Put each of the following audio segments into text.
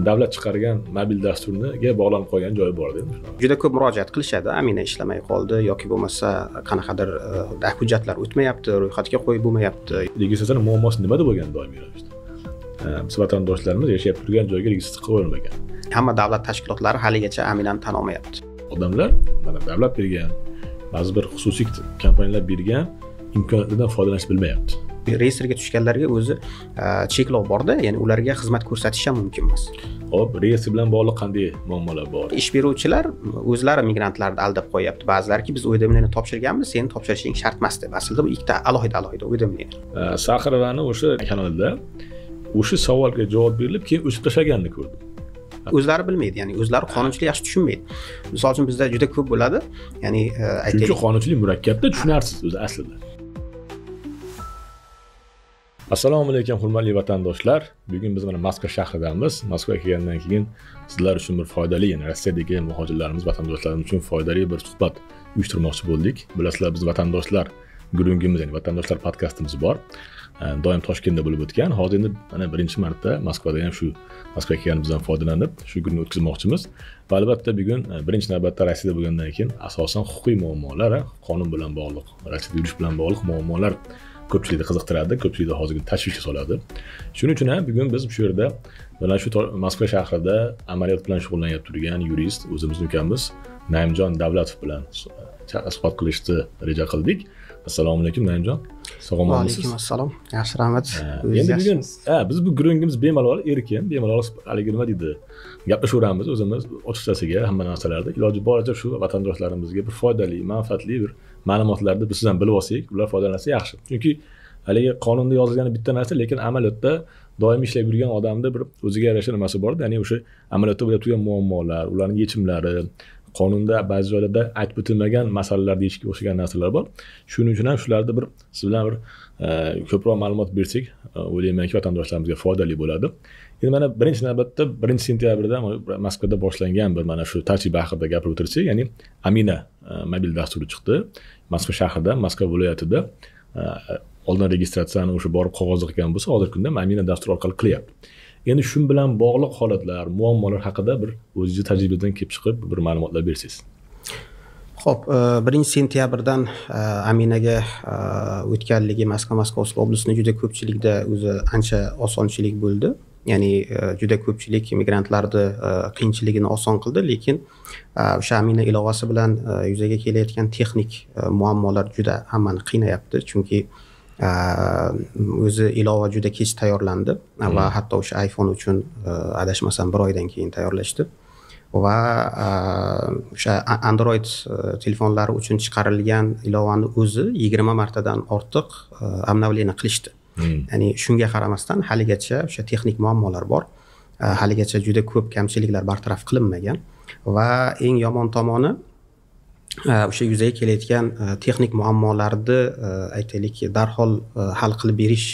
davlat chiqargan mobil dasturga bog'lanib qolgan joyi bor edi. Juda ko'p murojaat qilishadi, Amina ishlamay qoldi yoki bo'lmasa qanaqadir hujjatlar o'tmayapti, ro'yxatga qo'yib bo'lmayapti. Registratsiya muammosi nimada bo'lgan doimiy ravishda? Biz vatandoshlarimiz yashab turgan joyga registratsiya qilolmagan. Hamma davlat tashkilotlari haligacha Aminani tan olmayapti. Odamlar mana davlat bergan, ba'zi bir xususiy kompaniyalar bergan imkoniyatlardan foydalanishni bilmayapti. Reyestrga tushganlarga o'zi cheklov borda, ya'ni ularga xizmat ko'rsatish ham mumkin emas. Hop, reyestr bilan bog'liq qanday muammolar bor? Ish beruvchilar o'zlari migrantlarni aldab qo'yapti. Ba'zilarki biz uydaminani topshirganmiz, seni topshirishing shart emas deb. Aslida bu ikkita alohida uydaminlar. Saxirovani o'sha kanalda o'sha savolga javob berilib, keyin o'chib tashlaganini ko'rdim. O'zlari bilmaydi, ya'ni o'zlari qonunchilik yaxshi tushunmaydi. Misol uchun bizda juda ko'p bo'ladi, ya'ni aytaylik, chunki qonunchilik murakkabda tushunarsiz o'zi aslida. Assalomu alaykum hurmatli vatandoshlar. Bugun biz mana Moskva shahridamiz. Moskvaga kelgandan keyin sizlar uchun bir foydali, ya'ni Rossiyadagi muhojirlarimiz, vatandoshlarimiz uchun foydali bir suhbat uyushtirmoqchi bo'ldik. Bilasizlar, biz vatandoshlar gurungimiz, ya'ni vatandoshlar podkastimiz bor. Doim Toshkentda bo'lib o'tgan. Hozir endi mana birinchi marta Moskvada ham shu Moskvaga kelganimizdan foydalanib shu kunni o'tkazmoqchimiz. Va albatta bugun birinchi navbatda Rossiyada bo'lgandan keyin asosan huquqiy muammolar, qonun bilan bog'liq, Rossiyada yurish bilan bog'liq muammolar ko'pchilikni qiziqtiradi, ko'pchilikni hozirgi tashvishga soladi. Shuning uchun ham bugun biz shu yerda mana shu Moskva shahrida amaliyot bilan shug'ullanib turgan yurist, o'zimizning ukamiz Naimjon Davlatov bilan suhbat qilishni reja qildik. Assalomu alaykum Naimjon. Sog'omsiz? Va alaykum assalom. Yaxshi, rahmat. Endi bugun biz bu gurungimiz bemalol erkin, bemalol haligi nima deydi, gaplashaveramiz o'zimiz ochiqchasiga hamma narsalarda. Iloji boricha shu vatandoshlarimizga bir foydali, manfaatli bir ma'lumotlarni biz ham bilib olsak, ular foydalansa yaxshi. Chunki haligi qonunda yozilgan bitta narsa, lekin amaliyotda doim ishlab yurgan odamda bir o'ziga yarasha nimasi bor, ya'ni o'sha amaliyotda bo'lib turgan muammolar, ularning yechimlari, qonunda ba'zi joylarda aytib o'tilmagan masalalar deyishga o'xshagan narsalar bor. Shuning uchun ham shularni bir siz bilan bir ko'proq ma'lumot bersak, o'ylaymanki vatandoshlarimizga foydali bo'ladi. Endi mana birinchi navbatda 1-sentyabrda Moskvada boshlangan bir mana shu tajriba haqida gapirib o'tirsak, ya'ni Amina mobil dasturi chiqdi. Moskva shahrida, Moskva viloyatida oldin registratsiyani o'sha borib qog'oz qilgan bo'lsa, hozirgi kunda Amina dasturi orqali qilyapti. Endi shu bilan bog'liq holatlar, muammolar haqida bir o'zingiz tajribadan kelib chiqib bir ma'lumotlar bersangiz. Xo'p, 1-sentyabrdan Aminaga o'tganligi Moskva oblastida juda ko'pchilikda o'zi ancha osonchilik bo'ldi. Ya'ni juda ko'pchilik migrantlarni qiyinchiligini oson qildi, lekin o'sha Amina ilovasi bilan yuzaga kelayotgan texnik muammolar juda hammani qiynayapti, chunki o'zi ilova juda kech tayyorlandi va hatto o'sha iPhone uchun adashmasam 1 oydan keyin tayyorlashdi va o'sha Android telefonlari uchun chiqarilgan ilovani o'zi 20 martadan ortiq обновление qilishdi. Ya'ni shunga qaramasdan haligacha o'sha texnik muammolar bor. Haligacha juda ko'p kamchiliklar bartaraf qilinmagan va eng yomon tomoni o'sha yuzaga kelayotgan texnik muammolarni aytaylik darhol hal qilib berish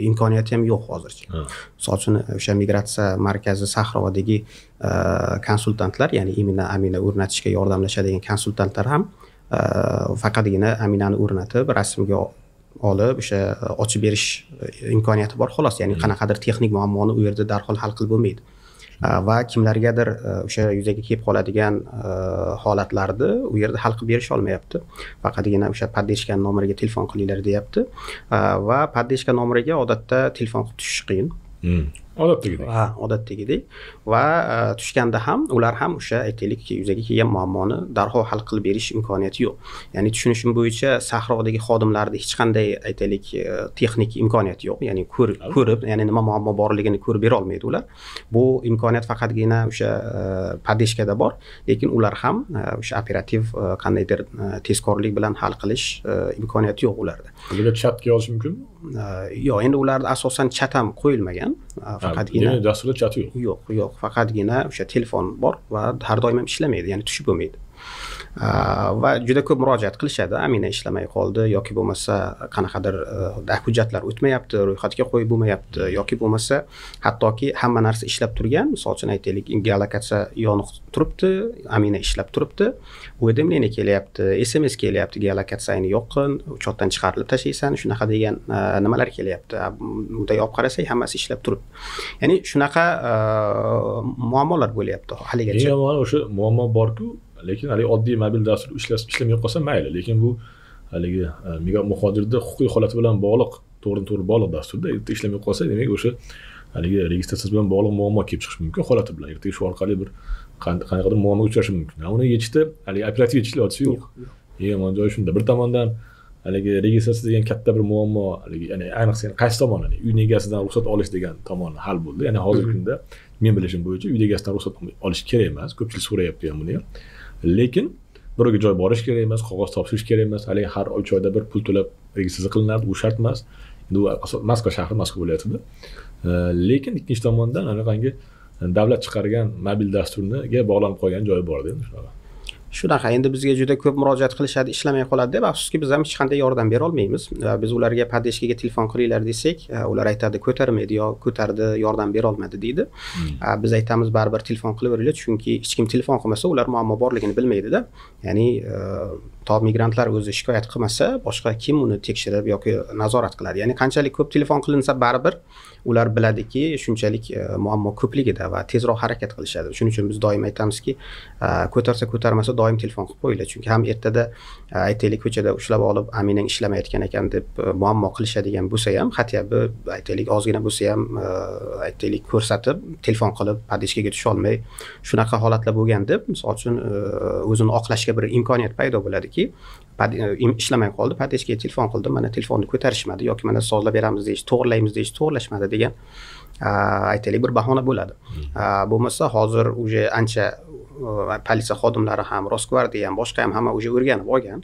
imkoniyati ham yo'q hozircha. Misol uchun o'sha migratsiya markazi Saxrovodagi konsultantlar, ya'ni Amina o'rnatishga yordamlashadigan konsultantlar ham faqatgina Aminani o'rnatib rasmga olib o'sha ochib berish imkoniyati bor xolos, ya'ni qanaqadir texnik muammoni u yerda darhol hal qilib bo'lmaydi. Va kimlargadir o'sha yuzaga kelib qoladigan holatlarni u yerda hal qilib berisha olmayapti. Faqatgina o'sha poddeshka nomeriga telefon qilinglar deyapti va poddeshka nomeriga odatda telefon qilib tushish qiyin. Odatdagidek. Va tushganda ham ular ham o'sha aytaylik yuzaga kelgan muammoni darhol hal qilib berish imkoniyati yo'q. Ya'ni tushunishim bo'yicha Sahrodagi xodimlarda hech qanday aytaylik texnik imkoniyat yo'q. Ya'ni ko'rib, ya'ni nima muammo borligini ko'rib bera olmaydi ular. Bu imkoniyat faqatgina o'sha poddeshkada bor, lekin ular ham o'sha operativ qandaydir tezkorlik bilan hal qilish imkoniyati yo'q ularda. Ularga chatga yozish mumkinmi? Yo'q, endi ularda asosan chat ham qo'yilmagan. Faqatgina dasturda chat yo'q. Yo'q, faqatgina o'sha telefon bor va har doim ham ishlamaydi, ya'ni tushib bo'lmaydi. Va juda ko'p murojaat qilishadi, Amina ishlamay qoldi yoki bo'lmasa qanaqadir hujjatlar o'tmayapti, ro'yxatga qo'yib bo'lmayapti yoki bo'lmasa hattoki hamma narsa ishlab turgan, misol uchun aytaylik, geolokatsiya yoniq turibdi, Amina ishlab turibdi, уведомление kelyapti, SMS kelyapti, geolokatsiyani yoqqin, uchotdan chiqarilib tashlaysan, shunaqa degan nimalar kelyapti. Bunday olib qarasak, hammasi ishlab turibdi. Ya'ni shunaqa muammolar bo'lyapti haligacha. O'sha muammo bor-ku, lekin hali oddiy mobil dastur ishlamay qolsa mayli, lekin bu haligi muhojirda huquqiy holati bilan bog'liq, to'g'ri bog'liq dasturda ishlamay qolsa, demak o'sha haligi registratsiya bilan bog'liq muammo kelib chiqishi mumkin holati bilan. Ertaga shu orqali bir qanaqadir muammoga uchrashi mumkin. Uni yechishda haligi operativ yechishlar iloji yo'q. Yomon joyi shunda. Bir tomondan haligi registratsiya degan katta bir muammo, haligi ya'ni ayniqsa qaysi tomon, uy egasidan ruxsat olish degan tomoni hal bo'ldi. Ya'ni hozirgi kunda men bilishim bo'yicha uy egasidan ruxsat olish kerak emas. Ko'pchilik so'rayapti ham buni ham. Lekin birga joy borish kerak emas, qog'oz topshirish kerak emas. Haligi har oy oyda bir pul to'lab registratsiya qilinadi, u shart emas. Endi u Moskva shahri, Moskva viloyatida. Lekin ikkinchi tomondan anaqangi davlat chiqargan mobil dasturga bog'lanib qolgan joyi bor dedi shunaqa. Shunaqa, endi bizga juda ko'p murojaat qilishadi, ishlamay qoladi deb, afsuski biz ham hech qanday yordam bera olmaymiz. Biz ularga podeshkaga telefon qilinglar desak, ular aytadi ko'tarmaydi yo ko'tardi, yordam bera olmadi deydi. Biz aytamiz baribir telefon qilaveringlar, chunki hech kim telefon qilmasa ular muammo borligini bilmaydi-da. Ya'ni to migrantlar o'zi shikoyat qilmasa, boshqa kim uni tekshirib yoki nazorat qiladi? Ya'ni qanchalik ko'p telefon qilinsa baribir ular biladiki, shunchalik muammo ko'pligida va tezroq harakat qilishadi. Shuning uchun biz doim aytamizki, ko'tarsa ko'tarmasa doim telefon qilib qo'yinglar, chunki ham ertada aytaylik ko'chada ushlab olib Aminang ishlamayotgan ekan deb muammo qilishadigan bo'lsa ham, xatyabi aytaylik ozgina bo'lsa ham aytaylik ko'rsatib, telefon qilib podeshkaga tusha olmay, shunaqa holatlar bo'lgan deb, misol uchun o'zini oqlashga bir imkoniyat paydo bo'ladiki, ishlamay qoldi, podeshkaga telefon qildim, mana telefonni ko'tarishmadi yoki mana sozlab beramiz deyish, to'g'irlaymiz deyish, to'g'irlashmadi degan aytaylik bir bahona bo'ladi. Bo'lmasa hozir uje ancha politsiya xodimlari ham, Rosgvardiya ham, boshqa ham hamma uje o'rganib olgan,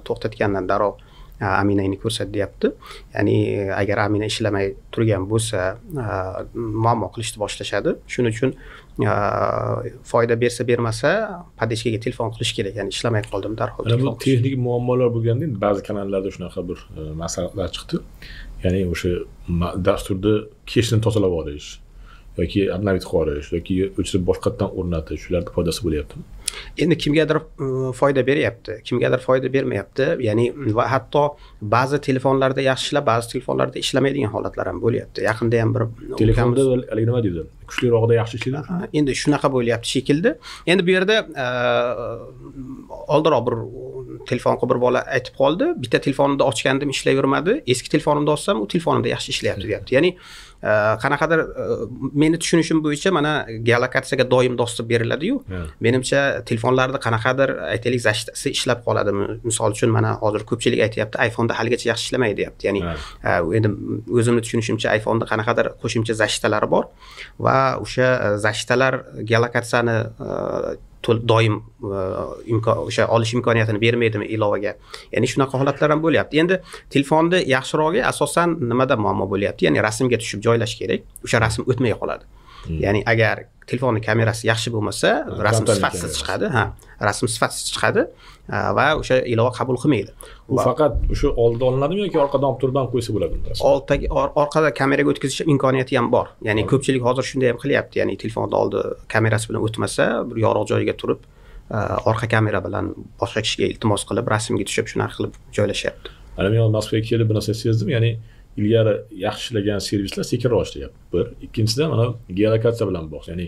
to'xtatgandan darrov Aminangni ko'rsat deyapti. Ya'ni agar Amina ishlamay turgan bo'lsa, muammo qilishni boshlashadi. Shuning uchun foyda bersa bermasa podeshkaga telefon qilish kerak. Ya'ni ishlamay qoldim darhol. Bu texnik muammolar bo'lganda ba'zi kanallarda shunaqa bir masalalar chiqdi. Ya'ni o'sha dasturda keshni tozalab olish yoki obnovit qilish yoki o'chirib boshqatdan o'rnatish, shularga foydasi bo'lyaptimi? Endi kimgadir foyda beryapti, kimgadir foyda bermayapti. Ya'ni va hatto ba'zi telefonlarda yaxshi ishlab, ba'zi telefonlarda ishlamaydigan holatlar ham bo'lyapti. Yaqinda ham bir telefonda hali nima deydi? Kuchlirog'ida yaxshi ishlaydi. Endi shunaqa bo'lyapti shekilli. Endi bu yerda oldinroq bir telefon bir bola aytib qoldi, bitta telefonimda ochgandim ishlayvermadi, eski telefonimda ochsam u telefonimda yaxshi ishlayapti deyapti. Ya'ni qanaqadir meni tushunishim bo'yicha mana geolokatsiyaga doim dostуп beriladi-yu. Menimcha telefonlarda qanaqadir aytaylik zashtasi ishlab qoladimi? Misol uchun mana hozir ko'pchilik aytayapti, iPhone'da haligacha yaxshi ishlamaydi deyapti. Ya'ni endi o'zimni tushunishimcha iPhone'da qanaqadir qo'shimcha zashtalari bor va o'sha zashtalar geolokatsiyani doim o'sha olish imkoniyatini bermaydimi ilovaga. Ya'ni shunaqa holatlar ham bo'lyapti. Endi telefonda yaxshirog'i asosan nimada muammo bo'lyapti? Ya'ni rasmga tushib joylash kerak. O'sha rasm o'tmay qoladi. Ya'ni agar telefonning kamerasi yaxshi bo'lmasa, rasm sifatsiz chiqadi. Rasm sifatsiz chiqadi va o'sha ilova qabul qilmaydi. U faqat o'sha oldida olinadimi yoki orqadan olib turib ham qo'ysa bo'ladimi? Orqada kameraga o'tkazish imkoniyati ham bor. Ya'ni ko'pchilik hozir shunday ham qilyapti. Ya'ni telefonda oldi kamerasi bilan o'tmasa, bir yorug' joyga turib, orqa kamera bilan boshqa kishiga iltimos qilib, rasmga tushib shunaqa qilib joylashyapti. Mana men Moskvaga kelib bir narsa sezdim, ya'ni ilgari yaxshi ishlagan servislar sekinroq ishlayapti. Bir, ikkinchidan mana geolokatsiya bilan bog'liq, ya'ni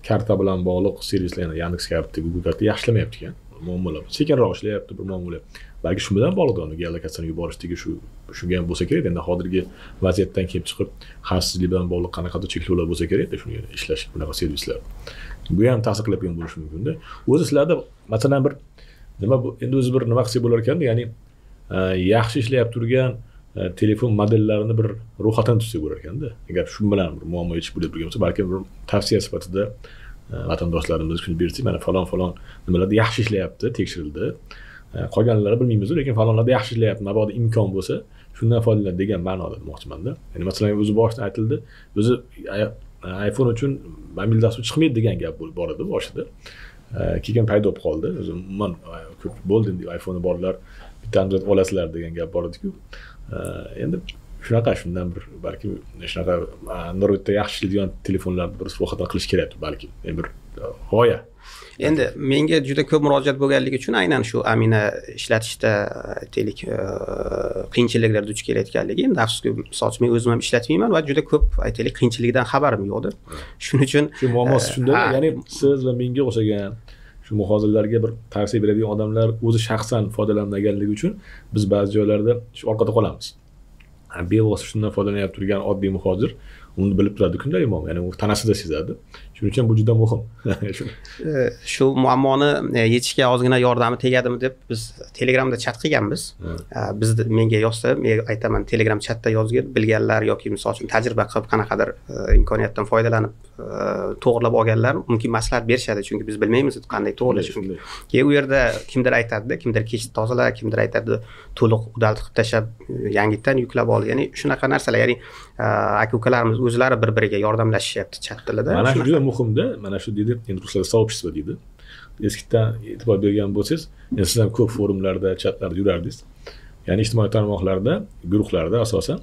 karta bilan bog'liq servislar, ya'ni Yandex karta, Google karta yaxshilamayapti ekan. Muammolar sekinroq ishlayapti, bir muammolar. Balki shu bilan bog'liq, geolokatsiyani yuborishdagi shunga ham bo'lsa kerak. Endi hozirgi vaziyatdan kelib chiqib, xavfsizlik bilan bog'liq qanaqadir cheklovlar bo'lsa kerak-da shunga ishlash bunaqa servislar. Bu ham ta'sir qilib bo'lishi mumkin-da. O'zi sizlarda masalan bir nima bu endi o'zi bir nima qilsa bo'lar ekanda, ya'ni yaxshi ishlayib turgan telefon modellarini bir ro'yxatdan tuzsak bo'lar ekanda. Agar shu bilan bir muammo yechib bo'lib turgan bo'lsa, balki bir tavsiya sifatida vatandoshlarimiz shuni bersak, mana falon nimalarda yaxshi ishlayapti, tekshirildi. Qolganlari bilmaymiz, lekin falonlarda yaxshi ishlayapti, mabodo imkon bo'lsa, shundan foydalan degan ma'noda demoqchiman-da. Ya'ni masalan o'zi boshida aytildi, o'zi iPhone uchun mobil dastur chiqmaydi degan gap bor edi boshida. keyin paydo bo'lib qoldi. O'zi umuman ko'p bo'ldi endi iPhone borlar bitta Android olasizlar degan gap bor edi-ku. Endi shunaqa shundan bir balki shunaqa Androidda yaxshi ishlaydigan telefonlarni bir ro'yxatdan qilish kerak balki. Bir g'oya. Endi menga juda ko'p murojaat bo'lganligi uchun aynan shu Amina ishlatishda aytaylik qiyinchiliklar duch kelayotganligi, endi afsuski misol uchun men o'zim ham ishlatmayman va juda ko'p aytaylik qiyinchilikdan xabarim yo'qdi. Shuning uchun shu muammosi shunda, ya'ni siz va menga o'xshagan shu muhojirlarga bir tavsiya beradigan odamlar o'zi shaxsan foydalanmaganligi uchun biz ba'zi joylarda shu orqada qolamiz. Bevosita shundan foydalanib turgan oddiy muhojir uni bilib turadi kundalik muammo, ya'ni u tanasida sezadi. Shuning uchun bu juda muhim. Shu muammoni yechishga ozgina yordami tegadimi deb biz Telegramda chat qilganmiz. Bizni menga yozsa, men aytaman Telegram chatda yozgan bilganlar yoki misol uchun tajriba qilib qanaqadir imkoniyatdan foydalanib to'g'rilab olganlar mumkin maslahat berishadi, chunki biz bilmaymiz qanday to'g'rilash mumkin. Keyin u yerda kimdir aytadi, kimdir kech tozala, kimdir aytadi to'liq udaltib tashlab yangitdan yuklab ol. Ya'ni shunaqa narsalar, ya'ni aka-ukalarimiz o'zlari bir-biriga yordamlashishyapti chat tilida. Mana shu juda muhimda, mana shu deydi, endi ruslarda soobщество deydi. Eskidan e'tibor bergan bo'lsangiz, siz ham ko'p forumlarda, chatlarda yurardingiz. Ya'ni ijtimoiy tarmoqlarda, guruhlarda asosan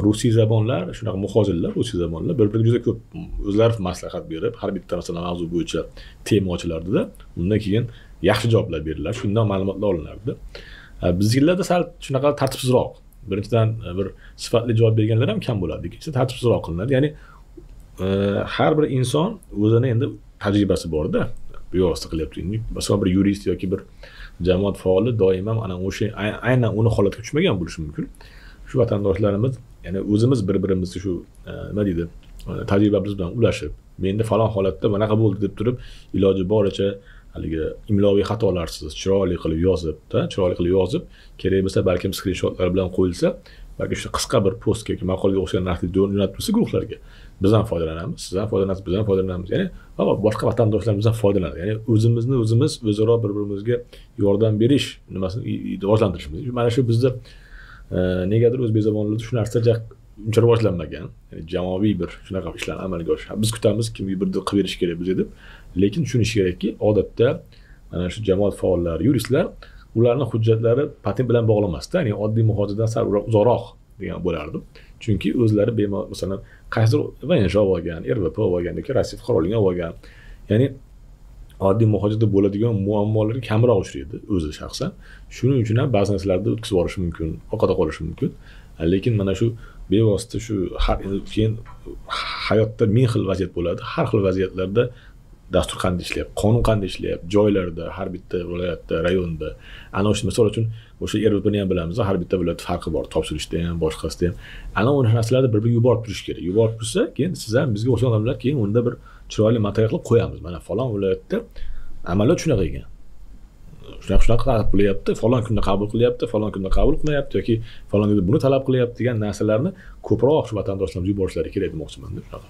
rusiy zabonlar, shunaqa muhojirlar, rusiy zabonlar bir-biriga juda ko'p o'zlari maslahat berib, har bitta masalan mavzu bo'yicha tema ochilardida, undan keyin yaxshi javoblar beriladi, shundan ma'lumotlar olinardi. Bizlarda sal shunaqa tartibsizroq. Birinchidan bir sifatli javob berganlar ham kam bo'ladi, ikkinchidan tartibsizroq qilinadi. Ya'ni har bir inson o'zini endi tajribasi bor-da, bevosita qilyapti. Masalan bir yurist yoki bir jamoat faoli doim ham ana o'sha aynan uni holatiga tushmagan bo'lishi mumkin. Shu vatandoshlarimiz, ya'ni o'zimiz bir-birimizni shu nima deydi, tajribamiz bilan ulashib, menda falon holatda bunaqa bo'ldi deb turib, iloji boricha haligi imloviy xatolarsiz chiroyli qilib yozib, kerak bo'lsa balkim skrinshotlar bilan qo'yilsa, balki shu qisqa bir postga yoki maqolaga o'xshagan narxni jo'natilsa guruhlarga biz ham foydalanamiz, siz ham foydalanasiz, biz ham foydalanamiz. Ya'ni boshqa vatandoshlarimiz ham foydalanadi. Ya'ni o'zimiz o'zaro bir-birimizga yordam berish nimasini rivojlantirishimiz. Mana shu bizda negadir o'zbek zamonlarida shu narsa uncha rivojlanmagan. Ya'ni jamoaviy bir shunaqa ishlarni amalga oshirish. Biz kutamiz, kimga bir qilib berish kerak biz deb. Lekin tushunish kerakki, odatda mana shu jamoat faollari, yuristlar ularning hujjatlari patent bilan bog'lanmasdi. Ya'ni oddiy muhojirdan sal uzoqroq degan bo'lardim. Chunki o'zlari masalan qaysidir VNJ olgan, RVP olgan yoki Rossiya fuqaroligini olgan. Ya'ni oddiy muhojirda bo'ladigan muammolarga kamroq uchraydi o'zi shaxsan. Shuning uchun ham ba'zi narsalarda o'tkazib yuborishi mumkin, orqada qolishi mumkin. Lekin mana shu bevosita shu keyin hayotda ming xil vaziyat bo'ladi. Har xil vaziyatlarda dastur qanday ishlayapti, qonun qanday ishlayapti, joylarda, har bitta viloyatda, rayonda. Ana o'sha misol uchun o'sha RVPni ham bilamiz, har bitta viloyat farqi bor, topshirishda ham, boshqasida ham. Ana o'sha narsalarni bir-biriga yuborib turish kerak. Yuborib tursa, keyin siz ham bizga o'xshagan odamlar keyin unda bir chiroyli material qilib qo'yamiz. Mana falon viloyatda amaliyot shunaqa ekan. Shunaqa talab qilyapti, falon kunda qabul qilyapti, falon kunda qabul qilmayapti yoki falon kunda buni talab qilyapti degan narsalarni ko'proq shu vatandoshlarimiz yuborishlari kerak demoqchiman-da shunaqa.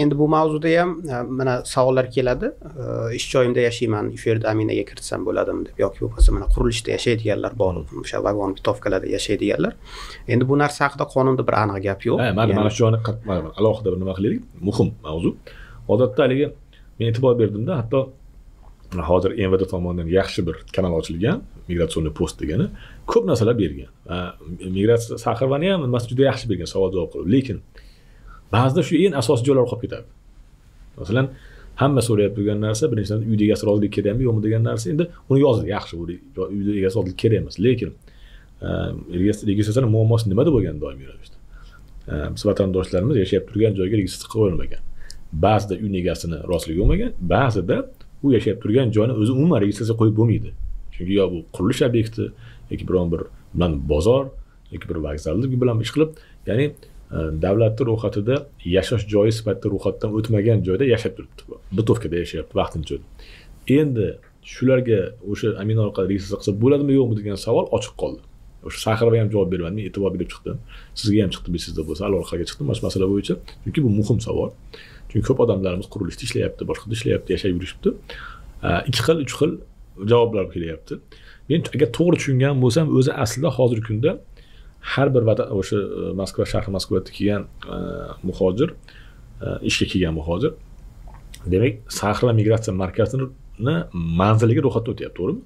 Endi bu mavzuda ham mana savollar keladi. Ish joyimda yashayman, shu yerda Aminaga kiritsam bo'ladimi deb yoki bo'lmasa mana qurilishda yashaydiganlar bor, o'sha vagon bitovkalarda yashaydiganlar. Endi bu narsa haqida qonunda bir aniq gap yo'q. Mana shu joyni alohida bir nima qilaylik, muhim mavzu. Odatda haligi men e'tibor berdimda, hatto hozir MVD tomonidan yaxshi bir kanal ochilgan, migratsion post degani, ko'p narsalar bergan. Migratsiya Saxarvani ham nimasi juda yaxshi bergan, savol javob qilib. Lekin ba'zida shu eng asosiy joylar qolib ketadi. Masalan, hamma so'rayib turgan narsa, birinchidan uy egasi rozilik kerakmi, yo'qmi degan narsa, endi uni yozdi, yaxshi, uy egasi rozilik kerak emas. Lekin registratsiya muammosi nimada bo'lgan doimiy ravishda? Biz vatandoshlarimiz yashab turgan joyga registratsiya qilib bo'lmagan. Ba'zida uy egasini roziligi bo'lmagan, ba'zida u yashab turgan joyni o'zi umuman registratsiya qo'yib bo'lmaydi. Chunki yo bu qurilish obyekti yoki biron bir bozor yoki bir vokzallik bilan ish qilib, ya'ni davlatning ro'yxatida yashash joyi sifatida ro'yxatdan o'tmagan joyda yashab turibdi. Bitovkada yashayapti vaqtincha. Endi shularga o'sha Amina orqali registratsiya qilsa bo'ladimi yo'qmi degan savol ochiq qoldi. O'sha Saxarova ham javob bermadi, men e'tibor berib chiqdim. Sizga ham chiqdi, sizda bo'lsa, aloqaga chiqdim mana masala bo'yicha. Chunki bu muhim savol. Chunki ko'p odamlarimiz qurilishda ishlayapti, boshqada ishlayapti, yashab yurishibdi. 2 xil, 3 xil javoblar kelyapti. Men agar to'g'ri tushungan bo'lsam, o'zi aslida hozirgi kunda har bir o'sha Moskva shahri Moskvada kelgan muhojir, ishga kelgan muhojir, demak, Saxarova migratsiya markazini manziliga ro'yxatdan o'tyapti, to'g'rimi?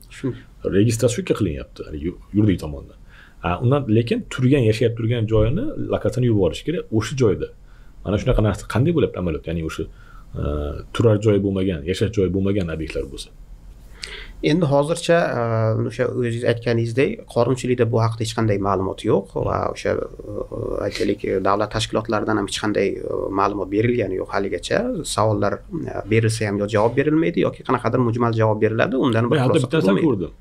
Registratsiya qilinyapti yuridik tomondan. Undan lekin yashab turgan joyini lokatsiyani yuborish kerak. O'sha joyda mana shunaqa narsa qanday bo'lyapti amaliyotda? Ya'ni o'sha turar joyi bo'lmagan, yashash joyi bo'lmagan obyektlar bo'lsa. Endi hozircha o'sha o'zingiz aytganingizdek qonunchilikda bu haqida hech qanday ma'lumot yo'q va o'sha aytaylik davlat tashkilotlaridan ham hech qanday ma'lumot berilgani yo'q haligacha. Savollar berilsa ham yo javob berilmaydi yoki qanaqadir mujmal javob beriladi, undan bir xulosa bittasini ko'rdim.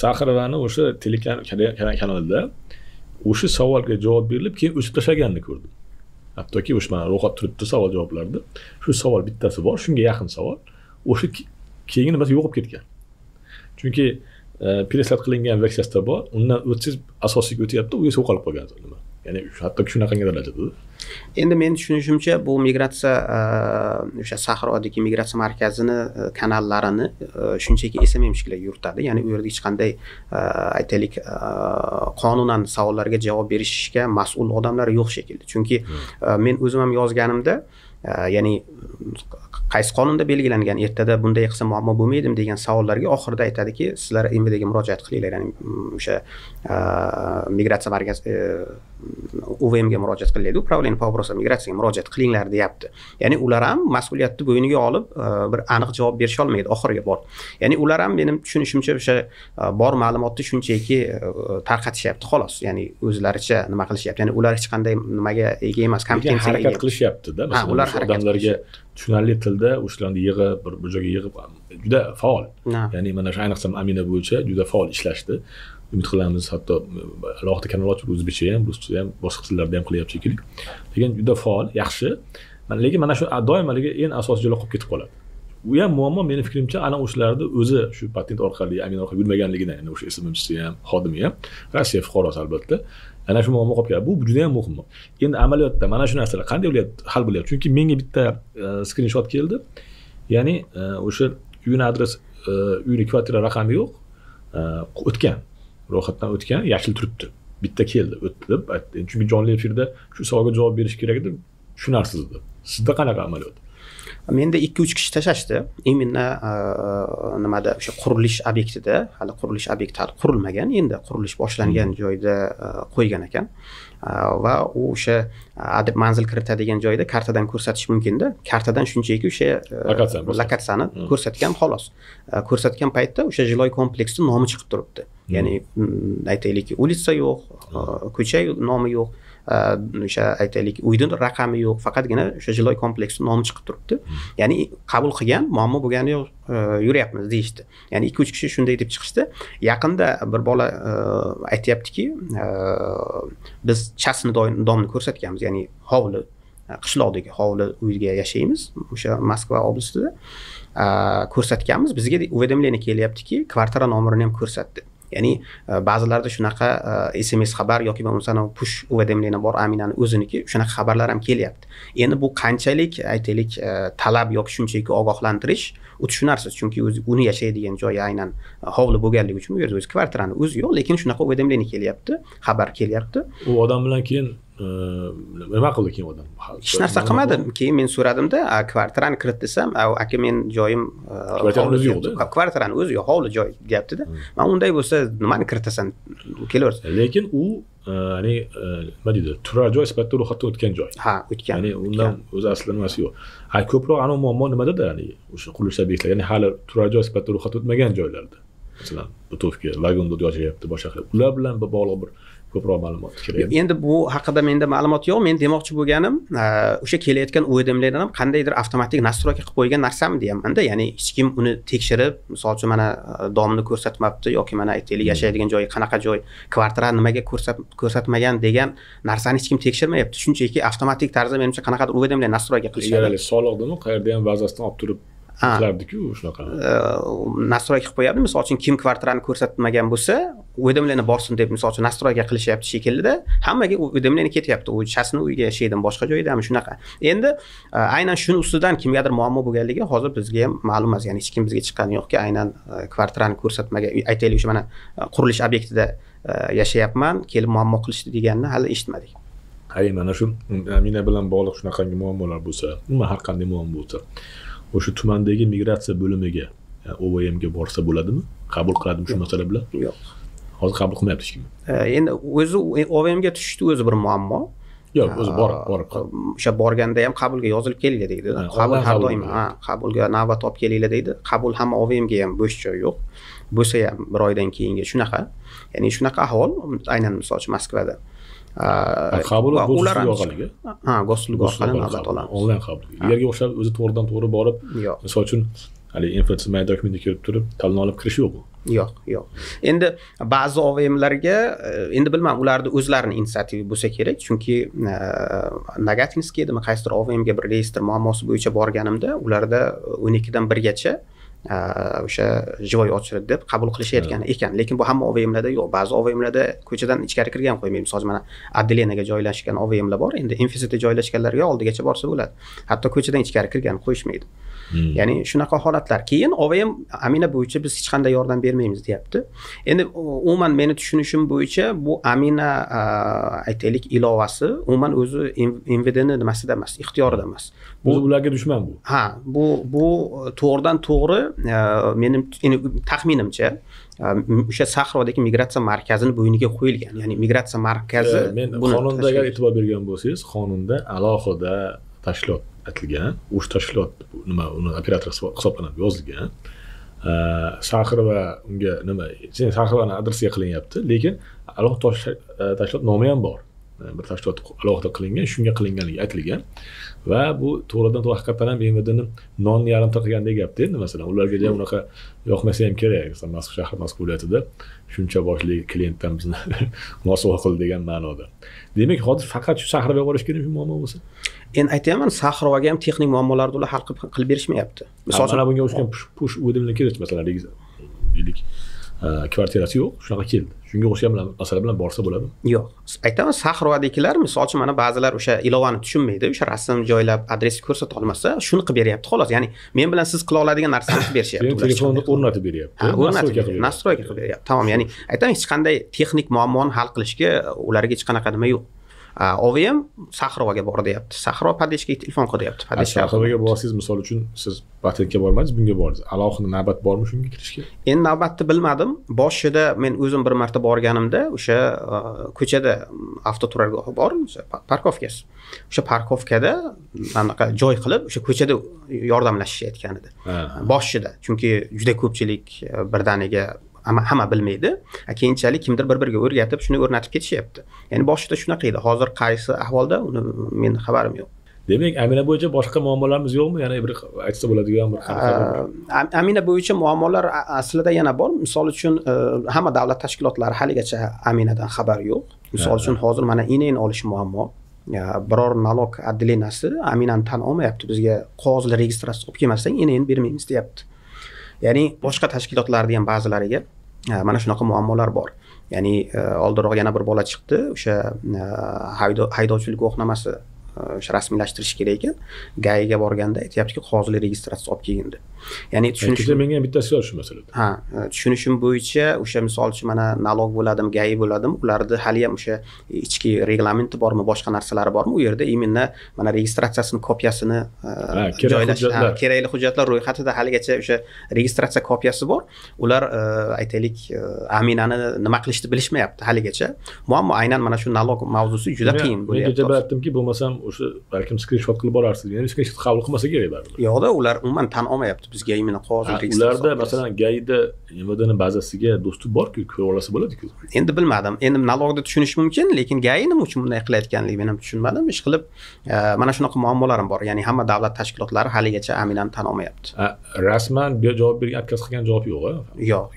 Saxirovani o'sha telekanalida o'sha savolga javob berilib, keyin o'chib tashlaganini ko'rdim. Hattoki o'sha mana ro'yxat turibdi savol javoblarda. Shu savol bittasi bor, shunga yaqin savol. O'sha keyin nimasi yo'qib ketgan. Chunki preslab qilingan versiyasida bor, undan o'tsiz asosiga o'tyapti, u esa yo'qolib qolgan nima. Ya'ni hatto shunaqangi darajada. Endi men tushunishimcha bu migratsiya o'sha Saxirodagi migratsiya markazini kanallarini shunchaki SMMchilar yuritadi. Ya'ni u yerda hech qanday aytaylik qonunan savollarga javob berishga mas'ul odamlar yo'q shekilli. Chunki men o'zim ham yozganimda ya'ni qaysi qonunda belgilangan ertada bunday qilsa muammo bo'lmaydimi degan savollarga oxirida aytadiki, sizlar MVDga murojaat qilinglar, ya'ni o'sha migratsiya markazi UVMga murojaat qilinglar, upravlение по вопросам migratsiyaga murojaat qilinglar deyapti. Ya'ni ular ham mas'uliyatni bo'yniga olib bir aniq javob berisha olmaydi oxiriga bor. Ya'ni ular ham menim tushunishimcha o'sha bor ma'lumotni shunchaki tarqatishyapti xolos. Ya'ni o'zlaricha nima qilishyapti. Ya'ni ular hech qanday nimaga ega emas, kompetensiyaga harakat qilishyapti-da. Ular odamlarga tushunarli tilda o'shalarni yig'ib, bir joyga yig'ib juda faol. Ya'ni mana shu ayniqsa Amina bo'yicha juda faol ishlashdi. Umid qilamiz hatto alohida kanal ochib o'zbekcha ham, ruscha ham, boshqa tillarda ham qilyapti shekilli. Lekin juda faol, yaxshi. Lekin mana shu doimligi eng asosiy joyga qolib ketib qoladi. U ham muammo meni fikrimcha ana o'shalarda o'zi shu patent orqali, Amina orqali yurmaganligidan, ya'ni o'sha SMMchisi ham, xodimi ham, Rossiya fuqarosi albatta. Ana shu muammo qolib ketadi. Bu juda ham muhim. Endi amaliyotda mana shu narsalar qanday bo'lyapti, hal bo'lyapti? Chunki menga bitta skrinshot keldi. Ya'ni o'sha uyning adres, uyning kvartira raqami yo'q. O'tgan. Ro'yxatdan o'tgan, yashil turibdi. Bitta keldi, o'tdi. Chunki jonli efirda shu savolga javob berish kerak edi, tushunarsiz edi. Sizda qanaqa amaliyot? Menda 2-3 kishi tashashdi. Imенно nimada o'sha qurilish obyektida, hali qurilish obyekti hali qurilmagan, endi qurilish boshlangan joyda qo'ygan ekan. Va u o'sha manzil kiritadigan joyda kartadan ko'rsatish mumkin-da. Kartadan shunchaki o'sha lokatsiyani ko'rsatgan xolos. Ko'rsatgan paytda o'sha jiloy kompleksning nomi chiqib turibdi. Ya'ni aytaylik, ulitsa yo'q, ko'cha nomi yo'q. O'sha aytaylik uyning raqami yo'q, faqatgina o'sha jiloy kompleksning nomi chiqib turibdi. Ya'ni qabul qilgan, muammo bo'lgani yo'q, yuryapmiz deyishdi. Ya'ni 2-3 kishi shunday deb chiqishdi. Yaqinda bir bola aytayaptiki, biz chasni domni ko'rsatganmiz, ya'ni hovli, qishloqdagi hovli uyga yashaymiz, o'sha Moskva oblastida ko'rsatganmiz. Bizga уведомление kelyaptiki, kvartira nomerini ham ko'rsatdi. Ya'ni ba'zilarda shunaqa SMS xabar yoki bo'lmasa push уведомление bor, Aminani o'ziniki, shunaqa xabarlar ham kelyapti. Endi bu qanchalik aytaylik talab yoki shunchaki ogohlantirish, u tushunarsiz, chunki uni yashaydigan joyi aynan hovli bo'lganligi uchun u yerda o'z kvartirani o'zi yo'q, lekin shunaqa уведомление kelyapti, xabar kelyapti. U odam bilan keyin nima qildi keyin odam? Hech narsa qilmadi. Keyin men so'radimda, kvartirani kirit desam, aka men joyim kvartirani o'zi yo'q-da. Kvartirani o'zi yo'q, hovli joy deyapti-da. Men unday bo'lsa, nimani kiritasan? Kelaversin. Lekin u ya'ni nima deydi? Turar joy sifatida ro'yxatdan o'tgan joy. Ha, o'tgan. Ya'ni undan o'zi aslida nimasi yo'q. Ko'proq ana muammo nimada-da, ya'ni o'sha qurilish obyektlar, ya'ni hali turar joy sifatida ro'yxatdan o'tmagan joylarda. Masalan, Butovka, Lagonda yashayapti, boshqa qilib. Ular bilan bog'liq bir ko'proq ma'lumot kerak. Endi bu haqida menda ma'lumot yo'q. Men demoqchi bo'lganim, o'sha kelayotgan уведомлениеlar ham qandaydir avtomatik nastroyka qilib qo'ygan narsami deyapman-da. Ya'ni hech kim uni tekshirib, misol uchun mana domni ko'rsatmabdi yoki mana aytaylik yashaydigan joyi qanaqa joy, kvartira nimaga ko'rsatmagan degan narsani hech kim tekshirmayapti. Shunchaki avtomatik tarzda menimcha qanaqadir уведомление nastroyka qilishadi. Soliqdimi, qayerda ham bazasidan olib turib qilardi-ku shunaqa. Nastroyka qilib qo'yadi. Misol uchun kim kvartirani ko'rsatmagan bo'lsa, уведомление borsin deb misol uchun nastroyka qilishyapti shekilli-da, hammaga уведомление ketyapti. U chasni uyga yashaydi, boshqa joydami shunaqa. Endi aynan shuni ustidan kimgadir muammo bo'lganligi hozir bizga ham ma'lum emas. Ya'ni hech kim bizga chiqqani yo'qki, aynan kvartirani ko'rsatmagan, aytaylik o'sha mana qurilish obyektida yashayapman, kelib muammo qilishdi deganini hali eshitmadik. Hay, mana shu Amina bilan bog'liq shunaqangi muammolar bo'lsa, nima har qanday muammo bo'lsa, o'sha tumandagi migratsiya bo'limiga, yani OVMga borsa bo'ladimi? Qabul qiladimi shu masala bilan? Yo'q. Hozir qabul qilmayapti hech kim. Endi o'zi OVMga tushishdi o'zi bir muammo. Yo'q, o'zi borib o'sha borganda ham qabulga yozilib kelinglar deydi. Qabul har doim qabulga navbat olib kelinglar deydi. Qabul hamma OVMga ham bo'sh joy yo'q. Bo'lsa ham bir oydan keyinga shunaqa. Ya'ni shunaqa ahvol aynan misol uchun Moskvada. Qabul gosluga orqali. Gosluga orqali navbat olamiz. Onlayn qabul. Yerga o'xshab o'zi to'g'ridan to'g'ri borib, misol uchun hali informatsiya dokumentga kirib turib, talon olib kirish yo'q. Yo'q. Endi ba'zi OVMlarga endi bilmadim, ularni o'zlarining initsiativi bo'lsa kerak, chunki Nagatinskiy edimi, qaysidir OVMga bir reyestr muammosi bo'yicha borganimda, ularda 12 dan 1 gacha o'sha jivoy ochildi deb qabul qilishayotgan ekan, lekin bu hamma OVMlarda yo'q. Ba'zi OVMlarda ko'chadan ichkari kirgan qo'ymaydi. Misol mana Adelenaga joylashgan OVMlar bor, endi Infositga joylashganlarga oldigacha borsa bo'ladi. Hatto ko'chadan ichkari kirgan qo'yishmaydi. Ya'ni shunaqa holatlar. Keyin OVM Amina bo'yicha biz hech qanday yordam bermaymiz deyapti. Endi umuman meni tushunishim bo'yicha bu Amina aytaylik ilovasi umuman o'zi MVDning nimasida emas, ixtiyorida emas. Bu ularga dushman bu. Bu to'g'ridan to'g'ri mening taxminimcha o'sha Saxrodagi migratsiya markazini bo'yniga qo'yilgan. Ya'ni migratsiya markazi men qonunda agar e'tibor bergan bo'lsangiz, qonunda alohida tashkilot aytilgan. O'sha tashkilot nima uni operator hisoblanib yozilgan. Saxir va unga nima, Saxirning adresiga qilinyapti, lekin alohida tashkilot nomi ham bor. Bir tashkilot alohida qilingan, shunga qilinganligi aytilgan va bu to'g'ridan to'g'ri haqiqatan ham MVDning nonni yarimta qilgandek gapda. Endi masalan ularga ham unaqa yoqmasa ham kerak. Masalan Moskva shahar Moskva viloyatida shuncha boshli klientdan bizni musobaqa qildi degan ma'noda. Demak, hozir faqat shu Saxirga borish kerak muammo bo'lsa. Endi aytayman, Saxrovaga ham texnik muammolarni ular hal qilib berishmayapti. Misol uchun bunga o'xshagan push o'dimlik kerak, masalan, deylik kvartirasi yo'q, shunaqa keldi. Shunga o'xshagan masala bilan borsa bo'ladimi? Yo'q. Aytaman, Saxrovadagilar misol uchun mana ba'zilar o'sha ilovani tushunmaydi, o'sha rasm joylab adresni ko'rsata olmasa, shuni qilib beryapti xolos. Ya'ni men bilan siz qila oladigan narsani qilib berishyapti. Telefonni o'rnatib beryapti. Nastroyka qilib beryapti. Tamom, ya'ni aytaman, hech qanday texnik muammoni hal qilishga ularga hech qanaqa nima yo'q. OVM Saxrovaga bor deyapti. Saxrov Padeshga telefon qilyapti. Saxrovaga borsangiz, misol uchun siz patentga bormadingiz, bunga bordingiz. Alohida navbat bormi shunga kirishga? Endi navbatni bilmadim. Boshida men o'zim bir marta borganimda o'sha ko'chada avtoturargohi bor, parkovkasi. O'sha parkovkada anaqa joy qilib, o'sha ko'chada yordamlashishayotgan edi. Boshida, chunki juda ko'pchilik birdaniga hamma bilmaydi. Keyinchalik kimdir bir-biriga o'rgatib, shuni o'rnatib ketishyapti. Ya'ni boshida shunaqa edi. Hozir qaysi ahvolda, uni men xabarim yo'q. Demak, Amina bo'yicha boshqa muammolarimiz yo'qmi? Yana bir aytsa bo'ladigan bir Amina bo'yicha muammolar aslida yana bor. Misol uchun hamma davlat tashkilotlari haligacha Aminadan xabar yo'q. Misol uchun hozir mana INEni olish muammo. Biror nalog adlenasi Aminani tan olmayapti. Bizga qog'ozli registratsiya olib kelmasang, INEni bermaymiz deyapti. Ya'ni boshqa tashkilotlarda ham ba'zilariga mana shunaqa muammolar bor. Ya'ni oldinroq yana bir bola chiqdi, o'sha haydovchilik guvohnomasi o'sha rasmiylashtirish kerak ekan. GAIga borganda aytayaptiki, qog'ozli registratsiya olib kelgin deb. Ya'ni tushunishim menga ham bittasi shu masalada. Tushunishim bo'yicha o'sha misol uchun mana nalog bo'ladimi, GAI bo'ladimi, ularda hali ham o'sha ichki reglamenti bormi, boshqa narsalari bormi? U yerda imенно mana registratsiyasining kopiyasini joylash, kerakli hujjatlar ro'yxatida haligacha o'sha registratsiya kopiyasi bor. Ular aytaylik Aminani nima qilishni bilishmayapti haligacha. Muammo aynan mana shu nalog mavzusi juda qiyin bo'lyapti. Men aytdimki, bo'lmasam o'sha balkim screenshot qilib borarsiz. Ya'ni screenshot qabul qilmasa kerak baribir. Yo'qda, ular umuman tan olmayapti bizga imенно qog'ozli registratsiya. Ularda masalan GAIda MVDning bazasiga dostuk bor-ku, ko'ra olsa bo'ladi-ku. Endi bilmadim. Endi nalogda tushunish mumkin, lekin GAI nima uchun bunday qilayotganligini men ham tushunmadim. Ish qilib mana shunaqa muammolarim bor. Ya'ni hamma davlat tashkilotlari haligacha Aminani tan olmayapti. Rasman javob bergan, отказ qilgan javob yo'q-a? Yo'q.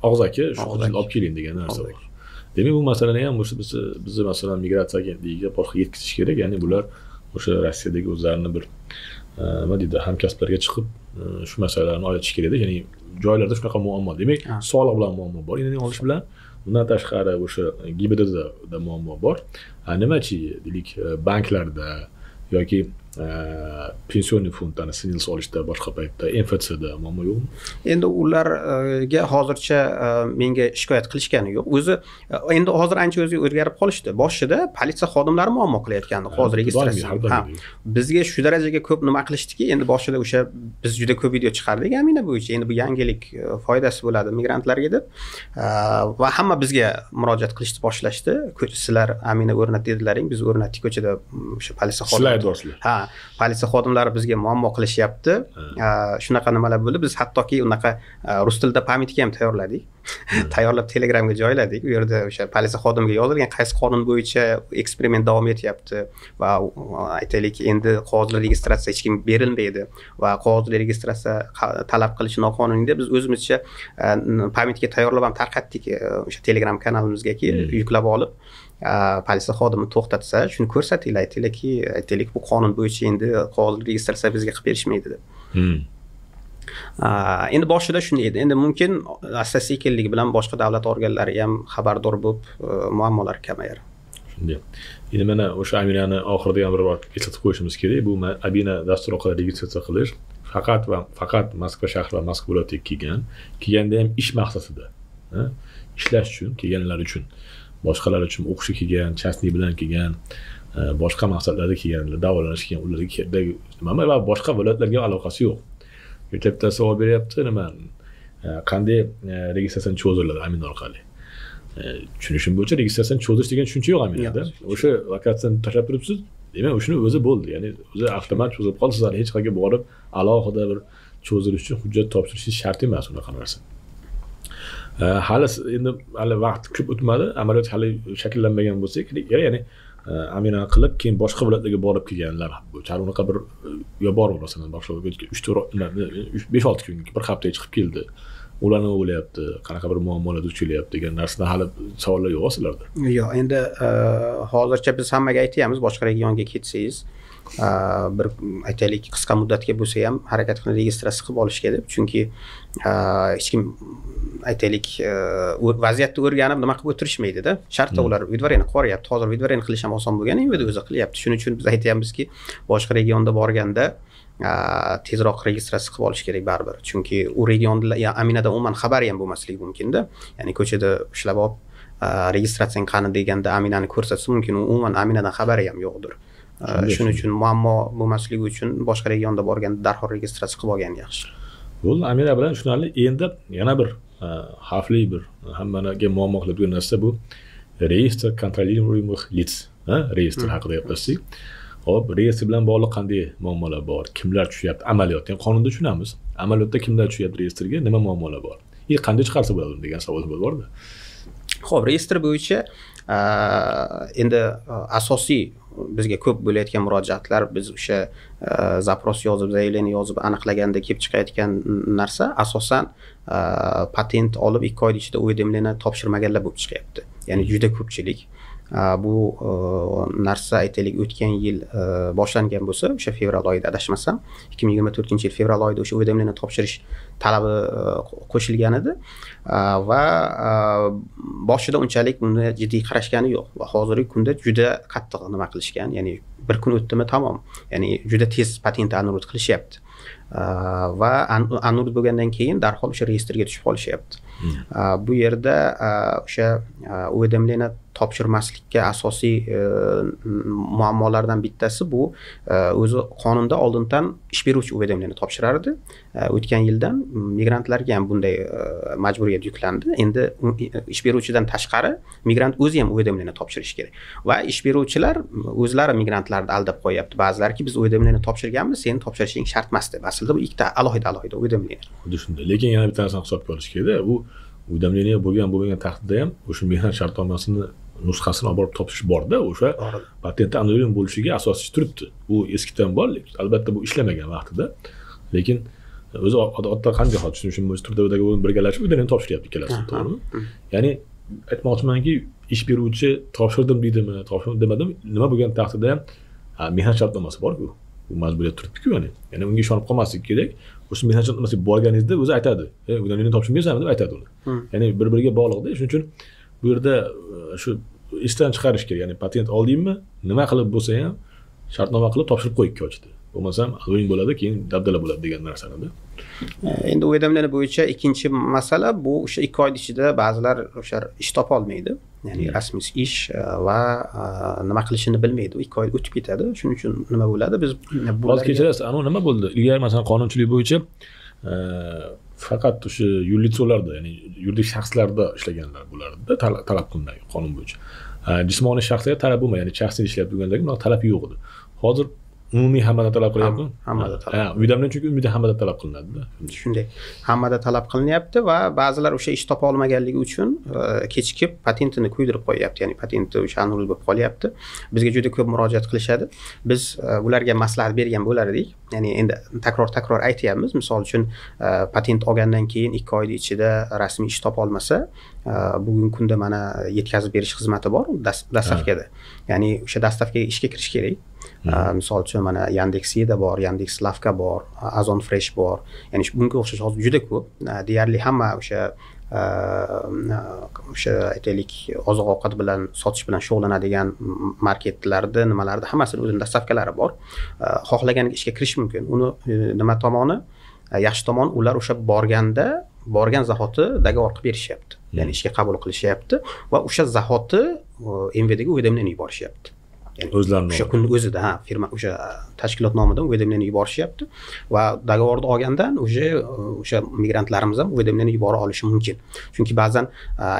Og'zaki shu olib keling degan narsa bor. Demak, bu masalani ham o'sha bizni masalan migratsiya agentligiga boshqa yetkazish kerak. Ya'ni bular o'sha Rossiyadagi o'zlarini bir nima deydi, hamkasblarga chiqib shu masalalarni ochib kerak. Ya'ni joylarda shunaqa muammo. Demak, soliq bilan muammo bor. Endi olish bilan bundan tashqari o'sha GIBDda muammo bor. Nimachi, deylik, banklarda yoki pensioniy fondlarni singlisi olishda boshqa paytda MFCda muammo yo'qmi? Endi ularga hozircha menga shikoyat qilishgani yo'q. O'zi endi hozir ancha o'zi o'zgarib qolishdi. Boshida politsiya xodimlari muammo qilayotgandi. Hozir registratsiya. Bizga shu darajaga ko'p nima qilishdiki, endi boshida o'sha biz juda ko'p video chiqardik Amina bo'yicha. Endi bu yangilik foydasi bo'ladi migrantlarga deb. Va hamma bizga murojaat qilishni boshlashdi. Sizlar Amina o'rnat dedilaring, biz o'rnatdik ko'chada o'sha politsiya xodimlari. Ha, politsiya xodimlari bizga muammo qilishyapti. Shunaqa nimalar bo'ldi. Biz hattoki unaqa rus tilida pamitga ham tayyorladik. Tayyorlab Telegramga joyladik. U yerda o'sha politsiya xodimiga yozilgan qaysi qonun bo'yicha eksperiment davom etyapti va aytaylik endi qog'ozli registratsiya hech kim berilmaydi va qog'ozli registratsiya talab qilish noqonuniy deb biz o'zimizcha pamitga tayyorlab ham tarqatdik o'sha Telegram kanalimizgaki yuklab olib politsiya xodimi to'xtatsa shuni ko'rsatinglar, aytaylik bu qonun bo'yicha endi qog'ozli registratsiya bizga qilib berishmaydi deb. Endi boshida shunday edi. Endi mumkin asta-sekinligi bilan boshqa davlat organlari ham xabardor bo'lib muammolar kamayar. Shunday. Endi mana o'sha Aminani oxirida ham bir bor eslatib qo'yishimiz kerak. Bu Amina dastur orqali registratsiya qilish faqat Moskva shahri va Moskva viloyatiga kelganda ham ish maqsadida, ishlash uchun kelganlar uchun, boshqalar uchun o'qishga kelgan, частный bilan kelgan, boshqa maqsadlarda kelganlar, davolanish kelgan ularga nima va boshqa viloyatlarga aloqasi yo'q. YouTube'da savol beryapti, nima qanday registratsiyani cho'ziladi Amina orqali. Tushunishim bo'yicha registratsiyani cho'zish degan tushuncha yo'q Aminada. O'sha lokatsiyani tashlab turibsiz, demak o'shuni o'zi bo'ldi. Ya'ni o'zi avtomat cho'zib qoldi, sizlar hech qayerga borib alohida bir cho'zilish uchun hujjat topshirishingiz shart emas unaqa narsa. Hali endi vaqt ko'p o'tmadi, amaliyot hali shakllanmagan bo'lsa kerak, ya'ni Amina qilib keyin boshqa viloyatlarga borib kelganlar bo'char unaqa bir yo bor masalan boshqa 5-6 kun bir haftaga chiqib keldi. Ular nima bo'lyapti, qanaqa bir muammolar duch kelyapti degan narsadan hali savollar yo'q sizlarda. Yo'q, endi hozircha biz hammaga aytamiz, boshqa regionga ketsangiz bir aytaylik qisqa muddatga bo'lsa ham harakat qilib registratsiya qilib olishga deb, chunki hech kim aytaylik vaziyatni o'rganib nima qilib o'tirishmaydi-da. Shartta ular vidvareni qo'ryapti. Hozir vidvareni qilish ham oson bo'lgan, endi o'zi qilyapti. Shuning uchun biz aytayapmizki, boshqa regionda borganda tezroq registratsiya qilib olish kerak baribir. Chunki u regionda Aminada umuman xabari ham bo'lmasligi mumkin-da. Ya'ni ko'chada ushlab olib registratsiyang qani deganda Aminani ko'rsatsa mumkin, u umuman Aminadan xabari ham yo'qdir. Shuning uchun muammo bo'lmasligi uchun boshqa regionda borganda darhol registratsiya qilib olgan yaxshi. Bo'ldi, Amina bilan tushunarli. Endi yana bir xavfli bir hammaga muammo qilib turgan narsa bu reyestr kontrolируемых лиц, reyestr haqida gaplashdik. Hop, reyestr bilan bog'liq qanday muammolar bor? Kimlar tushyapti? Amaliyotda, ya'ni qonunda tushunamiz. Amaliyotda kimlar tushyapti reyestrga? Nima muammolar bor? Qanday chiqarsa bo'ladi degan savol bor-da. Xo'p, reyestr bo'yicha endi asosiy bizga ko'p bo'layotgan murojaatlar biz o'sha zapros yozib, zaявление yozib aniqlaganda kelib chiqayotgan narsa asosan patent olib 2 oy ichida уведомление topshirmaganlar bo'lib chiqyapti. Ya'ni juda ko'pchilik. Bu narsa aytaylik o'tgan yil boshlangan bo'lsa, o'sha fevral oyida adashmasam, 2024-yil fevral oyida o'sha уведомление topshirish talabi qo'shilgan edi va boshida unchalik buni jiddiy qarashgani yo'q va hozirgi kunda juda qattiq nima qilishgan, ya'ni bir kun o'tdimi tamom. Ya'ni juda tez patent annud qilishyapti. Va annud bo'lgandan keyin darhol o'sha reyestrga tushib qolishyapti. Bu yerda o'sha уведомление topshirmaslikka asosiy muammolardan bittasi bu o'zi qonunda oldindan ish beruvchi уведомление topshirardi. O'tgan yildan migrantlarga ham bunday majburiyat yuklandi. Endi ish beruvchidan tashqari migrant o'zi ham уведомление topshirishi kerak. Va ish beruvchilar o'zlari migrantlarni aldab qo'yapti. Ba'zilarki biz уведомление topshirganmiz, sen topshirishing shart emas deb. Aslida bu ikkita alohida уведомление. Xuddi shunday. Lekin yana bitta narsani hisobga olish kerak. Bu уведомление bo'lgan taqdirda ham o'sha mehnat shartnomasini nusxasini olib borib topish borda, o'sha patent annulyum bo'lishiga asosiy turibdi. Bu eskidan bor, albatta bu ishlamagan vaqtida. Lekin o'zi odatda qanday hol tushunishim bo'yicha turdagi birgalashib uydan topshiryapti ikkalasi, to'g'rimi? Ya'ni aytmoqchimanki, ish beruvchi topshirdim deydimi, topshirdim demadim, nima bo'lgan taqdirda ham mehnat shartnomasi bor-ku. Bu majburiyat turibdi-ku, ya'ni unga ishonib qolmaslik kerak. O'sha mehnat shartnomasiga borganingizda o'zi aytadi. Uydan topshirmaysanmi deb aytadi uni. Ya'ni bir-biriga bog'liqda. Shuning uchun bu yerda shu isdan chiqarish kerak. Ya'ni patent oldingmi, nima qilib bo'lsa ham shartnoma qilib topshirib qo'y 2 oyda. Bo'lmasam o'yin bo'ladi, keyin dabdala bo'ladi degan narsani. Endi o'ylamlar bo'yicha ikkinchi masala bu o'sha 2 oy ichida ba'zilar o'sha ish topa olmaydi. Ya'ni rasmiy ish va nima qilishini bilmaydi. 2 oy o'tib ketadi. Shuning uchun nima bo'ladi? Biz Biroz kechirasiz. Nima bo'ldi? Ilgari masalan qonunchilik bo'yicha faqat o'sha yuridik ya'ni yuridik shaxslarda ishlaganlar bo'lardi, talab qilinadi qonun bo'yicha. Jismoniy shaxslarga talab bo'lmaydi, ya'ni shaxsiy ishlab yurgandagi bunaqa talab yo'q edi. Hozir umumiy hammadan talab qilyapti. Hammada talab. Uydaman chunki umida hammadan talab qilinadi-da. Shunday. Hammada talab qilinyapti va ba'zilar o'sha ish topa olmaganligi uchun kechikib patentini kuydirib qo'yapti. Ya'ni patenti o'sha anul bo'lib qolyapti. Bizga juda ko'p murojaat qilishadi. Biz ularga maslahat bergan bo'lardik. Ya'ni endi takror aytyapmiz. Misol uchun patent olgandan keyin 2 oy ichida rasmiy ish topa olmasa, bugungi kunda mana yetkazib berish xizmati bor dastavkada. Ya'ni o'sha dastavkaga ishga kirish kerak. Misol uchun mana Yandex.da bor, Yandex Lavka bor, Amazon Fresh bor. Ya'ni bunga o'xshash hozir juda ko'p. Deyarli hamma o'sha aytaylik oziq-ovqat bilan sotish bilan shug'ullanadigan marketlarda, nimalarda hammasini o'zining dastavkalari bor. Xohlaganiga ishga kirish mumkin. Uni nima tomoni? Yaxshi tomon ular o'sha borgan zahoti dogovor qilib berishyapti. Ya'ni ishga qabul qilishyapti va o'sha zahoti MVDga o'ydamdan yuborishyapti. Ya'ni o'zlarining o'sha kunning o'zida firma o'sha tashkilot nomidan o'ydamdan yuborishyapti va dogovorni olgandan o'sha migrantlarimiz ham o'ydamdan yubora olishi mumkin. Chunki ba'zan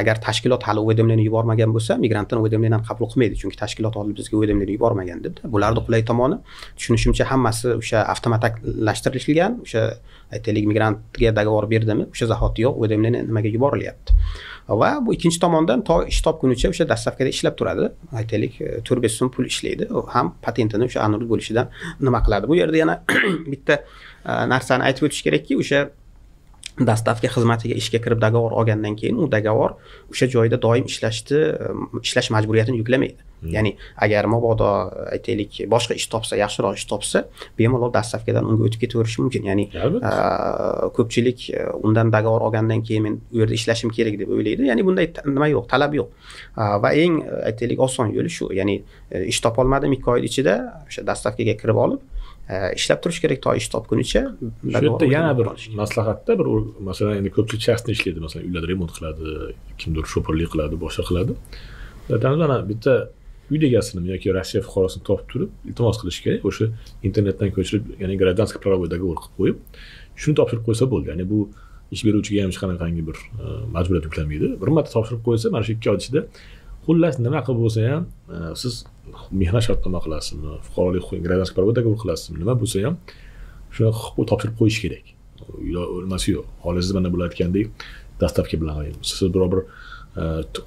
agar tashkilot hali o'ydamdan yubormagan bo'lsa, migrantdan o'ydamdan ham qabul qilmaydi, chunki tashkilot hali bizga o'ydamdan yubormagan deb. Bularning qulay tomoni, tushunishimcha hammasi o'sha avtomatlashtirilgan, o'sha aytaylik migrantga dogovor berdimi, o'sha zahotiyoq o'ydamdan nimaga yuborilyapti. Va bu ikkinchi tomondan to ish topgunicha o'sha dastavkada ishlab turadi. Aytaylik 4-5 so'm pul ishlaydi. U ham patentini o'sha anul bo'lishidan nima qiladi. Bu yerda yana bitta narsani aytib o'tish kerakki, o'sha dastavka xizmatiga ishga kirib dogovor olgandan keyin u dogovor o'sha joyda doim ishlash majburiyatini yuklamaydi. Ya'ni agar mabodo aytaylik boshqa ish topsa, yaxshiroq ish topsa, bemalol dastavkadan unga o'tib ketaverishi mumkin. Ya'ni ko'pchilik undan dogovor olgandan keyin men u yerda ishlashim kerak deb o'ylaydi. Ya'ni bunday nima yo'q, talab yo'q. Va eng aytaylik oson yo'li shu. Ya'ni ish topa olmadim 2 oy ichida o'sha dastavkaga kirib olib ishlab turish kerak to ish topgunicha. Shu yerda yana bir maslahatda masalan endi ko'pchilik shaxsni ishlaydi, masalan uylarda remont qiladi, kimdir sho'pirlik qiladi, boshqa qiladi. Mana bitta uy egasini yoki Rossiya fuqarosini topib turib iltimos qilish kerak, o'sha internetdan ko'chirib, ya'ni гражданский правовой договор qilib qo'yib, shuni topshirib qo'ysa bo'ldi. Ya'ni bu ish beruvchiga ham hech qanaqangi bir majburiyat yuklamaydi. Bir marta topshirib qo'ysa, mana shu 2 oy ichida xullas nima qilib bo'lsa ham siz mehnat shartnoma qilasizmi, fuqarolik huquqiy гражданский правовой договор qilasizmi, nima bo'lsa ham shuni topshirib qo'yish kerak. O'lmasi yo'q. Hozir mana bo'layotgandek dastavka bilan siz biror bir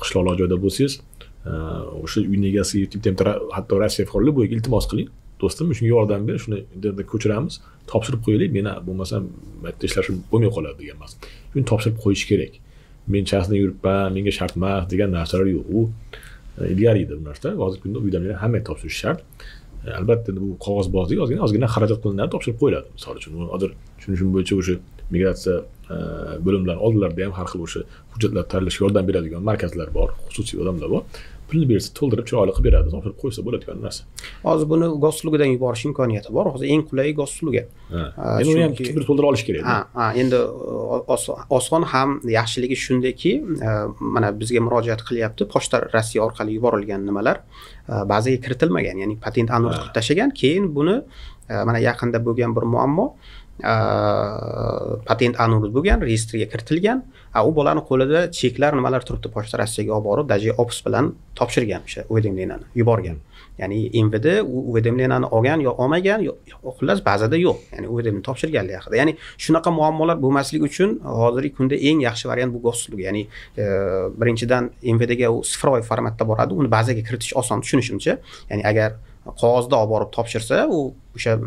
qishloqlar joyda bo'lsangiz, o'sha uyning egasiga hatto Rossiya fuqarolik bo'yicha iltimos qiling. Do'stim, shunga yordam ber, shuni internetga ko'chiramiz, topshirib qo'yaylik. Meni bo'lmasam mayda ishlashim bo'lmay qoladi degan emas. Shuni topshirib qo'yish kerak. Men shaxsan yuribman, menga shart emas degan narsalar yo'q. U ilgari edi bu narsa. Hozirgi kunda uydan hamma topshirish shart. Albatta bu qog'ozbozlik ozgina xarajat qilinadi, topshirib qo'yiladi. Misol uchun, hozir tushunishim bo'yicha o'sha migratsiya bo'limlari oldilarida ham har xil o'sha hujjatlar tayyorlashga yordam beradigan markazlar bor, xususiy odamlar bor. Pulni bersa to'ldirib chiroyli qilib beradi, topshirib qo'ysa bo'ladigan narsa. Hozir buni goslugidan yuborish imkoniyati bor. Hozir eng qulay gosluga. Endi uni ham kimdir to'ldira olish kerak. Endi oson ham yaxshiligi shundaki, mana bizga murojaat qilyapti, pochta Rossiya orqali yuborilgan nimalar ba'ziga kiritilmagan, ya'ni patent anul qilib tashlagan. Keyin buni mana yaqinda bo'lgan bir muammo, patent anul bo'lgan, reyestrga kiritilgan. U bolani qo'lida cheklar nimalar turibdi, pochta Rossiyaga olib borib, даже opus bilan topshirgan, o'sha уведомлениeni yuborgan. Ya'ni MVD уведомлениeni olgan yo olmagan, xullas bazada yo'q. Ya'ni уведомление topshirganlar haqida. Ya'ni shunaqa muammolar bo'lmasligi uchun hozirgi kunda eng yaxshi variant bu goslug. Ya'ni birinchidan MVDga u sifroy formatda boradi, uni bazaga kiritish oson tushunishimcha. Ya'ni agar qog'ozda olib borib topshirsa, u o'sha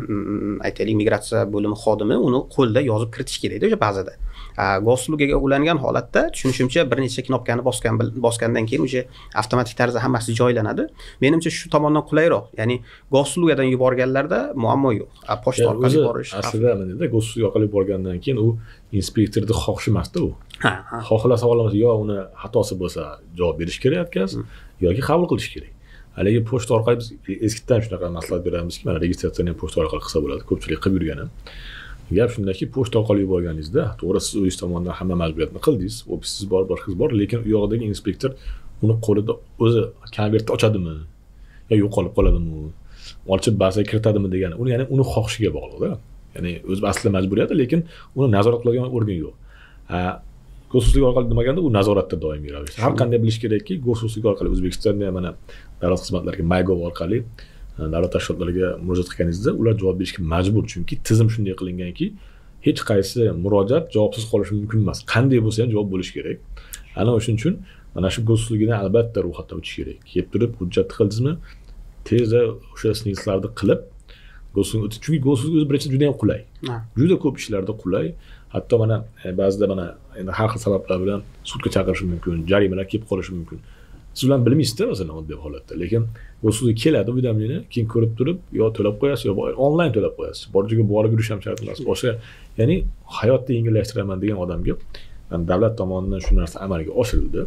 aytaylik migratsiya bo'limi xodimi uni qo'lda yozib kiritish kerak edi o'sha bazada. Goslugiga ulangan holatda tushunishimcha bir necha knopkani bosgandan keyin o'sha avtomatik tarzda hammasi joylanadi. Menimcha shu tomondan qulayroq. Ya'ni goslugadan yuborganlarda muammo yo'q. Pochta orqali yuborish aslida menda goslug orqali yuborgandan keyin u inspektorning xohishi emasda u. Xohlasa yo uni xatosi bo'lsa javob berish kerak yoki qabul qilish kerak. haligi pochta orqali biz eskidan shunaqa maslahat beramizki, mana registratsiyani ham pochta orqali qilsa bo'ladi. Ko'pchilik qilib yurgan ham. Gap shundaki, pochta orqali yuborganingizda, to'g'ri siz o'zingiz tomonidan hamma majburiyatni qildingiz, ofisingiz bor, boshqangiz bor, lekin u yoqdagi inspektor uni qo'lida o'zi konvertni ochadimi yo yo'qolib qoladimi, ochib bazaga kiritadimi degan, uni ya'ni uni xohishiga bog'liq-da. Ya'ni o'zi aslida majburiyati, lekin uni nazorat qiladigan organ yo'q. Go'suzlik orqali demaganda u nazoratda doimiy ravishda. Har qanday bilish kerakki, go'suzlik orqali O'zbekistonda mana davlat xizmatlariga MyGov orqali davlat tashkilotlariga murojaat qilganingizda ular javob berishga majbur, chunki tizim shunday qilinganki, hech qaysi murojaat javobsiz qolishi mumkin emas. Qanday bo'lsa ham javob bo'lishi kerak. Ana o'shuning uchun mana shu go'suzlikdan albatta ro'yxatdan o'tish kerak. Kelib turib hujjat qildingizmi, tezda o'sha snigslarni qilib go'suzlik o'tish, chunki go'suzlik o'zi birinchi juda ham qulay. Juda ko'p ishlarda qulay. Hatto mana ba'zida mana endi har xil sabablar bilan sudga chaqirishi mumkin, jarimalar kelib qolishi mumkin. Siz ularni bilmaysizda masalan oddiy holatda, lekin go'suzlik keladi uydamingizni, keyin ko'rib turib yo to'lab qo'yasiz yo onlayn to'lab qo'yasiz. Bor joyga borib yurish ham shart emas. Boshqa, ya'ni hayotni yengillashtiraman degan odamga davlat tomonidan shu narsa amalga oshirildi.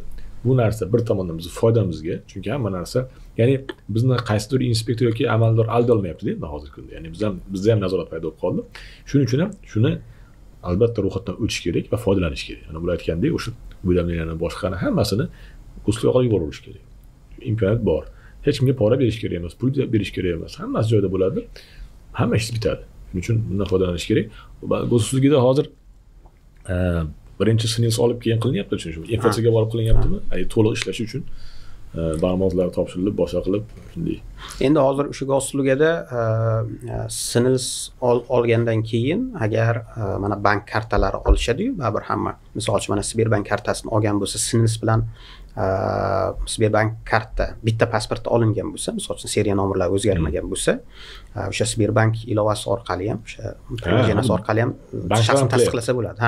Bu narsa bir tomondan bizning foydamizga, chunki hamma narsa, ya'ni bizni qaysidir inspektor yoki amaldor aldolmayapti-da endi hozirgi kunda. Ya'ni bizda ham nazorat paydo bo'lib qoldi. Shuning uchun ham shuni albatta ro'yxatdan o'tish kerak va foydalanish kerak. Mana bular aytgandek, o'sha bo'lamlarni boshqani hammasini go'suzlik orqali yuborish kerak. Imkoniyat bor. Hech kimga pora berish kerak emas, pul berish kerak emas. Hammasi joyida bo'ladi. Hamma ish bitadi. Shuning uchun bundan foydalanish kerak. Go'suzligida hozir birinchi sinils olib keyin qilinyapti, chunki infeksiyaga borib qilinyaptimi? To'liq ishlash uchun barmoqlar topshirilib, boshqa qilib shunday. Endi hozir o'sha go'suzligida sinils olgandan keyin agar mana bank kartalari olishadi-yu, baribir hamma. Misol uchun mana Sberbank kartasini olgan bo'lsa, sinils bilan Sberbank karta bitta pasportda olingan bo'lsa, misol uchun seriya nomerlari o'zgarmagan bo'lsa, o'sha Sberbank ilovasi orqali ham, o'sha prilojeniyasi orqali ham shaxsni tasdiqlasa bo'ladi.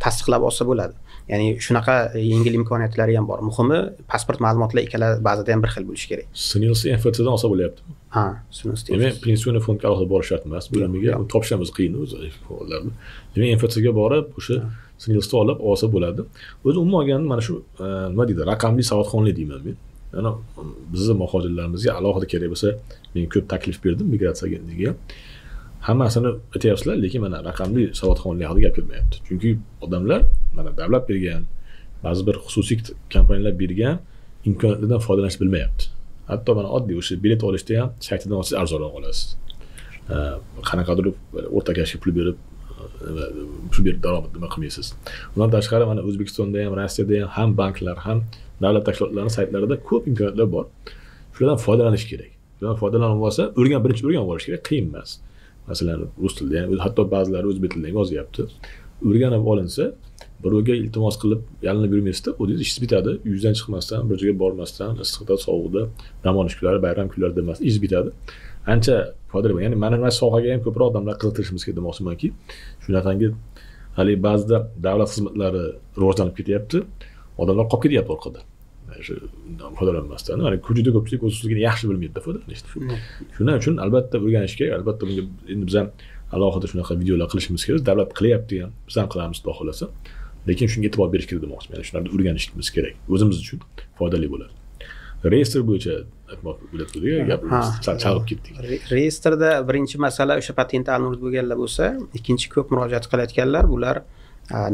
Tasdiqlab olsa bo'ladi. Ya'ni shunaqa yengil imkoniyatlari ham bor. Muhimi pasport ma'lumotlari ikkala bazada ham bir xil bo'lishi kerak. Sinilsi infeksiyadan olsa bo'lyapti. sinilsi. Demak, pensioner fondga alohida borish shart emas. Bo'limiga topishimiz qiyin o'zi holatlarda. Demak, infeksiyaga borib, o'sha sinilsni olsa bo'ladi. O'zi umuman olganda mana shu nima deydi, raqamli savodxonlik deyman men. Ana bizning muhojirlarimizga alohida kerak bo'lsa, men ko'p taklif berdim migratsiyaga. Hammasini aytyapsizlar, lekin mana raqamli savodxonlik haqida gap ketmayapti. Chunki odamlar mana davlat bergan, ba'zi bir xususiy kompaniyalar bergan imkoniyatlardan foydalanish bilmayapti. Hatto mana oddiy o'sha bilet olishda ham saytidan olsangiz arzonroq olasiz. Qanaqadir o'rta kashga pul berib daromad nima qilmaysiz. Undan tashqari mana O'zbekistonda ham, Rossiyada ham banklar, ham davlat tashkilotlarining saytlarida ko'p imkoniyatlar bor. Shulardan foydalanish kerak. Shulardan foydalanib olsa, birinchi o'rganib olish kerak, qiyin emas. Masalan, rus tilida ham, hatto ba'zilari o'zbek tilida ham yozyapti. O'rganib olinsa, birovga iltimos qilib yalinib yurmaysizda, o'zingiz ishingiz bitadi. Uyingizdan chiqmasdan, bir joyga bormasdan, issiqda, sovuqda, dam olish kunlari, bayram kunlarida emas, ish bitadi. Ancha foydali. Ya'ni mana shu sohaga ham ko'proq odamlar qiziqtirishimiz kerak demoqchimanki, shunaqangi hali ba'zida davlat xizmatlari rivojlanib ketyapti, odamlar qolib ketyapti orqada. Shu foydalanmasdan, ya'ni juda ko'pchilik o'zligini yaxshi bilmaydi foydalanishni. Shuning uchun albatta o'rganish kerak. Albatta bunga endi biz ham alohida shunaqa videolar qilishimiz kerak. Davlat qilyapti ham, biz ham qilamiz xudo xolasa. Lekin shunga e'tibor berish kerak demoqchiman. Ya'ni shularni o'rganishimiz kerak. O'zimiz uchun foydali bo'ladi. Reyestr bo'yicha aytmoq bo'layotgandiga gap chalg'ib ketdik. Reyestrda birinchi masala o'sha patent almurd bo'lganlar bo'lsa, ikkinchi ko'p murojaat qilayotganlar bular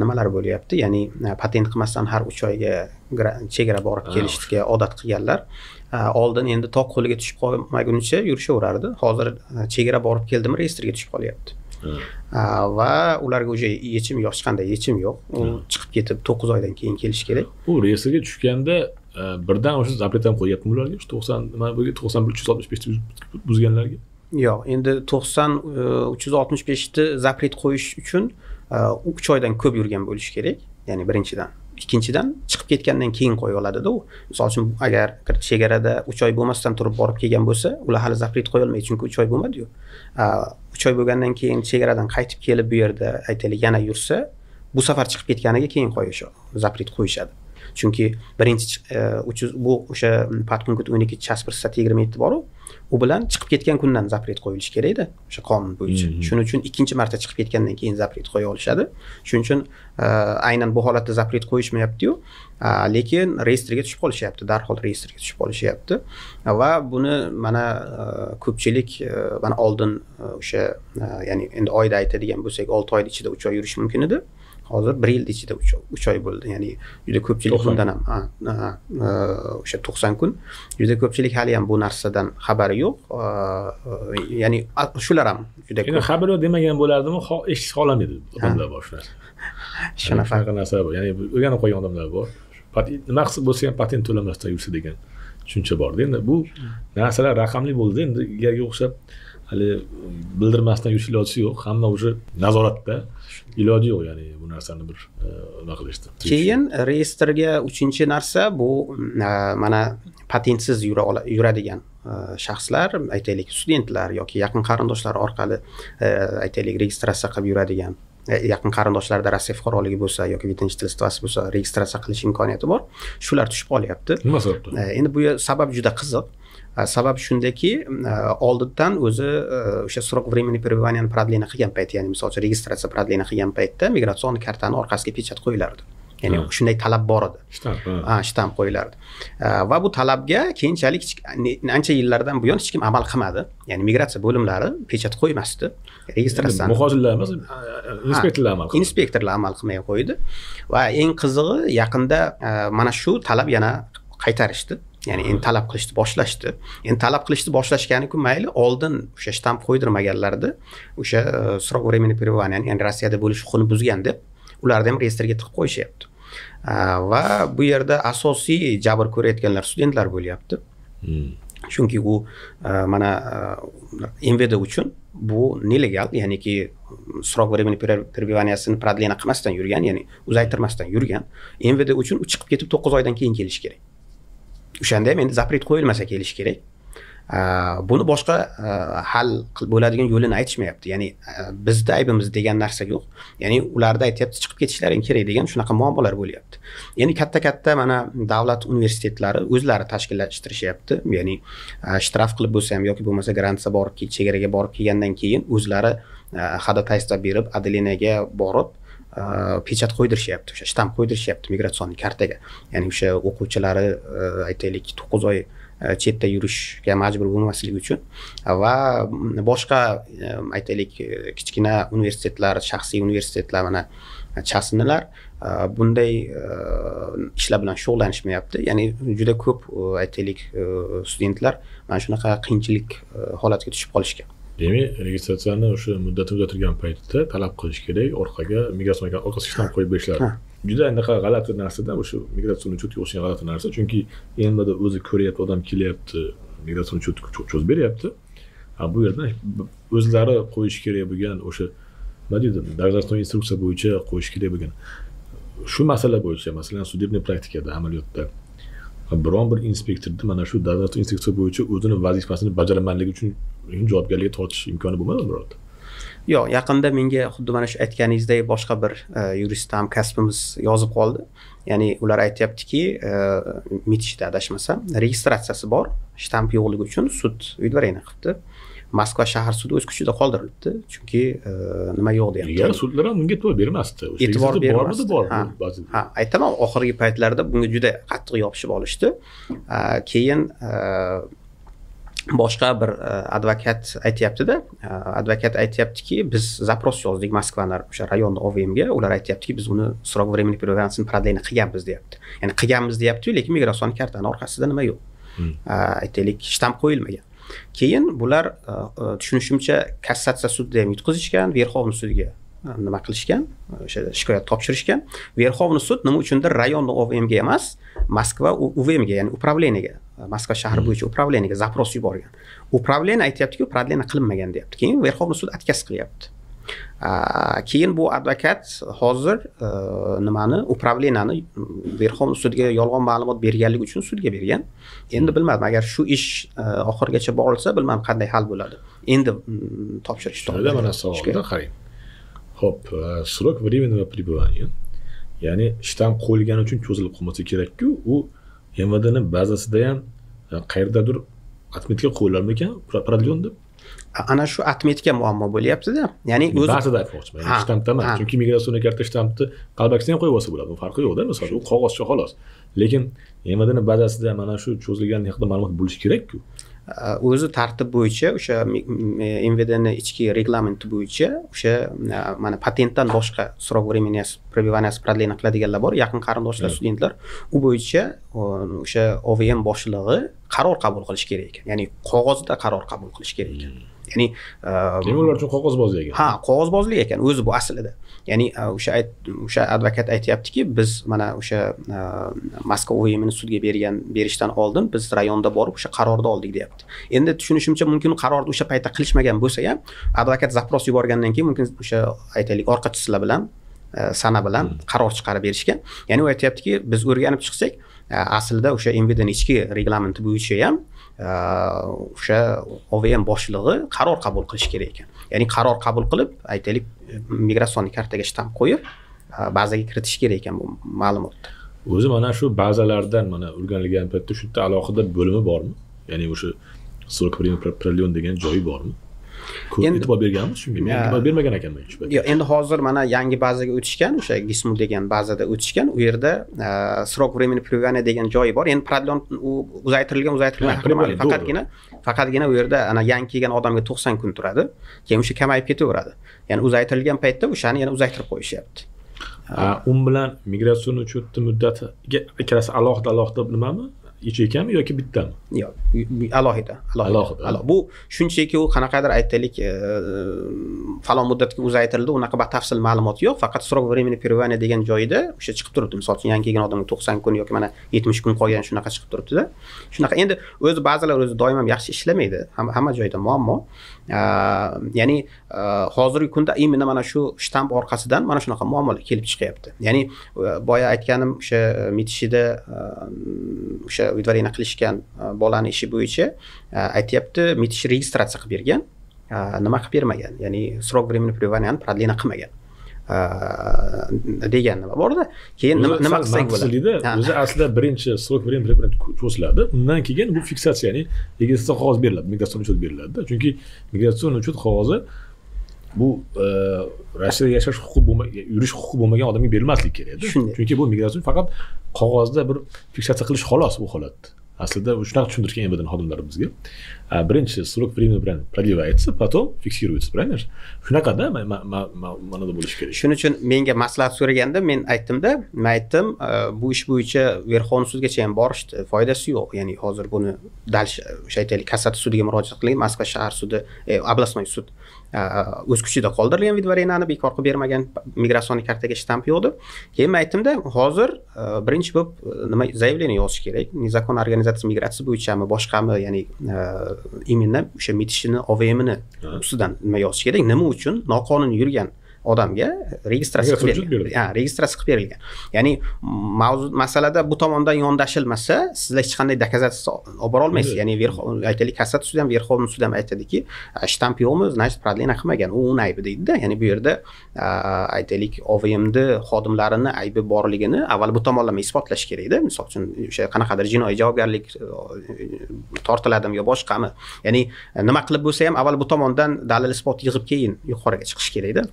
nimalar bo'lyapti? Ya'ni patent qilmasdan har 3 oyga chegara borib kelishga odat qilganlar. Oldin endi toq qo'liga tushib qolmaguncha yurishaverardi. Hozir chegara borib keldimi, reyestrga tushib qolyapti. Va ularga o'sha yechim yo'q, hech qanday yechim yo'q. U chiqib ketib 9 oydan keyin kelish kerak. U reyestrga tushganda birdan o'sha zapret ham qo'yaptimi ularga? 90 nima bo'lgan 91 365 buzganlarga? Yo'q, endi 90 365 ni zapret qo'yish uchun 3 oydan ko'p yurgan bo'lish kerak. Ya'ni birinchidan. Ikkinchidan chiqib ketgandan keyin qo'ya oladi-da u. Misol uchun agar chegarada 3 oy bo'lmasdan turib borib kelgan bo'lsa, ular hali zapret qo'ya olmaydi, chunki 3 oy bo'lmadi-yu. 3 oy bo'lgandan keyin chegaradan qaytib kelib bu yerda aytaylik yana yursa, bu safar chiqib ketganiga keyin zapret qo'yishadi. Chunki birinchi bu o'sha Patpunkt 12 Chaspir 27 bor-u, u bilan chiqib ketgan kundan zapret qo'yilishi kerakda o'sha qonun bo'yicha. Shuning uchun ikkinchi marta chiqib ketgandan keyin zapret qo'ya olishadi. Shuning uchun aynan bu holatda zapret qo'yishmayapti-yu, lekin reyestrga tushib qolishyapti, darhol reyestrga tushib qolishyapti va buni mana ko'pchilik mana oldin o'sha ya'ni endi oyda aytadigan bo'lsak 6 oy ichida 3 oy yurish mumkin edi. Hozir 1 yil ichida 3 oy bo'ldi. Ya'ni juda ko'pchilik bundan ham o'sha 90 kun. Juda ko'pchilik hali ham bu narsadan xabari yo'q. Ya'ni shular ham juda ko'p. Endi xabar yo'q demagan bo'lardimi, eshitish xohlamaydi odamlar boshlar. Shunaqa narsa bor. Ya'ni o'rganib qo'ygan odamlar bor. Nima qilsa bo'lsa ham patent to'lamasdan yursa degan tushuncha bor. Endi bu narsalar raqamli bo'ldi. Endi ilgariga o'xshab hali bildirmasdan yurish iloji yo'q. Hamma o'sha nazoratda iloji yo'q, ya'ni bu narsani bir nima qilishdi. Keyin reyestrga 3-chi narsa bu mana patentsiz yuradigan shaxslar, aytaylik studentlar yoki yaqin qarindoshlar orqali aytaylik registratsiya qilib yuradigan, yaqin qarindoshlarda Rossiya fuqaroligi bo'lsa yoki videnjitelstvasi bo'lsa registratsiya qilish imkoniyati bor. Shular tushib qolyapti. Nima sababdan? Endi bu sabab juda qiziq. Sabab shundaki, oldindan o'zi o'sha срок времени пребывания продления qilgan payt, ya'ni misol uchun registratsiya продления qilgan paytda migratsion kartani orqasiga pechat qo'yilardi. Ya'ni shunday talab bor edi. Shtamp qo'yilardi. Va bu talabga keyinchalik ancha yillardan buyon hech kim amal qilmadi. Ya'ni migratsiya bo'limlari pechat qo'ymasdi. Registratsiyani muhojirlar emas, inspektorlar amal qildi. Inspektorlar amal qilmay qo'ydi va eng qizig'i yaqinda mana shu talab yana qaytarishdi. Ya'ni endi talab qilishni boshlashdi. Endi talab qilishni boshlashganiku mayli, oldin o'sha shtamp qo'ydirmaganlardi. O'sha срок времени пребывания, ya'ni Rossiyada bo'lish huquqini buzgan deb ularni ham reyestrga tiqib qo'yishyapti. Va bu yerda asosiy jabr ko'rayotganlar studentlar bo'lyapti. Chunki u mana MVD uchun bu nelegal, ya'niki срок времени пребываниясini продление qilmasdan yurgan, ya'ni uzaytirmasdan yurgan. MVD uchun u chiqib ketib 9 oydan keyin kelish kerak. O'shanda ham endi zapret qo'yilmasa kelish kerak. Buni boshqa hal bo'ladigan yo'lini aytishmayapti. Ya'ni bizda aybimiz degan narsa yo'q. Ya'ni ularda aytyapti chiqib ketishlaring kerak degan shunaqa muammolar bo'lyapti. Ya'ni katta mana davlat universitetlari o'zlari tashkillashtirishyapti. Ya'ni shtraf qilib bo'lsa ham yoki bo'lmasa grantsiya borib, chegaraga borib kelgandan keyin o'zlari xodotajstvo berib, отделениеga borib pechat qo'ydirishyapti, o'sha shtamp qo'ydirishyapti migratsion kartaga. Ya'ni o'sha o'quvchilari aytaylik 9 oy chetda yurishga majbur bo'lmasligi uchun va boshqa aytaylik kichkina universitetlar, shaxsiy universitetlar, mana chasnalar bunday ishlar bilan shug'ullanishmayapti. Ya'ni juda ko'p aytaylik studentlar mana shunaqa qiyinchilik holatiga tushib qolishgan. Demak, registratsiyani o'sha muddatni uzatilgan paytda talab qilish kerak, orqaga migratsion orqasiga shtamp qo'yib berishlar. Juda anaqa g'alati narsa-da, o'sha migratsion uchetga o'xshagan g'alati narsa, chunki endi o'zi ko'ryapti, odam kelyapti, migratsion uchetga cho'zib beryapti. Bu yerda o'zlari qo'yish kerak bo'lgan o'sha nima deydi, Dag'iston instruksiya bo'yicha qo'yish kerak bo'lgan shu masala bo'yicha, masalan, sudebniy praktikada, amaliyotda biron bir inspektorni mana shu davlat inspeksiya bo'yicha o'zini vazifasini bajarmaganligi uchun javobgarlikka tortish imkoni bo'lmadimi birorta? Yo'q, yaqinda menga xuddi mana shu aytganingizdek boshqa bir yurist ham kasbimiz yozib qoldi. Ya'ni ular aytayaptiki, mitishda adashmasam, registratsiyasi bor, shtamp yo'qligi uchun sud uydirayni qilibdi. Moskva shahar sudi o'z kuchida qoldirilibdi, chunki nima yo'q deyapti. Ilgari sudlar ham bunga e'tibor bermasdi. E'tibor bermasdi. Ba'zida. Aytaman, oxirgi paytlarda bunga juda qattiq yopishib olishdi. Keyin boshqa bir advokat aytayapti-da, advokat aytayaptiki, biz zapros yozdik Moskvaning o'sha rayonni OVMga, ular aytayaptiki, biz uni срок времени пребывания продление qilganmiz deyapti. Ya'ni qilganmiz deyapti, lekin migratsion kartani orqasida nima yo'q. Aytaylik, shtamp qo'yilmagan. Keyin bular tushunishimcha kassatsiya sudida ham yutqizishgan, Verxovniy sudiga nima qilishgan, o'sha shikoyat topshirishgan. Verxovniy sud nima uchundir rayonni OVMga emas, Moskva UVMga, ya'ni upravleniyaga, Moskva shahri bo'yicha upravleniyaga zapros yuborgan. Upravleniya aytayapti-ku, продление qilinmagan deyapti. Keyin Verxovniy sud отказ qilyapti. Keyin bu advokat hozir nimani, upravleniyani Verxovniy sudiga yolg'on ma'lumot berganligi uchun sudga bergan. Endi bilmadim, agar shu ish oxirigacha borilsa, bilmadim qanday hal bo'ladi. Endi topshirish to'g'ri. Mana savolga qarang. Xo'p, срок временного пребывания, ya'ni shtamp qo'yilgani uchun cho'zilib qolmasa kerak-ku, u MVDning bazasida ham qayerdadir atmetga qo'yilarmikan prodyon deb? Ana shu atmetka muammo bo'lyapti-da. Ya'ni o'zi ba'zida aytmoqchiman. Shtampda emas. Chunki migratsiya karta shtampni qalbakisiga ham qo'yib olsa bo'ladi. U farqi yo'q-da, masalan, u qog'ozcha xolos. Lekin MVDning bazasida mana shu cho'zilgan haqida ma'lumot bo'lishi kerak-ku. O'zi tartib bo'yicha o'sha MVDning ichki reglamenti bo'yicha o'sha mana patentdan boshqa срок времени пребывания продления qiladiganlar bor, yaqin qarindoshlar, studentlar. U bo'yicha o'sha OVM boshlig'i qaror qabul qilish kerak ekan. Ya'ni qog'ozda qaror qabul qilish kerak ekan. Ya'ni ular uchun qog'ozbozlik ekan. Ha, qog'ozbozlik ekan o'zi bu aslida. Ya'ni o'sha advokat aytayaptiki, biz mana o'sha Moskva OVMini sudga berishdan oldin biz rayonda borib o'sha qarorni oldik deyapti. Endi tushunishimcha mumkin qarorni o'sha paytda qilishmagan bo'lsa ham, advokat zapros yuborgandan keyin mumkin o'sha aytaylik orqachisilar bilan sana bilan qaror chiqarib berishgan. Ya'ni u aytayaptiki, biz o'rganib chiqsak, aslida o'sha MVDning ichki reglamenti bo'yicha ham o'sha OVM boshlig'i qaror qabul qilish kerak ekan. Ya'ni qaror qabul qilib, aytaylik, migratsion kartaga shtamp qo'yib, bazaga kiritish kerak ekan bu ma'lumotni. O'zi mana shu bazalardan mana o'rganilgan paytda shu yerda alohida bo'limi bormi? Ya'ni o'sha срок времени продлен degan joyi bormi? E'tibor berganmiz shunga. Men e'tibor bermagan ekanman hech payt. Yo'q, endi hozir mana yangi bazaga o'tishgan, o'sha GISMU degan bazada o'tishgan. U yerda срок времени пребывания degan joyi bor. Endi proдлен uzaytirilgan faqatgina u yerda ana yangi kelgan odamga 90 kun turadi. Keyin o'sha kamayib ketaveradi. Ya'ni uzaytirilgan paytda o'shani yana uzaytirib qo'yishyapti. Un bilan migratsion uchun muddatiga ikkalasi alohida nimami? Ichi ekanmi yoki bittami? Yo'q, alohida. Bu shunchaki u qanaqadir aytaylik falon muddatga uzaytirildi, unaqa batafsil ma'lumot yo'q, faqat срок времени пребывания degan joyida o'sha chiqib turibdi. Masalan, yangi kelgan odamga 90 kun yoki mana 70 kun qolgan shunaqa chiqib turibdi-da. Shunaqa endi o'zi ba'zilar o'zi doim ham yaxshi ishlamaydi. Hamma joyda muammo. Ya'ni hozirgi kunda imенно mana shu shtamp orqasidan mana shunaqa muammolar kelib chiqyapti. Ya'ni boya aytganim o'sha mitishida o'sha udvareniya qilishgan bolani ishi bo'yicha aytayapti, mitish registratsiya qilib bergan, nima qilib bermagan, ya'ni срок времени пребывания продление qilmagan degan nima bor-da. Keyin nima qilsak bo'ladi? O'zi aslida birinchi срок времени пребывания cho'ziladi, undan keyin bu fiksatsiya, ya'ni registratsiya qog'oz beriladi, migratsion uchun beriladi. Chunki migratsion uchun qog'ozi bu Rossiyada yashash huquqi bo'lmagan, yurish huquqi bo'lmagan odamga berilmasligi kerak-da. Chunki bu migratsion faqat qog'ozda bir fiksatsiya qilish xolos bu holatda. Aslida shunaqa tushuntirgan MVD xodimlari bizga. Birinchi срок времени bilan продлевается, потом фиксируется, правильно? Shunaqada mana da bo'lish kerak. Shuning uchun menga maslahat so'raganda men aytdim, bu ish bo'yicha Verxovniy sudgacha ham borishdi, foydasi yo'q. Ya'ni hozir buni o'sha aytaylik kassat sudiga murojaat qiling, Moskva shahar sudi, областной sud o'z kuchida qoldirilgan vidvareniyani bekor qilib bermagan, migratsion kartaga shtamp yo'qdi. Keyin men aytdimda, hozir birinchi bo'lib nima zaявление yozish kerak. Незаконная организация migratsiya bo'yichami, boshqami, ya'ni именно o'sha mitishini, OVMini ustidan nima yozish kerak? Nima uchun noqonuniy yurgan odamga registratsiya qilib berilgan. Ya'ni masalada bu tomondan yondashilmasa, sizlar hech qanday dokazatsiya olib bora olmaysiz. Ya'ni aytaylik kassat sudi ham, Verxovniy sudi ham aytadiki, shtamp yo'qmi, значит, продление qilmagan. U uni aybi deydi-da. Ya'ni bu yerda aytaylik OVMni xodimlarini aybi borligini avval bu tomonlama isbotlash kerak-da. Misol uchun o'sha qanaqadir jinoiy javobgarlik tortiladimi yo boshqami. Ya'ni nima qilib bo'lsa ham avval bu tomondan dalil isbot yig'ib keyin yuqoriga chiqish kerak-da.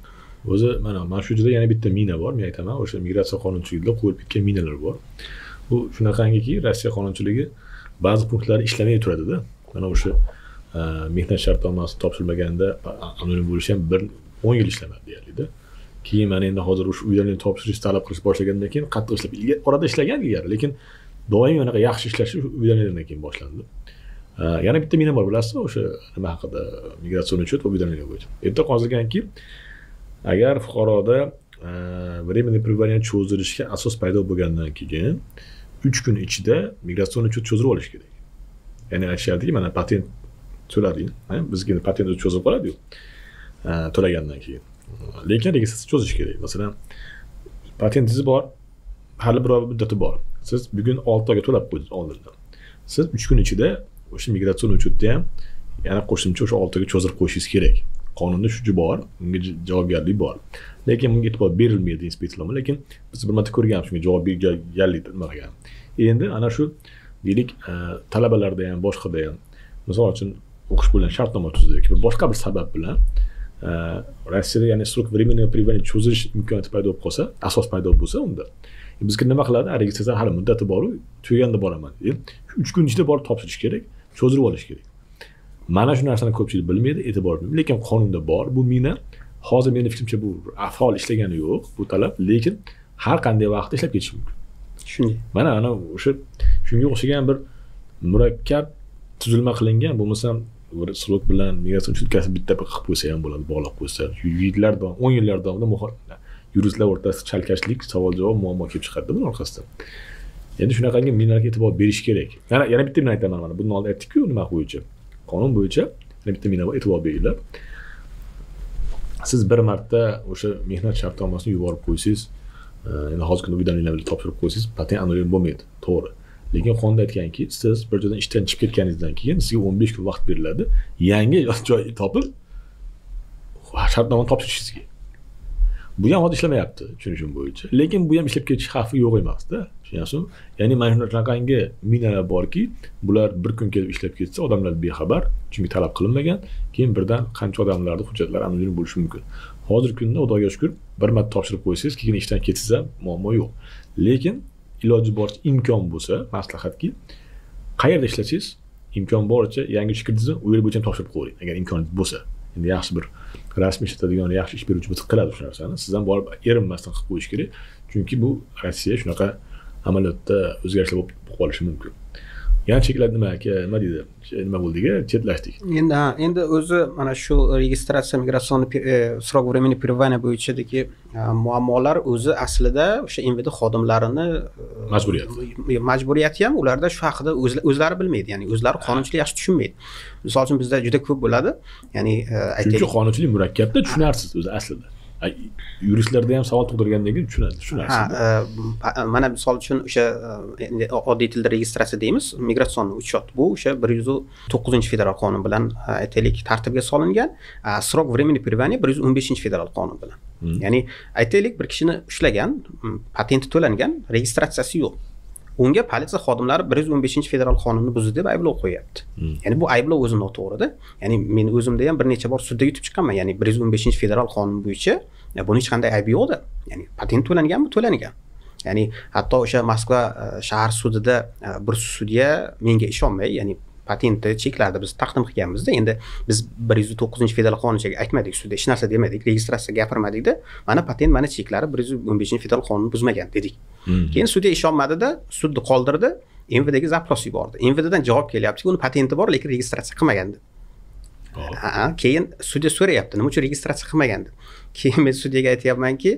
O'zi mana shu joyda yana bitta mina bor, men aytaman, o'sha migratsiya qonunchiligida qo'yib bitgan minalar bor. Bu shunaqangiki, Rossiya qonunchiligi ba'zi punktlari ishlamay turadi-da. Mana o'sha mehnat shartnomasi topshirilmaganda anonim bo'lish ham 10 yil ishlamadi deyarli-da. Keyin mana endi hozir o'sha uylarni topshirish talab qilish boshlagandan keyin qattiq ishlab, orada ishlagan ilgari, lekin doim anaqa yaxshi ishlashi uylardan keyin boshlandi. Yana bitta mina bor, bilasizmi, o'sha nima haqida, migratsion uchun va uylarga bo'yicha. Erta qozilganki, agar fuqaroda временный пребывание cho'zilishga asos paydo bo'lgandan keyin 3 kun ichida migratsion uchun cho'zib olish kerak. Ya'ni aytishyaptiki, mana patent to'lading, bizga patent cho'zib qoladi-yu. To'lagandan keyin. Lekin registratsiya cho'zish kerak. Masalan, patentingiz bor, hali bir muddati bor. Siz bugun 6 oyga to'lab qo'ydingiz oldindan. Siz 3 kun ichida o'sha migratsion uchutda ham yana qo'shimcha o'sha 6 oyga cho'zib qo'yishingiz kerak. Qonunda shu bor, unga javobgarlik bor. Lekin bunga e'tibor berilmaydi inspektorlarga, lekin biz bir marta ko'rganmiz, shunga javob berganlik nima qilgan. Endi ana shu deylik talabalarda ham, boshqada ham misol uchun o'qish bilan shartnoma tuzdi yoki boshqa bir sabab bilan Rossiyada ya'ni srok временного пребывания cho'zish imkoniyati paydo bo'lib qolsa, asos paydo bo'lsa unda bizga nima qiladi? Registratsiya hali muddati bor-ku, tugaganda boraman. 3 kun ichida borib topshirish kerak, cho'zdirib olish kerak. Mana shu narsani ko'pchilik bilmaydi, e'tibor bermaydi, lekin qonunda bor. Bu mina hozir meni fikrimcha bu faol ishlagani yo'q, bu talab, lekin har qanday vaqtda ishlab ketish mumkin. Shunday. Mana ana o'sha shunga o'xshagan bir murakkab tuzilma qilingan, bo'lmasam bir srok bilan migratsion chutkasi bitta qilib qo'ysa ham bo'ladi, bog'lab qo'ysa. Yillar davomida, 10 yillar davomida yuristlar o'rtasida chalkashlik, savol-javob, muammo kelib chiqadi buning orqasidan. Endi shunaqangi minalarga e'tibor berish kerak. Yana bitta mina aytaman mana. Buni oldin aytdik-ku, nima bo'yicha? Qonun bo'yicha yana bitta mina e'tibor beringlar. Siz bir marta o'sha mehnat shartnomasini yuborib qo'ysangiz, endi hozir kunda uydan topshirib qo'ysangiz, patent annulyum bo'lmaydi, to'g'ri. Lekin qonunda aytganki, siz bir joydan ishdan chiqib ketganingizdan keyin sizga 15 kun vaqt beriladi, yangi joy topib shartnomani topshirishingizga. Bu ham hozir ishlamayapti, tushunishim bo'yicha. Lekin bu ham ishlab ketish xavfi yo'q emas-da. Tushunyapsizmi? Ya'ni mana shunaqangi minalar borki, bular bir kun kelib ishlab ketsa, odamlar bexabar, chunki talab qilinmagan, keyin birdan qancha odamlarning hujjatlari annulyum bo'lishi mumkin. Hozirgi kunda Xudoga shukr, bir marta topshirib qo'ysangiz, keyin ishdan ketsangiz ham muammo yo'q. Lekin iloji boricha imkon bo'lsa, maslahatki, qayerda ishlasangiz, imkon boricha yangi ish kirdingizmi, u yer bo'yicha topshirib qo'ying, agar imkoningiz bo'lsa. Endi yaxshi bir rasmiy ishlatadigan yaxshi ish beruvchi bo'lsa qiladi shu narsani. Siz ham borib erinmasdan qilib qo'yish kerak. Chunki bu Rossiya shunaqa amaliyotda o'zgarishlar bo'lib qolishi mumkin. Yana chekladi nima deydi? Nima bo'ldi-ga? Chetlashdik. Endi o'zi mana shu registratsiya migratsion srok временного пребывания bo'yichadagi muammolar o'zi aslida o'sha MVD xodimlarini majburiyati ham ularda shu haqida o'zlari bilmaydi, ya'ni o'zlari qonunchilik yaxshi tushunmaydi. Misol uchun bizda juda ko'p bo'ladi, ya'ni aytaylik, chunki qonunchilik murakkabda, tushunarsiz o'zi aslida. Yuristlarda ham savol tug'dirgandan keyin tushunarsiz. Mana misol uchun o'sha oddiy tilda registratsiya deymiz, migratsion uchet bu o'sha 109-federal qonun bilan aytaylik tartibga solingan, srok временного пребывания 115-federal qonun bilan. Ya'ni aytaylik bir kishini ushlagan, patenti to'langan, registratsiyasi yo'q. Unga politsiya xodimlari 115-federal qonunni buzdi deb ayblov qo'yapti. Ya'ni bu ayblov o'zi noto'g'ri-da. Ya'ni men o'zimda ham bir necha bor sudda yutib chiqqanman. Ya'ni 115-federal qonun bo'yicha buni hech qanday aybi yo'q-da. Ya'ni patent to'langanmi? To'langan. Ya'ni hatto o'sha Moskva shahar sudida bir sudya menga ishonmay, ya'ni patentni cheklardi biz taqdim qilganmizda. Endi biz 109-federal qonunchiga aytmadik, sudda hech narsa demadik, registratsiya gapirmadik-da. Mana patent, mana cheklari 115-federal qonun buzmagan dedik. Keyin sudya ishonmadi-da, sudni qoldirdi, MVDga zapros yubordi. MVDdan javob kelyapti-ki, uni patenti bor, lekin registratsiya qilmagan deb. Keyin sudya so'rayapti, nima uchun registratsiya qilmagan deb. Keyin men sudyaga aytayapmanki,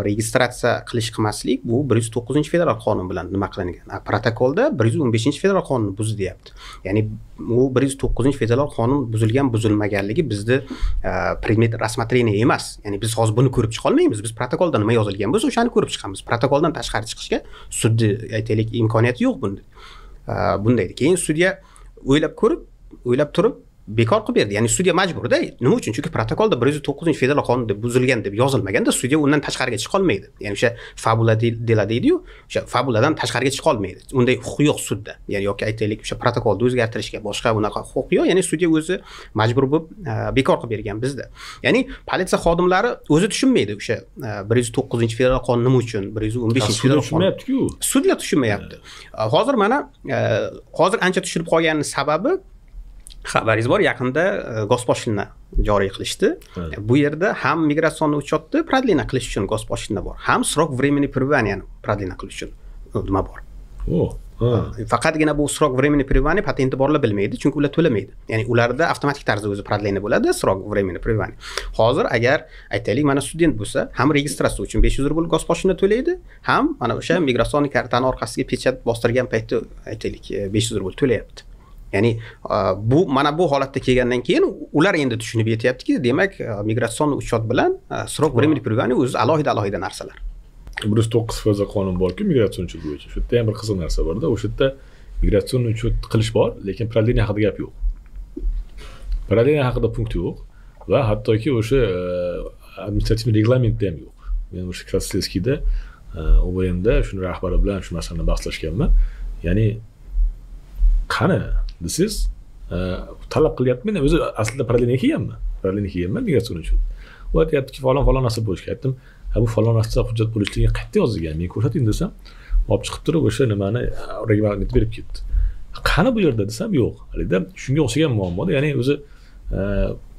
registratsiya qilish qilmaslik bu 109-federal qonun bilan nima qilingan. Protokolda 115-federal qonun buzdi deyapti. Ya'ni u 109-federal qonun buzilmaganligi bizni predmet рассмотрения emas. Ya'ni biz hozir buni ko'rib chiqa olmaymiz. Biz protokolda nima yozilgan bo'lsa, o'shani ko'rib chiqamiz. Protokoldan tashqari chiqishga sudni aytaylik imkoniyati yo'q bunda. Bunday. Keyin sudya o'ylab turib bekor qilib berdi. Ya'ni sudya majburda. Nima uchun? Chunki protokolda 109-federal qonun deb buzilgan deb yozilmaganda sudya undan tashqariga chiqa olmaydi. Ya'ni o'sha fabula dela deydi-yu, o'sha fabuladan tashqariga chiqa olmaydi. Unday huquq yo'q sudda. Ya'ni yoki aytaylik o'sha protokolni o'zgartirishga boshqa bunaqa huquq yo'q. Ya'ni sudya o'zi majbur bo'lib bekor qilib bergan bizda. Ya'ni politsiya xodimlari o'zi tushunmaydi o'sha 109-federal qonun nima uchun, 115-federal qonun tushunmayapti-ku. Sudlar tushunmayapti. Hozir mana hozir ancha tushirib qolganining sababi xabaringiz bor, yaqinda Госпошлина joriy qilishdi. Bu yerda ham migratsion uchetni продление qilish uchun Госпошлина bor, ham srok временного пребывания продление qilish uchun nima bor. Faqatgina bu srok временного пребывания patenti borlar bilmaydi, chunki ular to'lamaydi. Ya'ni ularda avtomatik tarzda o'zi продление bo'ladi, srok временного пребывания. Hozir agar aytaylik mana student bo'lsa, ham registratsiya uchun 500 rubl Госпошлина to'laydi, ham mana o'sha migratsion kartani orqasiga pechat bostirgan paytda aytaylik 500 rubl to'layapti. Ya'ni mana bu holatda kelgandan keyin ular endi tushunib yetyaptiki, demak migratsion uchet bilan srok временного пребывания o'zi alohida narsalar. 109 qonun borku migratsion uchet bo'yicha. Shu yerda ham bir qiziq narsa bor-da. O'sha yerda migratsion uchet qilish bor, lekin продление haqida gap yo'q. Продление haqida punkt yo'q va hattoki o'sha administrativ reglamentda ham yo'q. Men o'sha Krasnoyarskida OVMda shuni rahbari bilan shu masalani bahslashganman. Ya'ni qani desiz, talab qilyapti. Men o'zi aslida proдление kelganman migratsiya uchun. U aytayaptiki falon narsa bo'lishi. Aytdim, bu falon narsa hujjat bo'lishligi qayerda yozilgan? Men ko'rsating desam, olib chiqib turib o'sha nimani reglamentni berib ketdi. Qani bu yerda desam, yo'q. Halida shunga o'xshagan muammoda, ya'ni o'zi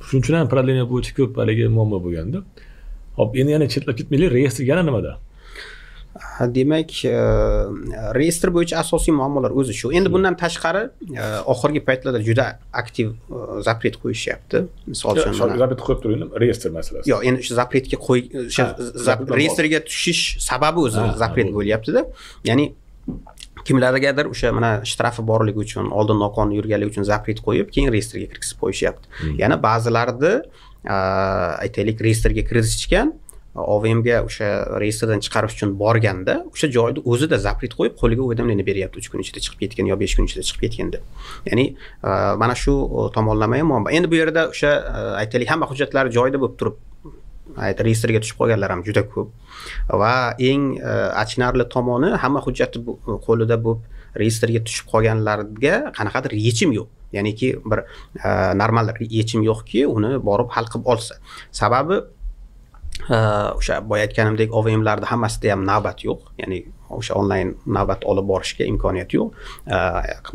shuning uchun ham proдление bo'yicha ko'p haligi muammo bo'lganda. Hop, endi yana chetlab ketmaylik, reyestr yana nimada? Demak, reyestr bo'yicha asosiy muammolar o'zi shu. Endi bundan tashqari oxirgi paytlarda juda aktiv zapret qo'yishyapti. Misol uchun zapret qo'yib turing, reyestr masalasi. Yo'q, endi o'sha zapretga reyestrga tushish sababi o'zi zapret bo'lyapti-da. Ya'ni kimlargadir o'sha mana shtrafi borligi uchun, oldin noqonuniy yurganligi uchun zapret qo'yib, keyin reyestrga kirgizib qo'yishyapti. Yana ba'zilarida aytaylik reyestrga kirgizishgan, OVMga o'sha reyestrdan chiqarish uchun borganda, o'sha joyda o'zida zapret qo'yib, qo'liga уведомление beryapti 3 kun ichida chiqib ketgan yo 5 kun ichida chiqib ketgan deb. Ya'ni mana shu tomonlama ham muammo. Endi bu yerda o'sha aytaylik hamma hujjatlar joyida bo'lib turib, reyestrga tushib qolganlar ham juda ko'p va eng achinarli tomoni hamma hujjati qo'lida bo'lib reyestrga tushib qolganlarga qanaqadir yechim yo'q. Ya'niki bir normal yechim yo'qki, uni borib hal qilib olsa. Sababi o'sha boya aytganimdek OVMlarda hammasida ham navbat yo'q. Ya'ni o'sha onlayn navbat olib borishga imkoniyat yo'q.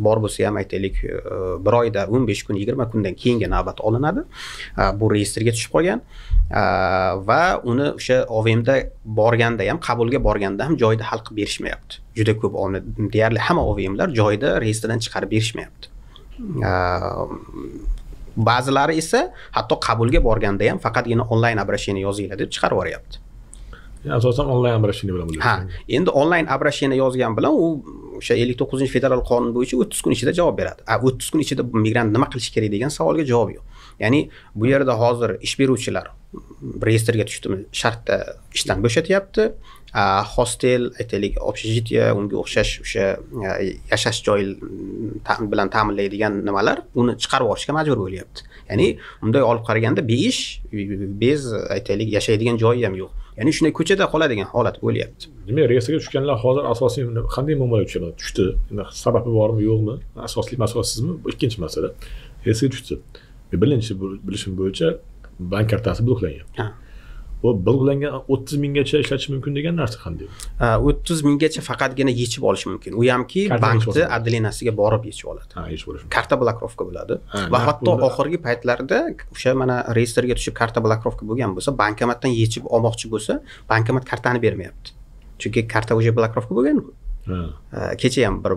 Bor bo'lsa ham aytaylik 1 oyda 15 kun, 20 kundan keyingi navbat olinadi. Bu reyestrga tushib qolgan va uni o'sha OVMda borganda ham, qabulga borganda ham joyida hal qilib berishmayapti. Juda ko'p deyarli hamma OVMlar joyida reyestrdan chiqarib berishmayapti. Ba'zilari esa hatto qabulga borganda ham faqatgina onlayn обращение yozinglar deb chiqarib yuboryapti. Asosan onlayn обращение bilan bo'ladi. Ha, endi onlayn обращение yozgan bilan u o'sha 59-federal qonun bo'yicha 30 kun ichida javob beradi. 30 kun ichida migrant nima qilish kerak degan savolga javob yo'q. Ya'ni bu yerda hozir ish beruvchilar reyestrga tushdimi, shartda ishdan bo'shatyapti. Hostel, aytaylik, общежитие, unga o'xshash o'sha yashash joyi bilan ta'minlaydigan nimalar uni chiqarib olishga majbur bo'lyapti. Ya'ni unday olib qaraganda besh aytaylik yashaydigan joyi ham yo'q. Ya'ni shunday ko'chada qoladigan holat bo'lyapti. Demak, reyestrga tushganlar hozir asosiy qanday muammolar tushdi? Sababi bormi, yo'qmi? Asosli asossizmi? Bu ikkinchi masala. Reyestrga tushdi. Birinchi bilishim bo'yicha bank kartasi bloklangan. Bu bloklangan 30 minggacha ishlatish mumkin degan narsa qanday? 30 minggacha faqatgina yechib olish mumkin. U hamki bankni adlenasiga borib yechib oladi. Yechib olish. Karta blokrovka bo'ladi. Va hatto oxirgi paytlarda o'sha mana reyestrga tushib karta blokrovka bo'lgan bo'lsa, bankomatdan yechib olmoqchi bo'lsa, bankomat kartani bermayapti. Chunki karta o'sha blokrovka bo'lgan-ku. Kecha ham bir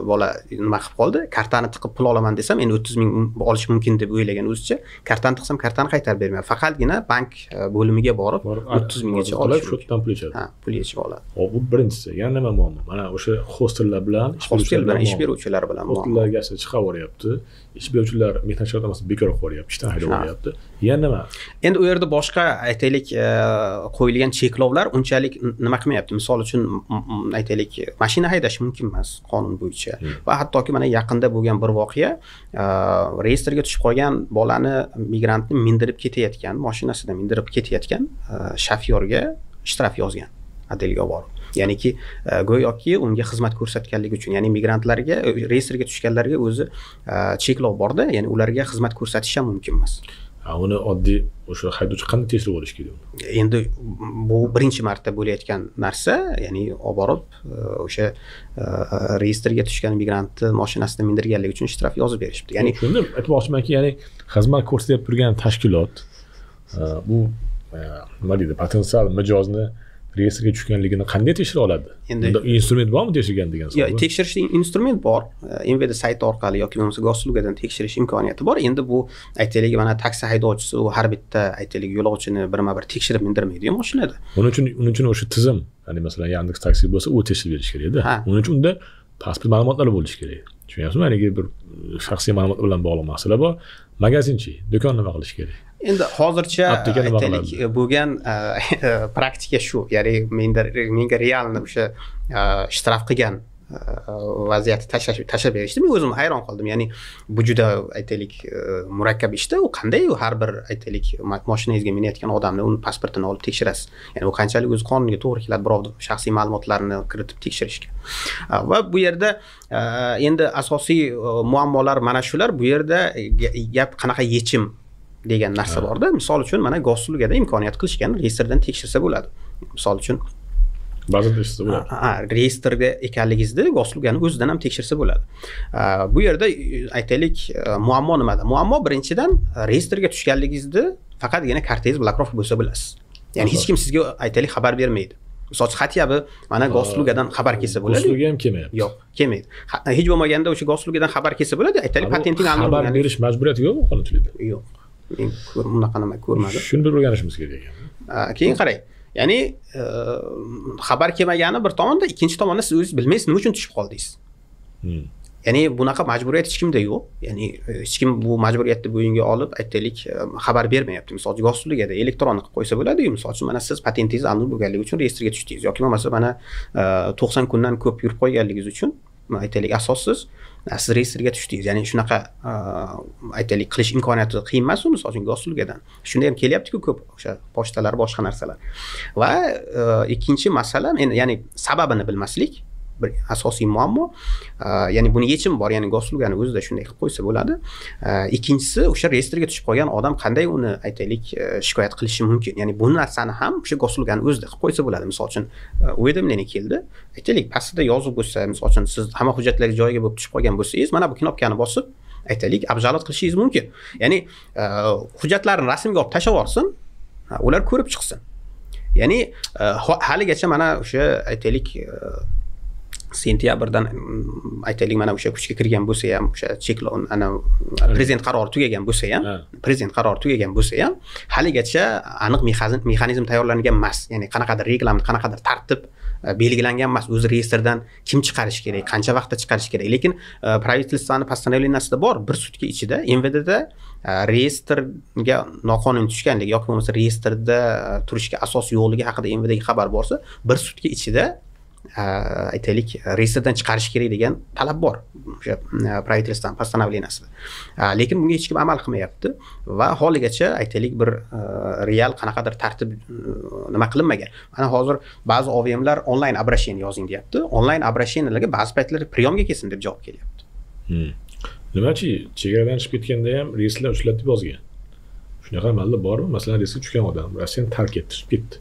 bola nima qilib qoldi, kartani tiqib pul olaman desam, endi 30 ming olish mumkin deb o'ylagan o'zicha, kartani tiqsam kartani qaytarib bermayapti. Faqatgina bank bo'limiga borib 30 minggacha olish shotdan pul yechadi. Pul yechib oladi. Bu birinchisi. Yana nima muammo? Mana o'sha hostellar bilan ish beruvchilar bilan hostellarga chiqib yuboryapti. Ish beruvchilar mehnat shartnomasini bekor qilib yuboryapti, ishdan haydab yuboryapti. Yana nima? Endi u yerda boshqa aytaylik qo'yilgan cheklovlar unchalik nima qilmayapti. Misol uchun aytaylik mashina haydash mumkin emas qonun bo'yicha. Va hattoki mana yaqinda bo'lgan bir voqea, reyestrga tushib qolgan bolani migrantni mindirib ketayotgan, mashinasidan mindirib ketayotgan shofyorga shtraf yozgan adelga borib. Ya'niki go'yoki unga xizmat ko'rsatganligi uchun, ya'ni migrantlarga, reyestrga tushganlarga o'zi cheklov borda, ya'ni ularga xizmat ko'rsatish ham mumkin emas. Uni oddiy o'sha haydovchi qanday tekshirib olish kerak? Endi bu birinchi marta bo'layotgan narsa, ya'ni olib borib o'sha reyestrga tushgan migrantni mashinasida mindirganligi uchun shtraf yozib berishibdi. Ya'ni shuni aytmoqchimanki, ya'ni xizmat ko'rsatib turgan tashkilot bu nima deydi, potensial mijozni reyestrga tushganligini qanday tekshira oladi? Endi instrument bormi tekshirgan degan savol? Yo'q, tekshirishning instrument bor. MVD sayti orqali yoki bo'lmasa Goslugadan tekshirish imkoniyati bor. Endi bu aytaylik mana taksi haydovchisi u har bitta aytaylik yo'lovchini birma-bir tekshirib mindirmaydi mashinada. Uning uchun o'sha tizim, ya'ni masalan Yandex taksi bo'lsa, u tekshirib berish kerak-da. Uning uchun unda pasport ma'lumotlari bo'lishi kerak. Tushunyapsizmi? Ya'ni bir shaxsiy ma'lumot bilan bog'liq masala bor. Magazinchi, do'kon nima qilish kerak? Endi hozircha aytaylik bo'lgan praktika shu. Ya'ni menga realni o'sha shtraf qilgan vaziyatni tashlab berishdi. Men o'zim hayron qoldim. Ya'ni bu juda aytaylik murakkab ishda, u qanday har bir aytaylik mashinangizga minayotgan odamni uni pasportini olib tekshirasiz. Ya'ni u qanchalik o'z qonunga to'g'ri keladi birovning shaxsiy ma'lumotlarini kiritib tekshirishga. Va bu yerda endi asosiy muammolar mana shular. Bu yerda gap qanaqa yechim degan narsa borda. Misol uchun mana Gosslugada imkoniyat qilishgan, reyestrdan tekshirsa bo'ladi. Misol uchun ba'zida eshitsa bo'ladi. Reyestrga ekanligingizni Gosslugani o'zidan ham tekshirsa bo'ladi. Bu yerda aytaylik muammo nimada? Muammo birinchidan reyestrga tushganligingizni faqatgina kartangiz blokirovka bo'lsa bilasiz. Ya'ni hech kim sizga aytaylik xabar bermaydi. Misol uchun xatyabi mana Gosslugadan xabar kelsa bo'ladi. Gossluga ham kelmayapti. Yo'q, kelmaydi. Hech bo'lmaganda o'sha Gosslugadan xabar kelsa bo'ladi, aytaylik patenting aniq xabar berish majburiyati yo'qmi qonunchilikda? Yo'q. Men bunaqa nima ko'rmadim. Shuni bir o'rganishimiz kerak ekan. Keyin qarang. Ya'ni xabar kelmagani bir tomonda, ikkinchi tomonda siz o'zingiz bilmaysiz nima uchun tushib qoldingiz. Ya'ni bunaqa majburiyat hech kimda yo'q. Ya'ni hech kim bu majburiyatni bo'yinga olib aytaylik xabar bermayapti. Misol uchun Gosslugada elektron qilib qo'ysa bo'ladi-yu. Misol uchun mana siz patentingiz aniq bo'lganligi uchun reyestrga tushdingiz yoki bo'lmasa mana 90 kundan ko'p yurib qo'yganligingiz uchun aytaylik asossiz siz reyestrga tushdingiz. Ya'ni shunaqa aytaylik qilish imkoniyati qiyin emas-ku, misol uchun Gosslugadan. Shunda ham kelyapti-ku ko'p o'sha pochtalar, boshqa narsalar. Va ikkinchi masala, ya'ni sababini bilmaslik bir asosiy muammo. Ya'ni buni yechimi bor, ya'ni Gosslugani o'zida shunday qilib qo'ysa bo'ladi. Ikkinchisi, o'sha reyestrga tushib qolgan odam qanday uni aytaylik shikoyat qilishi mumkin. Ya'ni bu narsani ham o'sha Gosslugani o'zida qilib qo'ysa bo'ladi. Misol uchun uyda keldi, aytaylik pastida yozib bo'lsa, misol uchun siz hamma hujjatlar joyiga bo'lib tushib qolgan bo'lsangiz, mana bu knopkani bosib aytaylik objalat qilishingiz mumkin. Ya'ni hujjatlarni rasmga olib tashlab yuborsin, ular ko'rib chiqsin. Ya'ni haligacha mana o'sha aytaylik sentyabrdan aytaylik mana o'sha kuchga kirgan bo'lsa ham, o'sha cheklov ana prezident qarori tugagan bo'lsa ham, haligacha aniq mexanizm tayyorlangan emas. Ya'ni qanaqadir reglament, qanaqadir tartib belgilangan emas. O'zi reyestrdan kim chiqarish kerak, qancha vaqtda chiqarish kerak. Lekin правительствоning постановлениясida bor, bir sutka ichida MVDda reyestrga noqonuniy tushganligi yoki bo'lmasa reyestrda turishga asos yo'qligi haqida MVDga xabar borsa, bir sutka ichida aytaylik reyestrdan chiqarish kerak degan talab bor o'sha правительство постановлениясida. Lekin bunga hech kim amal qilmayapti va holigacha aytaylik bir real qanaqadir tartib nima qilinmagan. Mana hozir ba'zi OVMlar onlayn обращение yozing deyapti. Onlayn обращениеlarga ba'zi paytlar priyomga kelsin deb javob kelyapti. Nimachi, chegaradan chiqib ketganda ham reyslar ushlatib deb yozgan. Shunaqa amallar bormi? Masalan, reysga tushgan odam Rossiyani tark etdi, chiqib ketdi.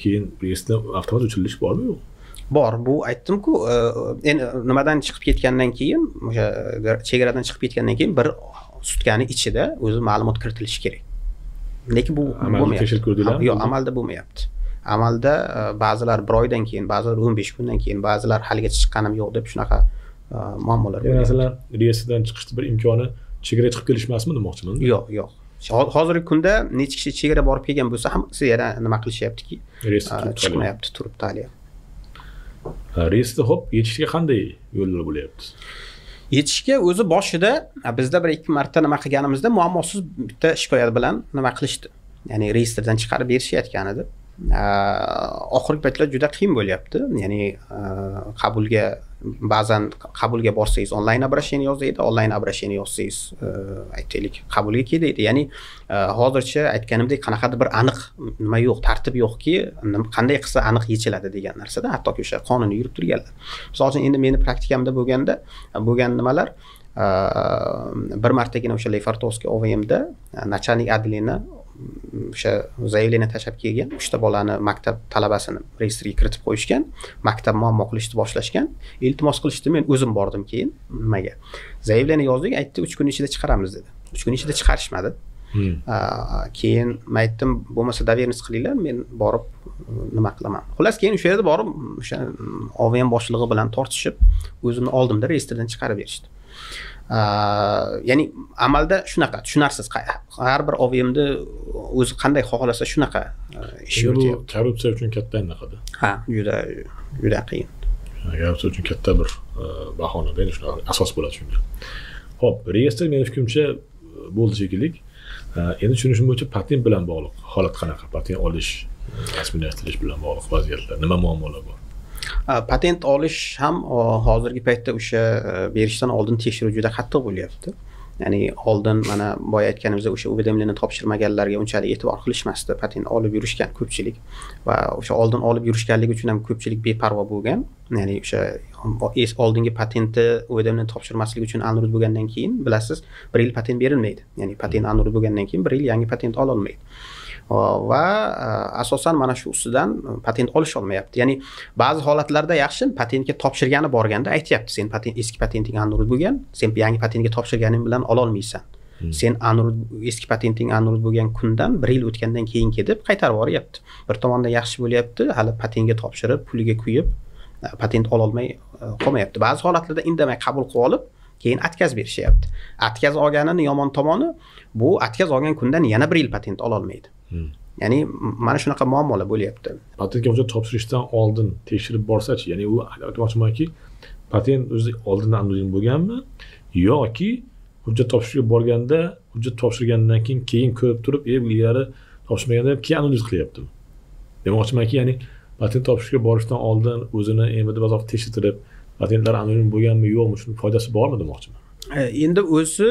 Keyin reysdan avtomat o'chirilish bormi yo'q? Bor, bu aytdim-ku, endi nimadan chiqib ketgandan keyin, o'sha chegaradan chiqib ketgandan keyin bir sutkani ichida o'zi ma'lumot kiritilishi kerak. Lekin bu amalda tekshirib ko'rdinglarmi? Yo'q, amalda bo'lmayapti. Amalda ba'zilar 1 oydan keyin, ba'zilar 15 kundan keyin, ba'zilar haligacha chiqqanim yo'q deb shunaqa muammolar bo'lyapti. Masalan, reyestrdan chiqishni bir imkoni chegaraga chiqib kelish emasmi demoqchiman? Yo'q. Hozirgi kunda necha kishi chegara borib kelgan bo'lsa ham siz yana nima qilishyaptiki, chiqmayapti, turibdi hali. Reyestrda yetishga qanday yo'llar bo'lyapti? Yetishga o'zi boshida bizda 1-2 marta nima qilganimizda muammosiz bitta shikoyat bilan nima qilishdi. Ya'ni reyestrdan chiqarib berishayotgan edi. Oxirgi paytlar juda qiyin bo'lyapti. Ya'ni ba'zan qabulga borsangiz onlayn обращение yozadi, onlayn обращение yozsangiz aytaylik qabulga keladi. Ya'ni hozircha aytganimdek qanaqadir bir aniq nima yo'q, tartib yo'qki, qanday qilsa aniq yechiladi degan narsada, hattoki o'sha qonuniy yurib turganlar. Misol uchun endi meni praktikamda bo'lgan nimalar bir martagina o'sha Lefartovskiy OVMda начальник отделения o'sha заявление tashlab kelgan 3 ta bolani maktab talabasini reyestrga kiritib qo'yishgan, maktab muammo qilishni boshlashgan. Iltimos qilishdi, men o'zim bordim keyin nimaga. Заявление yozdik, aytdi 3 kun ichida chiqaramiz dedi. 3 kun ichida chiqarishmadi. Keyin men aytdim, bo'lmasa doверенность qilinglar, men borib nima qilaman. Xullas keyin o'sha yerda borib o'sha OVM boshlig'i bilan tortishib, o'zimni oldimda reyestrdan chiqarib berishdi. Ya'ni amalda shunaqa, tushunarsiz. Har bir OVMda o'zi qanday xohlasa shunaqa ish yurityapti. Bu korrupsiya uchun katta naqada. Ha, juda qiyin. Korrupsiya uchun katta bir bahona, endi shunaqa asos bo'ladi shunga. Xo'p, reyestr meni fikrimcha bo'ldi shekilli. Endi tushunishim bo'yicha patent bilan bog'liq holat qanaqa? Patent olish, rasmiylashtirish bilan bog'liq vaziyatlar, nima muammolar bor? Patent olish ham hozirgi paytda o'sha berishdan oldin tekshiruv juda qattiq bo'lyapti. Ya'ni oldin mana boya aytganimizdek o'sha уведомление topshirmaganlarga unchalik e'tibor qilishmasdi. Patent olib yurishgan ko'pchilik va o'sha oldin olib yurishganligi uchun ham ko'pchilik beparvo bo'lgan. Ya'ni o'sha oldingi patentni уведомление topshirmaslik uchun Android bo'lgandan keyin bilasiz 1 yil patent berilmaydi. Ya'ni patent Android bo'lgandan keyin 1 yil yangi patent ola olmaydi. Va asosan mana shu ustidan patent olish olmayapti. Ya'ni ba'zi holatlarda yaxshi patentga topshirgani borganda aytyapti, sen eski patenting Android bo'lgan, sen yangi patentga topshirganing bilan ola olmaysan. Sen eski patenting Android bo'lgan kundan 1 yil o'tgandan keyin kelib qaytarib yuboryapti. Bir tomondan yaxshi bo'lyapti, hali patentga topshirib, puliga kuyib patent ola olmay qolmayapti. Ba'zi holatlarda indamay qabul qilib olib, keyin atkaz berishyapti. Atkaz olganini yomon tomoni, bu atkaz olgan kundan yana 1 yil patent ola olmaydi. Ya'ni mana shunaqa muammolar bo'lyapti. Patentga hujjat topshirishdan oldin tekshirib borsa-chi, ya'ni u aytmoqchimanki, patent o'zi oldindan Android bo'lganmi yoki hujjat topshirishga borganda, hujjat topshirgandan keyin ko'rib turib, ilgari topshirmaganda ham keyin Android qilyaptimi? Demoqchimanki, ya'ni patent topshirishga borishdan oldin o'zini endi bazoq tekshirib, patentlar Android bo'lganmi yo'qmi, shuni foydasi bormi demoqchiman. Endi o'zi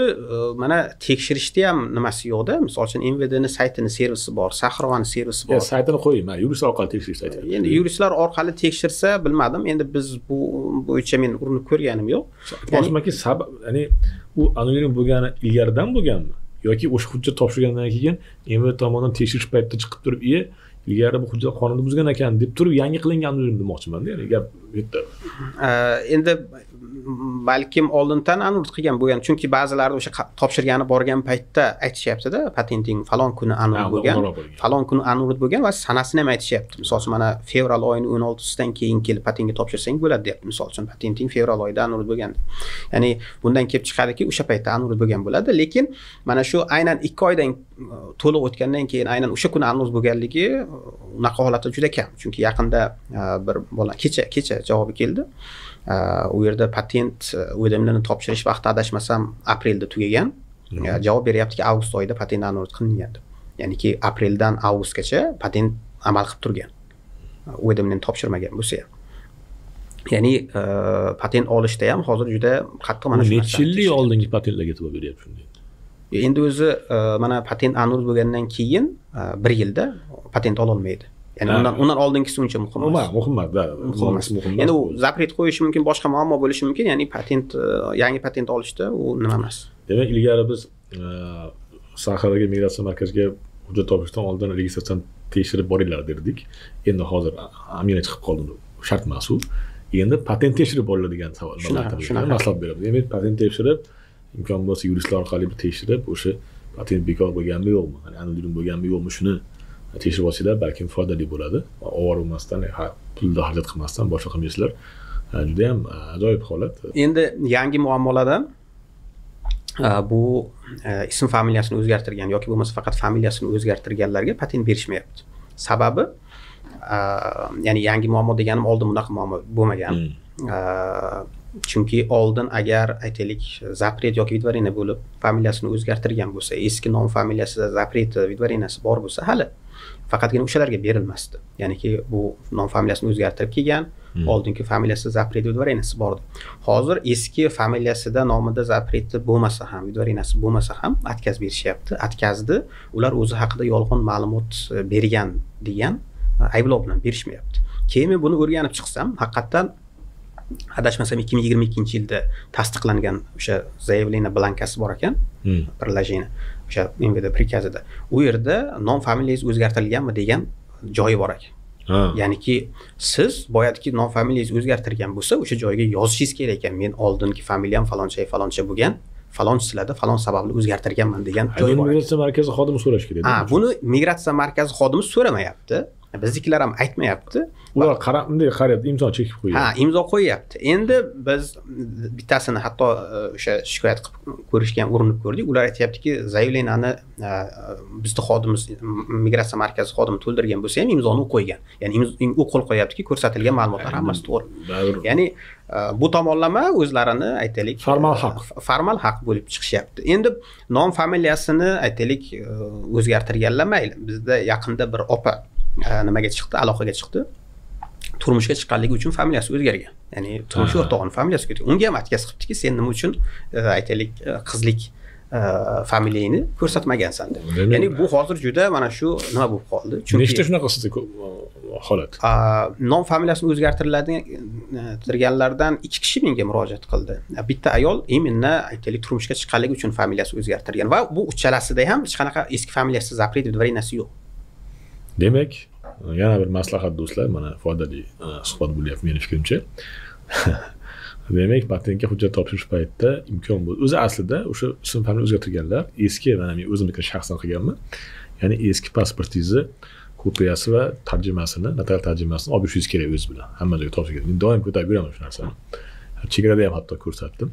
mana tekshirishda ham nimasi yo'qda. Misol uchun MVDning saytini servisi bor, Saxrovaning servisi bor. Saytini qo'ying, yuristlar orqali tekshirish aytyapman. Endi yuristlar orqali tekshirsa bilmadim. Endi biz bu bo'yicha men urinib ko'rganim yo'q. Aytmoqchimanki, ya'ni u Android bo'lgani ilgaridan bo'lganmi yoki o'sha hujjat topshirgandan keyin MVD tomonidan tekshirish paytida chiqib turib, ilgari bu hujjat qonunda buzgan ekan deb turib yangi qilingan Android demoqchiman-da, ya'ni gap bu yerda. Endi balkim oldindan Android qilgan bo'lgan, chunki ba'zilar o'sha topshirgani borgan paytda aytishyapti-da, patenting falon kuni Android bo'lgan, falon kuni Android bo'lgan va sanasini ham aytishyapti. Misol uchun mana fevral oyining 16-sidan keyin kelib patentga topshirsang bo'ladi deyapti. Misol uchun patenting fevral oyida Android bo'lgan. Ya'ni bundan kelib chiqadiki, o'sha paytda Android bo'lgan bo'ladi, lekin mana shu aynan 2 oydan to'liq o'tgandan keyin aynan o'sha kuni Android bo'lganligi unaqa holatda juda kam. Chunki yaqinda bir bola kecha javobi keldi. U yerda patent уведомление topshirish vaqti adashmasam aprelda tugagan. Javob beryaptiki, avgust oyida patent Android qilingan deb. Ya'niki apreldan avgustgacha patent amal qilib turgan. уведомление topshirmagan bo'lsa ham. Ya'ni patent olishda ham hozir juda qattiq mana shu necha yillik oldingi patentlarga e'tibor beryapti shunday. Endi o'zi mana patent Android bo'lgandan keyin 1 yilda patent ola olmaydi. Ya'ni undan oldingisi uncha muhim emas. Muhim emas. Endi u zapret qo'yishi mumkin, boshqa muammo bo'lishi mumkin. Ya'ni yangi patent olishda u nima emas. Demak, ilgari biz Saxaraga migratsiya markaziga hujjat topshirishdan oldin registratsiyadan tekshirib boringlar derdik. Endi hozir amina chiqib qoldi. Shart emas u. Endi patent tekshirib boriladigan savol. Shuni maslahat beramiz. Demak, patent tekshirib, imkon bo'lsa yuristlar orqali tekshirib, o'sha patent bekor bo'lganmi yo'qmi, ya'ni Android bo'lganmi yo'qmi, shuni tekshirib olsanglar balkim foydali bo'ladi. Ovor bo'lmasdan, pulni xarajat qilmasdan boshqa qilmaysizlar. Juda ham ajoyib holat. Endi yangi muammolardan bu ism familiyasini o'zgartirgan yoki bo'lmasa faqat familiyasini o'zgartirganlarga patent berishmayapti. Sababi ya'ni yangi muammo deganim oldin bunaqa muammo bo'lmagan. Chunki oldin agar aytaylik zapret yoki vidvarina bo'lib familiyasini o'zgartirgan bo'lsa, eski nom familiyasida zapret vidvarinasi bor bo'lsa, hali faqatgina o'shalarga berilmasdi. Ya'niki bu nom familiyasini o'zgartirib kelgan, oldingi familiyasida zapret vidvarinasi bor edi. Hozir eski familiyasida nomida zapreti bo'lmasa ham, vidvarinasi bo'lmasa ham atkaz berishyapti. Atkazni ular o'zi haqida yolg'on ma'lumot bergan degan ayblov bilan berishmayapti. Keyin men buni o'rganib chiqsam, haqiqatan adashmasam 2022-yilda tasdiqlangan o'sha заявление blankasi bor ekan, приложение o'sha MVD prikazida. U yerda nom familiyangiz o'zgartirilganmi degan joyi bor ekan. Ya'niki siz boyadagi nom familiyangiz o'zgartirgan bo'lsa, o'sha joyga yozishingiz kerak ekan. Men oldingi familiyam faloncha bo'lgan, falonchilarda falon sababli o'zgartirganman degan joyi bor. Migratsiya markazi xodimi so'rash kerak. Buni migratsiya markazi xodimi so'ramayapti. Biznikilar ham aytmayapti. Ular bunday qarayapti, imzo chekib qo'yapti. Imzo qo'yapti. Endi biz bittasini hatto o'sha shikoyat qilib ko'rishga ham urinib ko'rdik. Ular aytayaptiki, zaявлениeni bizning xodimimiz migratsiya markazi xodimi to'ldirgan bo'lsa ham imzoni u qo'ygan. Ya'ni u qo'l qo'yaptiki, ko'rsatilgan ma'lumotlar hammasi to'g'ri. Ya'ni bu tomonlama o'zlarini aytaylik formal haq bo'lib chiqishyapti. Endi nom familiyasini aytaylik o'zgartirganlar mayli. Bizda yaqinda bir opa nimaga chiqdi, aloqaga chiqdi. turmushga chiqqanligi uchun familiyasi o'zgargan. Ya'ni turmush o'rtog'ining familiyasi o'zgargan. Unga ham atkaz qilibdiki, sen nima uchun aytaylik qizlik familiyangni ko'rsatmagansan deb. Ya'ni bu hozir juda mana shu nima bo'lib qoldi. Chunki nechta shunaqa sizda holat? Nom familiyasini o'zgartirganlardan 2 kishi menga murojaat qildi. Bitta ayol именно aytaylik turmushga chiqqanligi uchun familiyasi o'zgartirgan va bu uchalasida ham hech qanaqa eski familiyasi zapret dvorinasi yo'q. Demak, yana bir maslahat do'stlar, mana foydali suhbat bo'lyapti mening fikrimcha. Demak, patentga hujjat topshirish paytida imkon bo'ldi. O'zi aslida o'sha ism familiya o'zgartirganlar eski, mana men o'zimnikini shaxsan qilganman. Ya'ni eski pasportingizni kopiyasi va tarjimasini, notarial tarjimasini olib yurishingiz kerak o'z bilan. Hamma joyga topshirish kerak. Men doim ko'tarib yuraman shu narsani. Chegarada ham hatto ko'rsatdim.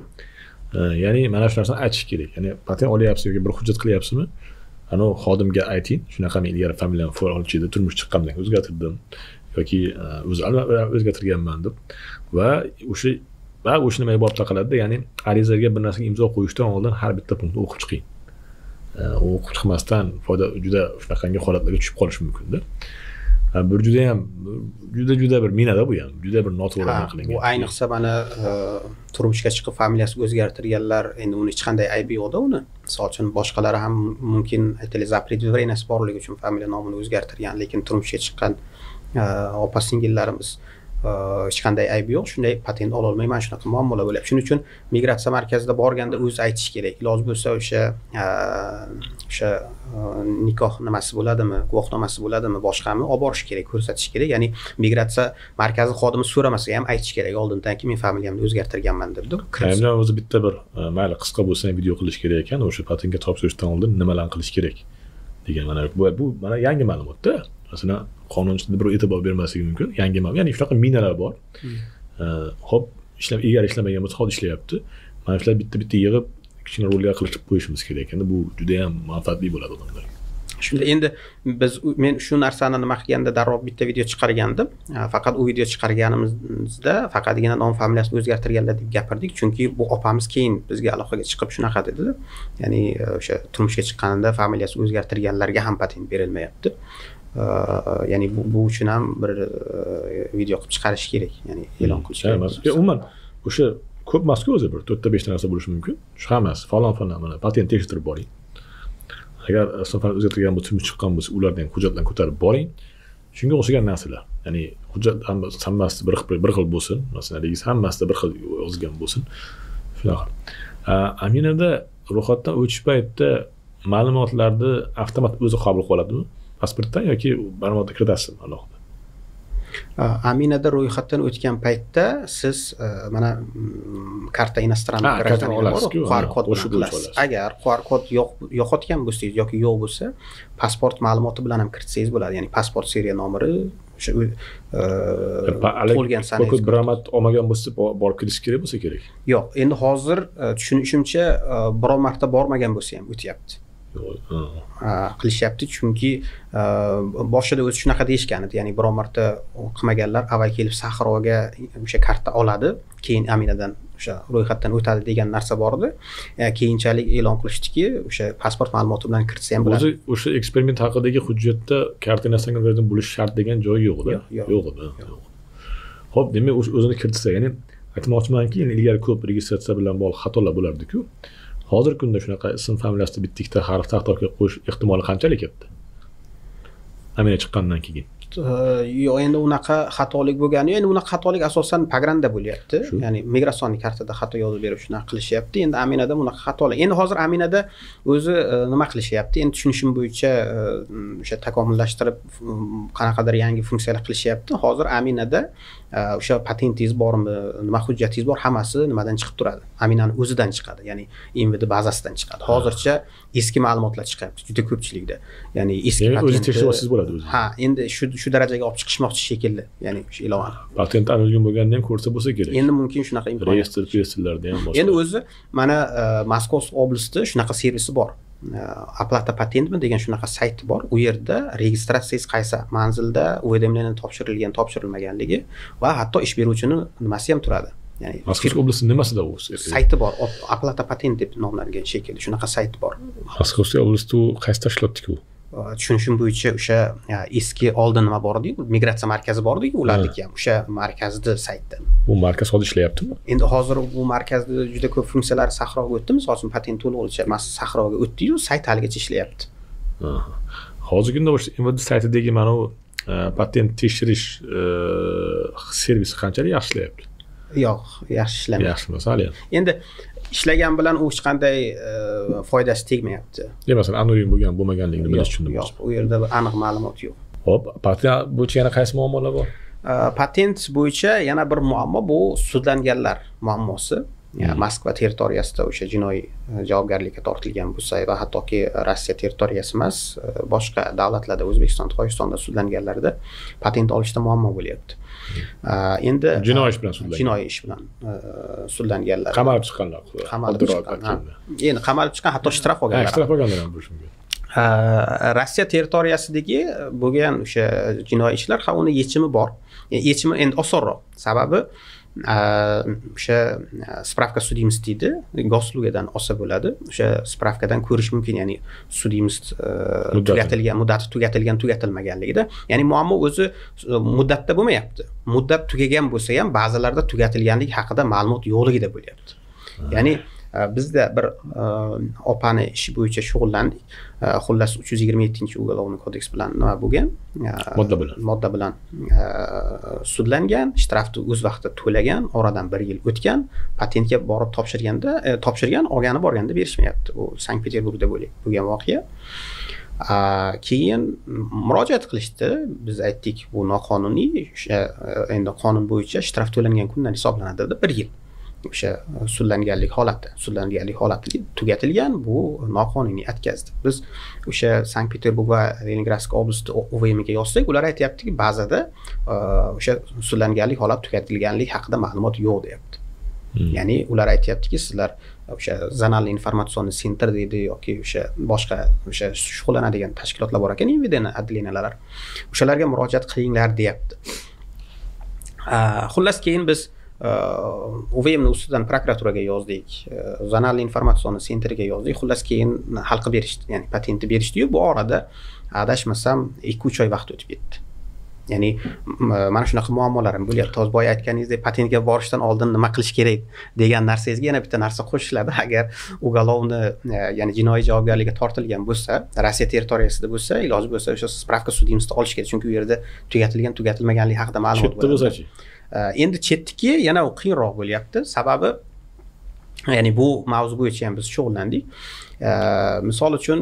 Ya'ni mana shu narsani aytish kerak. Ya'ni patent olyapsiz yoki bir hujjat qilyapsizmi? Ana xodimga ayting, shunaqa men ilgari familiyam faolchida turmush chiqqandan o'zgartirdim yoki o'zi o'zgartirganman deb va o'sha nimaga borib taqaladida, ya'ni arizaga bir narsaga imzo qo'yishdan oldin har bitta punktni o'qib chiqing. O'qib chiqmasdan juda shunaqangi holatlarga tushib qolish mumkin-da. Bir juda bir minada bu ham, juda bir noto'g'ri qilingan. Bu ayniqsa mana turmushga chiqib familiyasi o'zgartirganlar, endi uni hech qanday aybi yo'q-da uni. Misol uchun boshqalari ham mumkin aytaylik zapret dvorinasi borligi uchun familiya nomini o'zgartirgan, lekin turmushga chiqqan opa-singillarimiz hech qanday aybi yo'q, shunday patent ola olmayman, shunaqa muammolar bo'lyapti. Shuning uchun migratsiya markazida borganda o'zi aytish kerak. Iloji bo'lsa o'sha nikoh nimasi bo'ladimi, guvohnomasi bo'ladimi, boshqami olib borish kerak, ko'rsatish kerak. Ya'ni migratsiya markazi xodimi so'ramasa ham aytish kerak oldindanki men familiyamni o'zgartirganman deb. Hamda o'zi bitta bir mayli qisqa bo'lsa ham video qilish kerak ekan, o'sha patentga topshirishdan oldin nimalarni qilish kerak degan mana bu mana yangi ma'lumotda. Masalan, qonunchilik bir e'tibor bermasligi mumkin. Yangi ma'lumot, ya'ni shunaqa minalar bor. Hop, ishlamagan bo'lsa, hozir ishlayapti. Mana shular bitta yig'ib kichkina rolga qilib qo'yishimiz kerak ekan. Bu juda ham manfaatli bo'ladi odamlarga. Shunda endi men shu narsani nima qilganda darrov bitta video chiqargandim. Faqat u video chiqarganimizda faqatgina nom familiyasini o'zgartirganlar deb gapirdik, chunki bu opamiz keyin bizga aloqaga chiqib shunaqa dedi. Ya'ni o'sha turmushga chiqqanida familiyasini o'zgartirganlarga ham patent berilmayapti. Ya'ni bu uchun ham bir video qilib chiqarish kerak, ya'ni e'lon qilish kerak. Umuman o'sha ko'p emas-ku o'zi, bir 4-5 ta narsa bo'lishi mumkin. Shu hammasi falon mana patent tekshirib boring. Agar safar o'zgartirgan bo'lsa, turmush chiqqan bo'lsa, ulardan hujjatlarni ko'tarib boring. Shunga o'xshagan narsalar. Ya'ni hujjat hammasi bir xil bo'lsin, masalan, hammasida bir xil yozilgan bo'lsin. Shunaqa. Aminada ro'yxatdan o'tish paytida ma'lumotlarni avtomat o'zi qabul qiladimi? Pasportdan yoki barmoqda kiritasizmi alohida? Aminada ro'yxatdan o'tgan paytda siz mana karta иностранный QR kod olasiz. Agar QR kod yo'qotgan bo'lsangiz yoki yo'q bo'lsa, pasport ma'lumoti bilan ham kiritsangiz bo'ladi. Ya'ni pasport seriya nomeri o'sha to'lgan sanangiz. Bir amat olmagan bo'lsa, borib kirish kerak bo'lsa kerak. Yo'q, endi hozir tushunishimcha biror marta bormagan bo'lsa ham o'tyapti. Qilishyapti, chunki boshida o'zi shunaqa deyishgan edi, ya'ni biror marta qilmaganlar avval kelib Saxroga o'sha karta oladi, keyin Aminadan o'sha ro'yxatdan o'tadi degan narsa bor edi. Keyinchalik e'lon qilishdiki, o'sha pasport ma'lumoti bilan kiritsa ham bo'ladi. O'zi o'sha eksperiment haqidagi hujjatda karta nacionaldan bo'lish shart degan joyi yo'q-da. Yo'q edi. Xo'p, demak o'zini kiritsa, ya'ni aytmoqchimanki, ilgari ko'p registratsiya bilan bog'liq xatolar bo'lardi-ku. Hozirgi kunda shunaqa ism familiyasida bitta harf taxtga qo'yish ehtimoli qanchalik katta? Amina chiqqandan keyin. Yo'q, endi unaqa xatolik bo'lgani, endi unaqa xatolik asosan pogranda bo'lyapti. Ya'ni migratsion kartada xato yozib berib shunaqa qilishyapti. Endi Aminada unaqa xatolik. Endi hozir Aminada o'zi nima qilishyapti? Endi tushunishim bo'yicha o'sha takomillashtirib qanaqadir yangi funksiyalar qilishyapti. Hozir Aminada o'sha patentingiz bormi, nima hujjatingiz bor, hammasi nimadan chiqib turadi. Aminani o'zidan chiqadi, ya'ni MVD bazasidan chiqadi. Hozircha eski ma'lumotlar chiqyapti juda ko'pchilikda. Ya'ni eski o'zi tekshirasiz bo'ladi o'zi. Ha, endi shu darajaga olib chiqishmoqchi shekilli, ya'ni o'sha ilovani. Patent anilgan bo'lganda ham ko'rsa bo'lsa kerak. Endi mumkin shunaqa imkoniyat. Reyestrlarda ham boshqa. Endi o'zi mana Moskovsk oblastida shunaqa servisi bor. Aplata patentmi degan shunaqa sayti bor. U yerda registratsiyangiz qaysi manzilda, уведомление topshirilgan, topshirilmaganligi va hatto ish beruvchining nimasi ham turadi. Ya'ni Moskovsk oblasti nimasida u? Sayti bor. Aplata patent deb nomlangan shekilli shunaqa sayt bor. Moskovsk oblasti qaysi tashkilotniki u? tushunishim bo'yicha o'sha eski oldin nima bor edi, migratsiya markazi bor edi, ularniki ham o'sha markazda saytda. Bu markaz hozir ishlayaptimi? Endi hozir bu markazda juda ko'p funksiyalar sahroga o'tdi. Misol uchun patent to'lig'icha sahroga o'tdi-yu, sayt haligacha ishlayapti. Hozirgi kunda o'sha MVD saytidagi mana bu patent tekshirish servisi qanchalik yaxshi ishlayapti? Yo'q, yaxshi ishlamayapti. Yaxshi emas hali. Endi ishlagan bilan u hech qanday foydasi tegmayapti. Masalan, anonim bo'lmaganligini bilish uchun. Yo'q, u yerda aniq ma'lumot yo'q. Xo'p, patent bo'yicha yana qaysi muammolar bor? Patent bo'yicha yana bir muammo bu sudlanganlar muammosi. Moskva territoriyasida o'sha jinoiy javobgarlikka tortilgan bo'lsa va hattoki Rossiya territoriyasi emas, boshqa davlatlarda, O'zbekiston, Tojikistonda sudlanganlarda patent olishda muammo bo'lyapti. Endi jinoiy ish bilan sudlangan. Jinoiy ish bilan sudlanganlar. Qamalib chiqqanlar. Endi qamalib chiqqan, hatto shtraf olganlar. Shtraf olganlar ham bo'lishi mumkin. Rossiya territoriyasidagi bo'lgan o'sha jinoiy ishlar uni yechimi bor. Yechimi endi osonroq. Sababi o'sha spravka sudimiz deydi, goslugadan olsa bo'ladi. O'sha spravkadan ko'rish mumkin, ya'ni sudimiz tugatilgan, muddati tugatilmaganligida. Ya'ni muammo o'zi muddatda bo'lmayapti. Muddat tugagan bo'lsa ham ba'zilarda tugatilganlik haqida ma'lumot yo'qligida bo'lyapti. Ya'ni bizda bir opani ishi bo'yicha shug'ullandik. Xullas 327-Uголовный kodeks bilan nima bo'lgan? Modda bilan sudlangan, shtrafni o'z vaqtida to'lagan, oradan 1 yil o'tgan, patentga borib topshirgan, olgani borganda berishmayapti. Bu Sankt-Peterburgda bo'lgan voqea. Keyin murojaat qilishdi. Biz aytdik, bu noqonuniy, o'sha endi qonun bo'yicha shtraf to'langan kundan hisoblanadi deb 1 yil. O'sha sudlanganlik holati tugatilgan, bu noqonuniy atkazdi. Biz o'sha Sankt-Peterburg va Leningradsk oblastida OVMga yozsak, ular aytayaptiki, ba'zida o'sha sudlanganlik holati tugatilganlik haqida ma'lumot yo'q deyapti. Ya'ni ular aytayaptiki, sizlar o'sha zonal informatsion sentr deydi yoki o'sha boshqa o'sha shug'ullanadigan tashkilotlar bor ekan, MVDni отделениялар. O'shalarga murojaat qilinglar deyapti. Xullas keyin biz OVMni ustidan prokuraturaga yozdik, zonal informatsion sentrga yozdik. Xullas keyin hal qilib berishdi, ya'ni patentni berishdi-yu, bu orada adashmasam 2-3 oy vaqt o'tib ketdi. Ya'ni mana shunaqa muammolar ham bo'lyapti. Hozir boya aytganingizdek, patentga borishdan oldin nima qilish kerak degan narsangizga yana bitta narsa qo'shiladi. Agar uголовный, ya'ni jinoiy javobgarlikka tortilgan bo'lsa, Rossiya territoriyasida bo'lsa, iloji bo'lsa o'sha spravka sudimizda olish kerak, chunki u yerda tugatilmaganlik haqida ma'lumot bo'ladi. Endi chetdiki yana qiyinroq bo'lyapti. Sababi ya'ni bu mavzu bo'yicha ham biz shug'ullandik. Misol uchun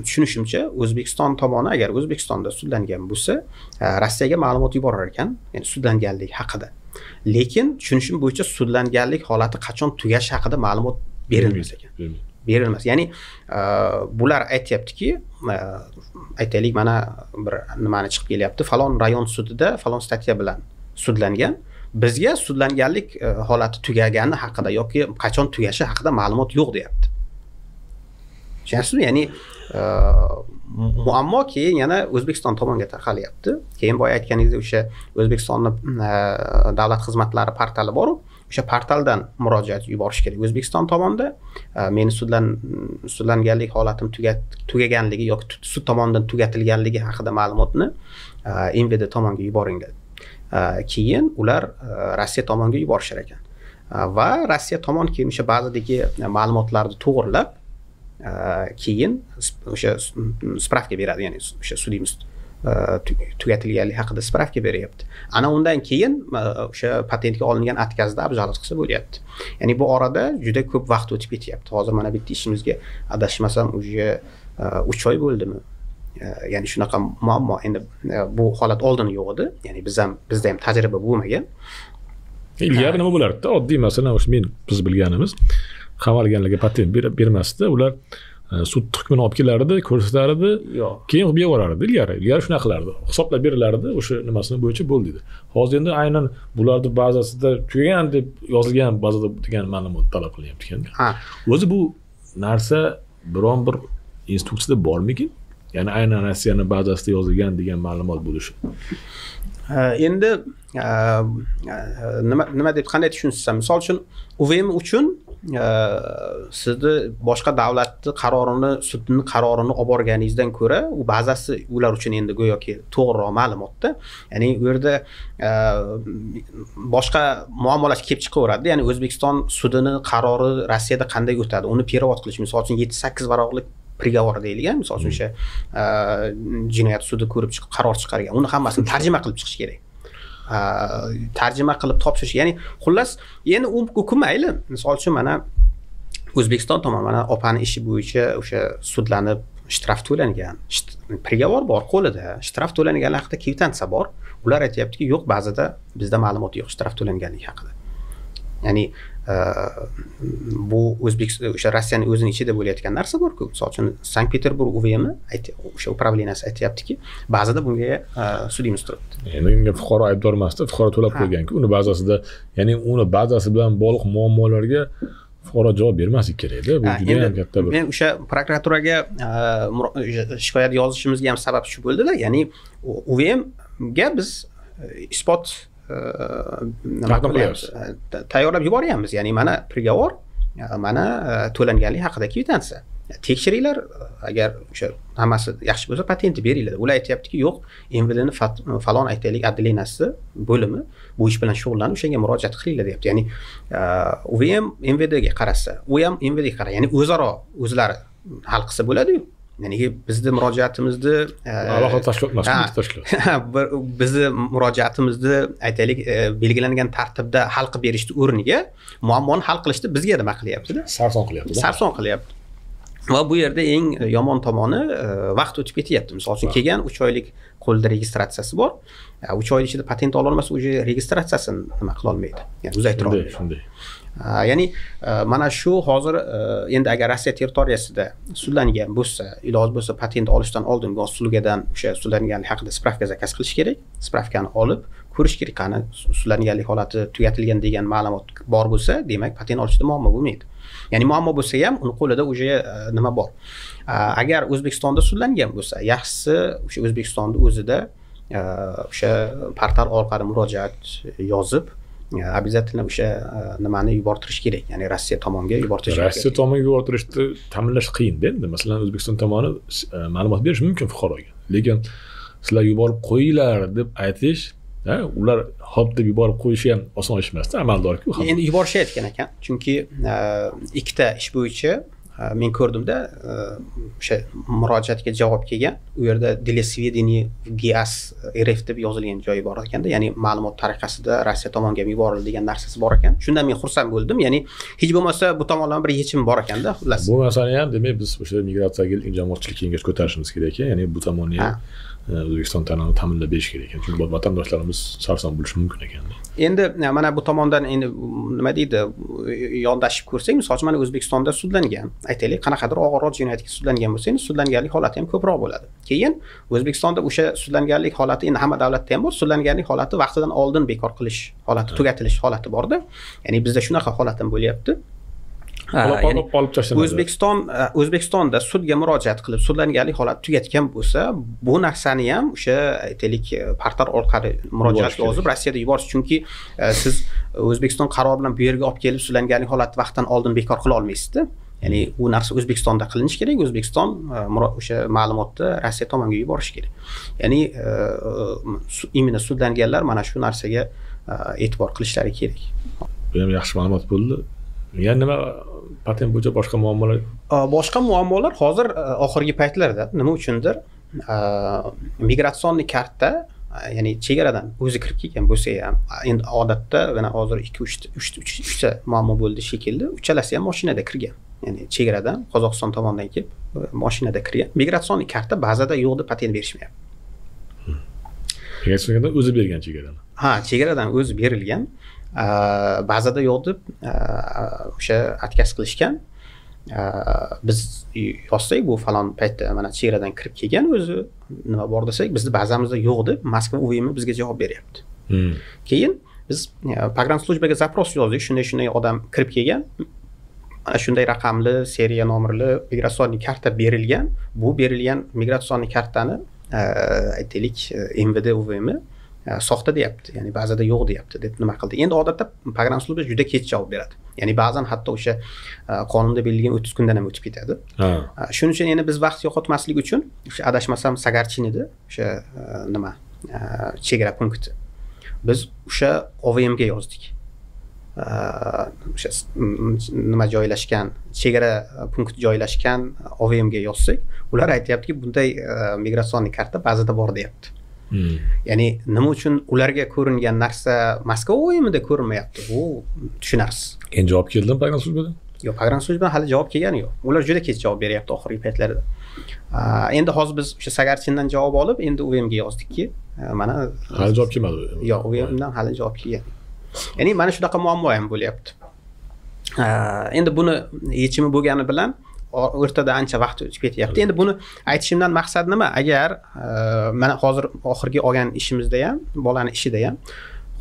tushunishimcha, O'zbekiston tomoni agar O'zbekistonda sudlangan bo'lsa, Rossiyaga ma'lumot yuborar ekan, ya'ni sudlanganlik haqida. Lekin tushunishim bo'yicha sudlanganlik holati qachon tugashi haqida ma'lumot berilmas ekan. Berilmas. Ya'ni bular aytayaptiki, aytaylik, mana bir nimani chiqib kelyapti, falon rayon sudida falon statya bilan sudlangan, bizga sudlanganlik holati tugagani haqida yoki qachon tugashi haqida ma'lumot yo'q deyapti. Tushunasizmi? Ya'ni muammo keyin yana O'zbekiston tomoniga tarqalyapti. Keyin boya aytganingizdek, o'sha O'zbekistonning davlat xizmatlari portali bor, o'sha portaldan murojaat yuborish kerak O'zbekiston tomonida. Meni sudlanganlik holatim tugaganligi yoki sud tomonidan tugatilganligi haqida ma'lumotni MVD tomoniga yuboringlar. Keyin ular Rossiya tomoniga yuborishar ekan. Va Rossiya tomoni keyin o'sha ba'zidagi ma'lumotlarni to'g'rilab, keyin o'sha spravka beradi, ya'ni o'sha sudimiz tugatilganlik haqida spravka beryapti. Ana undan keyin o'sha patentga olingan atkazda objalat qilsa bo'lyapti. Ya'ni bu orada juda ko'p vaqt o'tib ketyapti. Hozir mana bitta ishimizga adashmasam уже 3 oy bo'ldimi? Ya'ni shunaqa muammo. Endi bu holat oldin yo'q edi. Ya'ni bizda ham tajriba bo'lmagan. Ilgari nima bo'lardi? Oddiy masalan, o'sha biz bilganimiz qamalganlarga patent bermasdi. Ular sud hukmini olib kelardi, ko'rsatardi, keyin olib yuborardi. Ilgari shunaqa qilardi. Hisoblab berilardi, o'sha nimasini bo'yicha bo'ldi dedi. Hozir endi aynan bularning ba'zisida tugagan deb yozilgan ba'zida degan ma'lumot talab qilyapti ekan. O'zi bu narsa biron bir instruksiyada bormikin? Ya'ni aynan Rossiyani bazasida yozilgan degan ma'lumot bo'lishi. Endi nima deb qanday tushunsiz? Misol uchun OVM uchun sizni boshqa davlatni qarorini, sudning qarorini olib borganingizdan ko'ra, u bazasi ular uchun endi go'yoki to'g'riroq ma'lumotda. Ya'ni u yerda boshqa muammolar kelib chiqaveradi. Ya'ni O'zbekiston sudining qarori Rossiyada qanday o'tadi, uni perevod qilish, misol uchun 7-8 varaqli приговор deyilgan, misol uchun o'sha jinoyat sudi ko'rib chiqib qaror chiqargan. Uni hammasini tarjima qilib chiqish kerak. Tarjima qilib topshirish, ya'ni xullas endi u hukm mayli, misol uchun mana O'zbekiston tomon mana opani ishi bo'yicha o'sha sudlanib shtraf to'langan, приговор bor qo'lida, shtraf to'langan haqida kvitansiya bor. Ular aytayaptiki, yo'q, ba'zida bizda ma'lumot yo'q shtraf to'langanligi haqida. Ya'ni bu O'zbekiston o'sha Rossiyaning o'zining ichida bo'layotgan narsa bor-ku. Misol uchun Sankt-Peterburg UVM o'sha upravleniyasi aytayaptiki, ba'zida bunga sudimiz turibdi. Endi unga fuqaro aybdor emasda, fuqaro to'lab qo'ygan-ku, uni bazasida, ya'ni uni bazasi bilan bog'liq muammolarga fuqaro javob bermaslik kerak-da. Bu juda ham katta bir. Men o'sha prokuraturaga shikoyat yozishimizga ham sabab shu bo'ldi-da, ya'ni UVM ga biz isbot tayyorlab yuboryapmiz. Ya'ni mana приговор, mana to'langanlik haqida kvitansiya. Tekshiringlar, agar o'sha hammasi yaxshi bo'lsa patentni beringlar. Ular aytayaptiki, yo'q, MVDning falon aytaylik adliynasi bo'limi bu ish bilan shug'ullanib o'shanga murojaat qilinglar deyapti. Ya'ni UVM MVDga qarasa, u ham MVDga qaraydi. Ya'ni o'zaro o'zlari hal qilsa bo'ladi-ku. Ya'ni bizni murojaatimizni alohida tashkilot emas, tashkilot. Bizni murojaatimizni aytaylik belgilangan tartibda hal qilib berishni o'rniga muammoni hal qilishni bizga nima qilyapti-da? Sarson qilyapti. Sarson qilyapti. Va bu yerda eng yomon tomoni vaqt o'tib ketyapti. Misol uchun kelgan 3 oylik qo'lda registratsiyasi bor. 3 oy ichida patent ola olmasa, o'sha registratsiyasini nima qila olmaydi. Ya'ni uzaytira olmaydi. Shunday. Ya'ni mana shu hozir endi agar Rossiya territoriyasida sudlangan bo'lsa, iloji bo'lsa patent olishdan oldin goslugadan o'sha sudlanganlik haqida spravka zakaz qilish kerak. Spravkani olib ko'rish kerak, qani sudlanganlik holati tugatilgan degan ma'lumot bor bo'lsa, demak patent olishda muammo bo'lmaydi. Ya'ni muammo bo'lsa ham uni qo'lida o'sha nima bor. Agar O'zbekistonda sudlangan bo'lsa, yaxshisi o'sha O'zbekistonda o'zida o'sha portal orqali murojaat yozib, обязательно o'sha nimani yubortirish kerak. Ya'ni Rossiya tomonga yubortirish kerak. Rossiya tomonga yubortirishni ta'minlash qiyin-da endi. Masalan, O'zbekiston tomoni ma'lumot berish mumkin fuqaroga. Lekin sizlar yuborib qo'yinglar deb aytish, ular hop deb yuborib qo'yishi ham oson ish emas-da, amaldor-ku. Endi yuborishayotgan ekan. Chunki ikkita ish bo'yicha men ko'rdimda o'sha murojaatga javob kelgan. U yerda для сведения ГИАС РФ deb yozilgan joyi bor ekanda, ya'ni ma'lumot tariqasida Rossiya tomoniga yuborildi degan narsasi bor ekan. Shundan men xursand bo'ldim. Ya'ni hech bo'lmasa bu tomondan bir yechim bor ekanda, xullas. Bu masalani ham demak biz o'sha migratsiyaga jamoatchilik kengashi ko'tarishimiz kerak ekan. Ya'ni bu tomonni ham O'zbekiston tarafini ta'minlab berish kerak ekan. Chunki vatandoshlarimiz sarson bo'lishi mumkin ekan. Endi mana bu tomondan endi nima deydi, yondashib ko'rsak, masalan, mana O'zbekistonda sudlangan, aytaylik, qanaqadir og'irroq jinoyatga sudlangan bo'lsa, endi sudlanganlik holati ham ko'proq bo'ladi. Keyin O'zbekistonda o'sha sudlanganlik holati endi hamma davlatda ham bor, sudlanganlik holati vaqtidan oldin bekor qilish holati, tugatilish holati bor-da. Ya'ni bizda shunaqa holat ham bo'lyapti. Ya'ni olib tashlanadi. O'zbekistonda sudga murojaat qilib sudlanganlik holati tugatgan bo'lsa, bu narsani ham o'sha aytaylik portal orqali murojaat yozib Rossiyada yuborish, chunki siz O'zbekiston qarori bilan bu yerga olib kelib sudlanganlik holati vaqtdan oldin bekor qila olmaysiz-da. Ya'ni u narsa O'zbekistonda qilinishi kerak, O'zbekiston o'sha ma'lumotni Rossiya tomoniga yuborish kerak. Ya'ni imенно sudlanganlar mana shu narsaga e'tibor qilishlari kerak. Bu ham yaxshi ma'lumot bo'ldi. Yana nima patent bo'yicha boshqa muammolar? Boshqa muammolar hozir oxirgi paytlarda nima uchundir migratsion karta, ya'ni chegaradan o'zi kirib kelgan bo'lsa ham, endi odatda mana hozir 2-3 ta muammo bo'ldi shekilli, uchalasi ham mashinada kirgan. Ya'ni chegaradan Qozog'iston tomonidan kelib mashinada kirgan. Migratsion karta ba'zida yo'q deb patent berishmayapti. Migratsion o'zi bergan chegaradan. Ha, chegaradan o'zi berilgan. Ba'zida yo'q deb o'sha отказ qilishgan. Biz yozsak, bu falon paytda mana chegaradan kirib kelgan, o'zi nima bor desak, bizni bazamizda yo'q deb Moskva UVM bizga javob beryapti. Keyin biz pogranslujbaga zaпрос yozdik, shunday odam kirib kelgan, ana shunday raqamli, seriya nomerli migratsion karta berilgan. Bu berilgan migratsion kartani aytaylik MVD UVM soxta deyapti, ya'ni ba'zida yo'q deyapti deb nima qildi. Endi odatda program slujba juda kech javob beradi. Ya'ni ba'zan hatto o'sha qonunda belgilangan 30 kundan ham o'tib ketadi. Shuning uchun endi biz vaqt yo'qotmaslik uchun o'sha adashmasam Sagarchinida o'sha nima chegara punkti. Biz o'sha OVM ga yozdik. O'sha nima joylashgan, chegara punkti joylashgan OVM ga yozsak, ular aytayaptiki, bunday migratsion karta ba'zida bor deyapti. Ya'ni nima uchun ularga ko'ringan narsa Moskva OVMida ko'rinmayapti? Bu tushunarsiz. Endi javob keldimi program slujbadan? Yo'q, program slujbadan hali javob kelgani yo'q. Ular juda kech javob beryapti oxirgi paytlarda. Endi hozir biz o'sha Sagarchindan javob olib, endi OVM ga yozdikki, mana hali javob kelmadi. Yo'q, OVMdan hali javob kelgan. Ya'ni mana shunaqa muammo ham bo'lyapti. Endi buni yechimi bo'lgani bilan o'rtada ancha vaqt o'tib ketyapti. Endi buni aytishimdan maqsad nima? Agar mana hozir oxirgi olgan ishimizda ham, bolani ishida ham,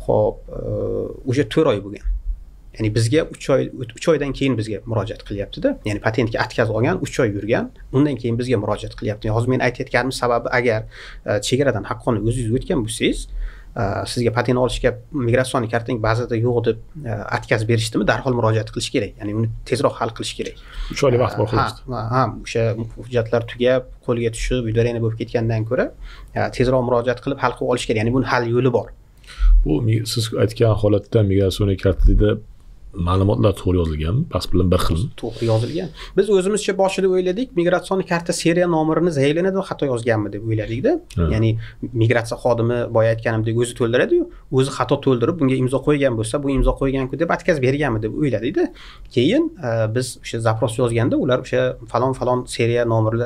xo'p, o'sha 4 oy bo'lgan. Ya'ni bizga 3 oydan keyin bizga murojaat qilyapti-da. Ya'ni patentga atkaz olgan, 3 oy yurgan, undan keyin bizga murojaat qilyapti. Hozir men aytayotganim sababi, agar chegaradan haqqoniy o'zingiz o'tgan bo'lsangiz, sizga patent olishga migratsion kartang ba'zida yo'q deb atkaz berishdimi, darhol murojaat qilish kerak. Ya'ni uni tezroq hal qilish kerak. 3 oylik vaqt bor xolos. Ha, o'sha hujjatlar tugab, qo'lga tushib, uydarena bo'lib ketgandan ko'ra, tezroq murojaat qilib hal qilib olish kerak. Ya'ni buni hal yo'li bor. Bu siz aytgan holatda migratsion kartada ma'lumotlar to'g'ri yozilganmi? Pasport bilan bir xil. To'g'ri yozilgan. Biz o'zimizcha boshida o'yladik, migratsion karta seriya nomerini zayllanadi, xato yozganmi deb o'yladik-da. Ya'ni migratsiya xodimi boya aytganimdek o'zi to'ldiradi-yu, o'zi xato to'ldirib, bunga imzo qo'ygan bo'lsa, bu imzo qo'ygan-ku deb atkaz berganmi deb o'yladik-da. Keyin biz o'sha zapros yozganda ular o'sha falon seriya nomerli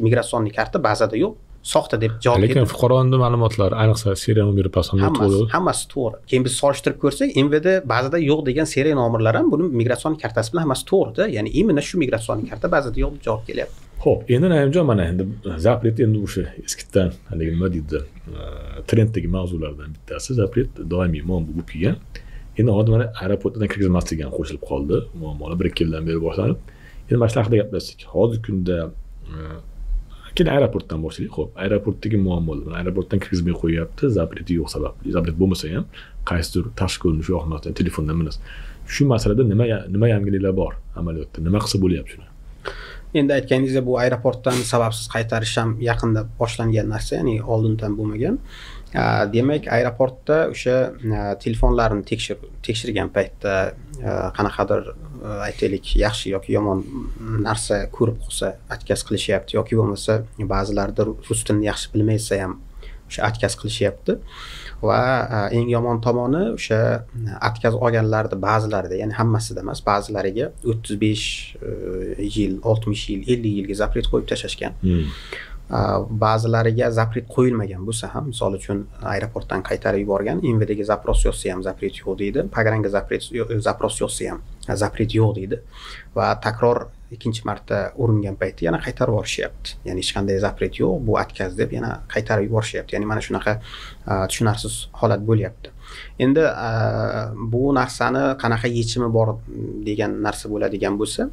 migratsion karta ba'zida yo'q, soxta deb javob berdi. Lekin fuqaroning ma'lumotlari, ayniqsa seriya nomeri pasportida to'g'ri. Hammasi to'g'ri. Keyin biz solishtirib ko'rsak, MVD ba'zida yo'q degan seriya nomerlar ham buni migratsion kartasi bilan hammasi to'g'ri-da. Ya'ni imенно shu migratsion karta ba'zida yo'q deb javob kelyapti. Xo'p, endi Naimjon, mana endi zapret endi o'sha eskidan haligi nima deydi, trenddagi mavzulardan bittasi zapret doimiy muammo bo'lib kelgan. Endi hozir mana aeroportdan kirgizmaslik ham qo'shilib qoldi. Muammolar 1-2 yildan beri boshlanib. Endi mana shu haqida gaplashdik. Hozirgi kunda keyin aeroportdan boshlaylik. Xo'p, aeroportdagi muammolar. Aeroportdan kirgizmay qo'yapti, zapreti yo'q sababli. Zapret bo'lmasa ham qaysidir tashqi ko'rinishi yoqmasdan telefondan minas. Shu masalada nima yangiliklar bor amaliyotda? Nima qilsa bo'lyapti shuni? Endi aytganingizdek, bu aeroportdan sababsiz qaytarish ham yaqinda boshlangan narsa, ya'ni oldindan bo'lmagan. Demak, aeroportda o'sha telefonlarni tekshirgan paytda qanaqadir aytaylik yaxshi yoki yomon narsa ko'rib qolsa atkaz qilishyapti, yoki bo'lmasa ba'zilarida rus tilini yaxshi bilmaysa ham o'sha atkaz qilishyapti. Va eng yomon tomoni o'sha atkaz olganlarda ba'zilarida, ya'ni hammasida emas, ba'zilariga 35 yil, 60 yil, 50 yilga zapret qo'yib tashlashgan. Ba'zilariga zapret qo'yilmagan bo'lsa ham, misol uchun aeroportdan qaytarib yuborgan, MVDga zapros yozsa ham zapret yo'q deydi, pogranga zapros yozsa ham zapret yo'q deydi va takror ikkinchi marta uringan paytda yana qaytarib yuborishyapti. Ya'ni hech qanday zapret yo'q, bu atkaz deb yana qaytarib yuborishyapti. Ya'ni mana shunaqa tushunarsiz holat bo'lyapti. Endi bu narsani qanaqa yechimi bor degan narsa bo'ladigan bo'lsa,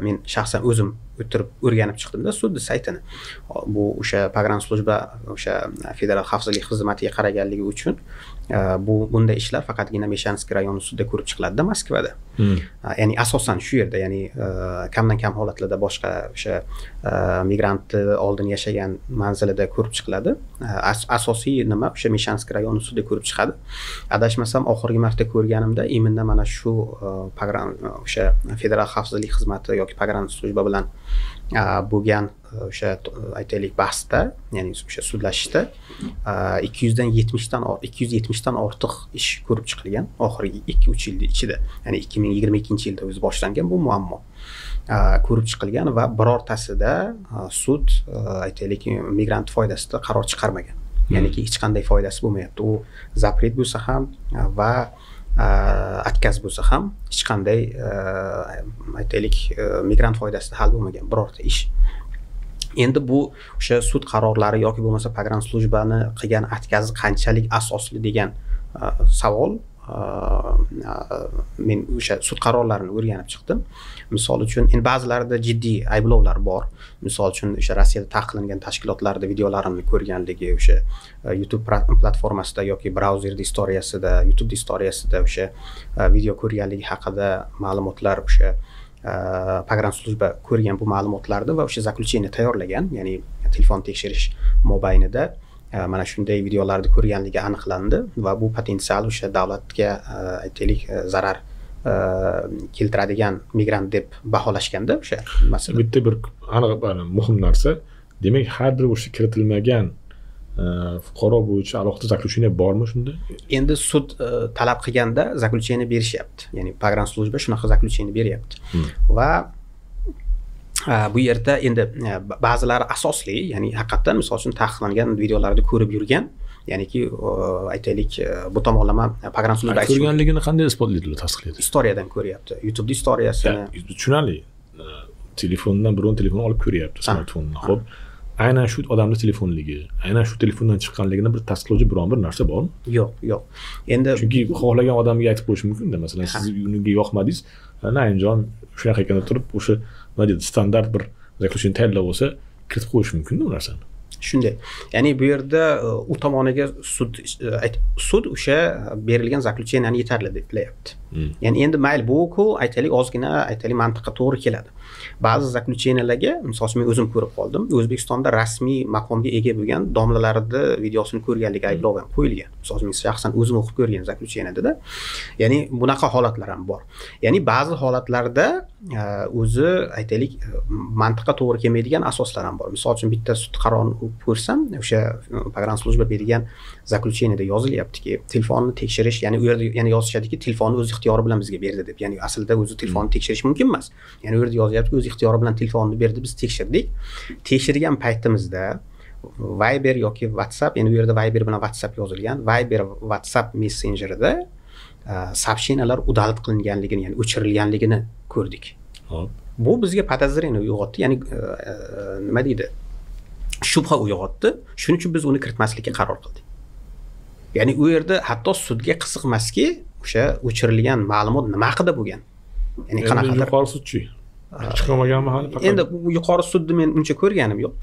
men shaxsan o'zim o'tirib o'rganib chiqdimda sud saytini. Bu o'sha program slujba o'sha federal xavfsizlik xizmatiga qaraganligi uchun bunday ishlar faqatgina Meshanskiy rayoni sudida ko'rib chiqiladi Moskvada. Ya'ni asosan shu yerda, ya'ni kamdan kam holatlarda boshqa o'sha migrantni oldin yashagan manzilida ko'rib chiqiladi. Asosiy nima o'sha Meshanskiy rayoni sudida ko'rib chiqadi. Adashmasam oxirgi marta ko'rganimda imенно mana shu program o'sha federal xavfsizlik xizmati yoki program slujba bilan bo'lgan o'sha aytaylik bahsda, ya'ni o'sha sudlashishda 270 dan ortiq ish ko'rib chiqilgan oxirgi 2-3 yil ichida. Ya'ni 2022 yilda o'zi boshlangan bu muammo. Ko'rib chiqilgan va birortasida sud aytaylik migrant foydasida qaror chiqarmagan. Ya'ni hech qanday foydasi bo'lmayapti. U zapret bo'lsa ham va atkaz bo'lsa ham hech qanday aytaylik migrant foydasida hal bo'lmagan birorta ish. Endi bu o'sha sud qarorlari yoki bo'lmasa program slujbani qilgan atkazi qanchalik asosli degan savol men o'sha sud qarorlarini o'rganib chiqdim. Misol uchun endi ba'zilarida jiddiy ayblovlar bor. Misol uchun o'sha Rossiyada taqiqlangan tashkilotlarda videolarimni ko'rganligi, o'sha YouTube platformasida yoki brauzerda istoriyasida, YouTube istoriyasida o'sha video ko'rganligi haqida ma'lumotlar o'sha pogranslujba ko'rgan bu ma'lumotlarni va o'sha zaключение tayyorlagan, ya'ni telefon tekshirish mobaynida mana shunday videolarni ko'rganligi aniqlandi va bu potensial o'sha davlatga aytaylik zarar keltiradigan migrant deb baholashganda o'sha masala. Bitta bir aniq muhim narsa, demak har bir o'sha kiritilmagan fuqaro bo'yicha alohida zaключение bormi shunda? Endi sud talab qilganda zaключение berishyapti. Ya'ni pogranslujba shunaqa zaключение beryapti. Va bu yerda endi ba'zilari asosli, ya'ni haqiqatan misol uchun taqiqlangan videolarni ko'rib yurgan, ya'niki aytaylik bu tomonlama pogranslujba ko'rganligini qanday isbotlaydi, tasdiqlaydi? Istoriyadan ko'ryapti. YouTube istoriyasini. Tushunarli. Telefondan biron telefon olib ko'ryapti, smartfonni. Xo'p, aynan shu odamning telefonligi, aynan shu telefondan chiqqanligini bir tasdiqlovchi biron bir narsa bormi? Yo'q. Endi chunki xohlagan odamga aytib qo'yish mumkin-da. Masalan, siz unga yoqmadingiz, Naimjon shunaqa ekan turib o'sha nima deydi, standart bir zaключение tayyorlab bo'lsa, kiritib qo'yish mumkin-da bu narsani. Shunday. Ya'ni bu yerda u tomoniga sud o'sha berilgan zaключениeni yetarli deb bilyapti. Ya'ni endi mayli bu-ku aytaylik ozgina aytaylik mantiqqa to'g'ri keladi. Ba'zi zaключениеlarga, misol uchun men o'zim ko'rib qoldim. O'zbekistonda rasmiy maqomga ega bo'lgan domlalarni videosini ko'rganligi ayblov ham qo'yilgan. Misol uchun men shaxsan o'zim o'qib ko'rgan zaключениeda. Ya'ni bunaqa holatlar ham bor. Ya'ni ba'zi holatlarda o'zi aytaylik mantiqqa to'g'ri kelmaydigan asoslar ham bor. Misol uchun bitta sud qarorini ko'rsam, o'sha pogranslujba bergan zaключениеda yozilyaptiki, telefonni tekshirish, ya'ni u yerda yana yozishadiki, telefonni o'z ixtiyori bilan bizga berdi deb. Ya'ni aslida o'zi telefonni tekshirish mumkin emas. Ya'ni u yerda yozyapti, o'z ixtiyori bilan telefonni berdi, biz tekshirdik. Tekshirgan paytimizda Viber yoki WhatsApp, endi u yerda Viber bilan WhatsApp yozilgan, Viber WhatsApp messenjerida сообщениялар udalit qilinganligini, ya'ni o'chirilganligini ko'rdik. Bu bizga podozrение uyg'otdi, ya'ni nima deydi? Shubha uyg'otdi. Shuning uchun biz uni kiritmaslikka qaror qildik. Ya'ni u yerda hatto sudga qiziqmaski, o'sha o'chirilgan ma'lumot nima haqida bo'lgan? Ya'ni qanaqadir yuqori sudchi chiqmaganmi hali faqat. Endi yuqori sudni men uncha ko'rganim yo'q.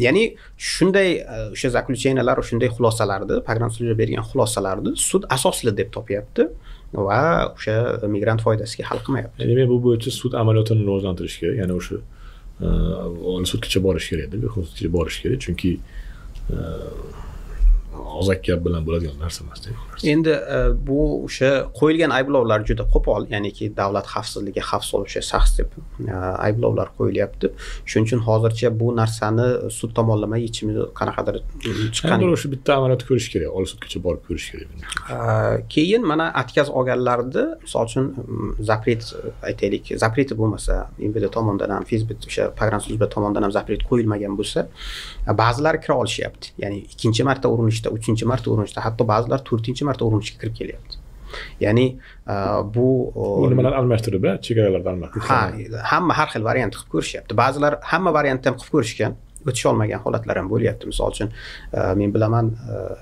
Ya'ni shunday o'sha zaключениялар, shunday xulosalarni, pogranslujba bergan xulosalarni sud asosli deb topyapti va o'sha migrant foydasiga hal qilmayapti. Demak, bu bo'yicha sud amaliyotini rivojlantirish kerak, ya'ni o'sha oliy sudgacha borish kerak deb, sudgacha borish kerak, chunki ozak gap bilan bo'ladigan narsa emas. Endi bu o'sha qo'yilgan ayblovlar juda qo'pol, ya'niki davlat xavfsizligiga xavf soluvchi shaxs deb ayblovlar qo'yilyapti. Shuning uchun hozircha bu narsani sud tomonlama yechimi qanaqadir chiqqan. Endi o'sha bitta amaliyot ko'rish kerak, oliy sudgacha borib ko'rish kerak. Keyin mana atkaz olganlarni, misol uchun zapret aytaylik, zapreti bo'lmasa, MVD tomonidan ham, Facebook o'sha pogranslujba tomonidan ham zapret qo'yilmagan bo'lsa, ba'zilari kira olishyapti. Ya'ni ikkinchi marta urinishda, uchinchi marta urinishda, hatto ba'zilar 4-chi marta urinishga kirib kelyapti. Ya'ni bu nimalar almashtirib, chegaralarni almashtirib. Hamma har xil variant qilib ko'rishyapti. Ba'zilar hamma variantni ham qilib ko'rishgan, o'tisha olmagan holatlar ham bo'lyapti. Misol uchun men bilaman,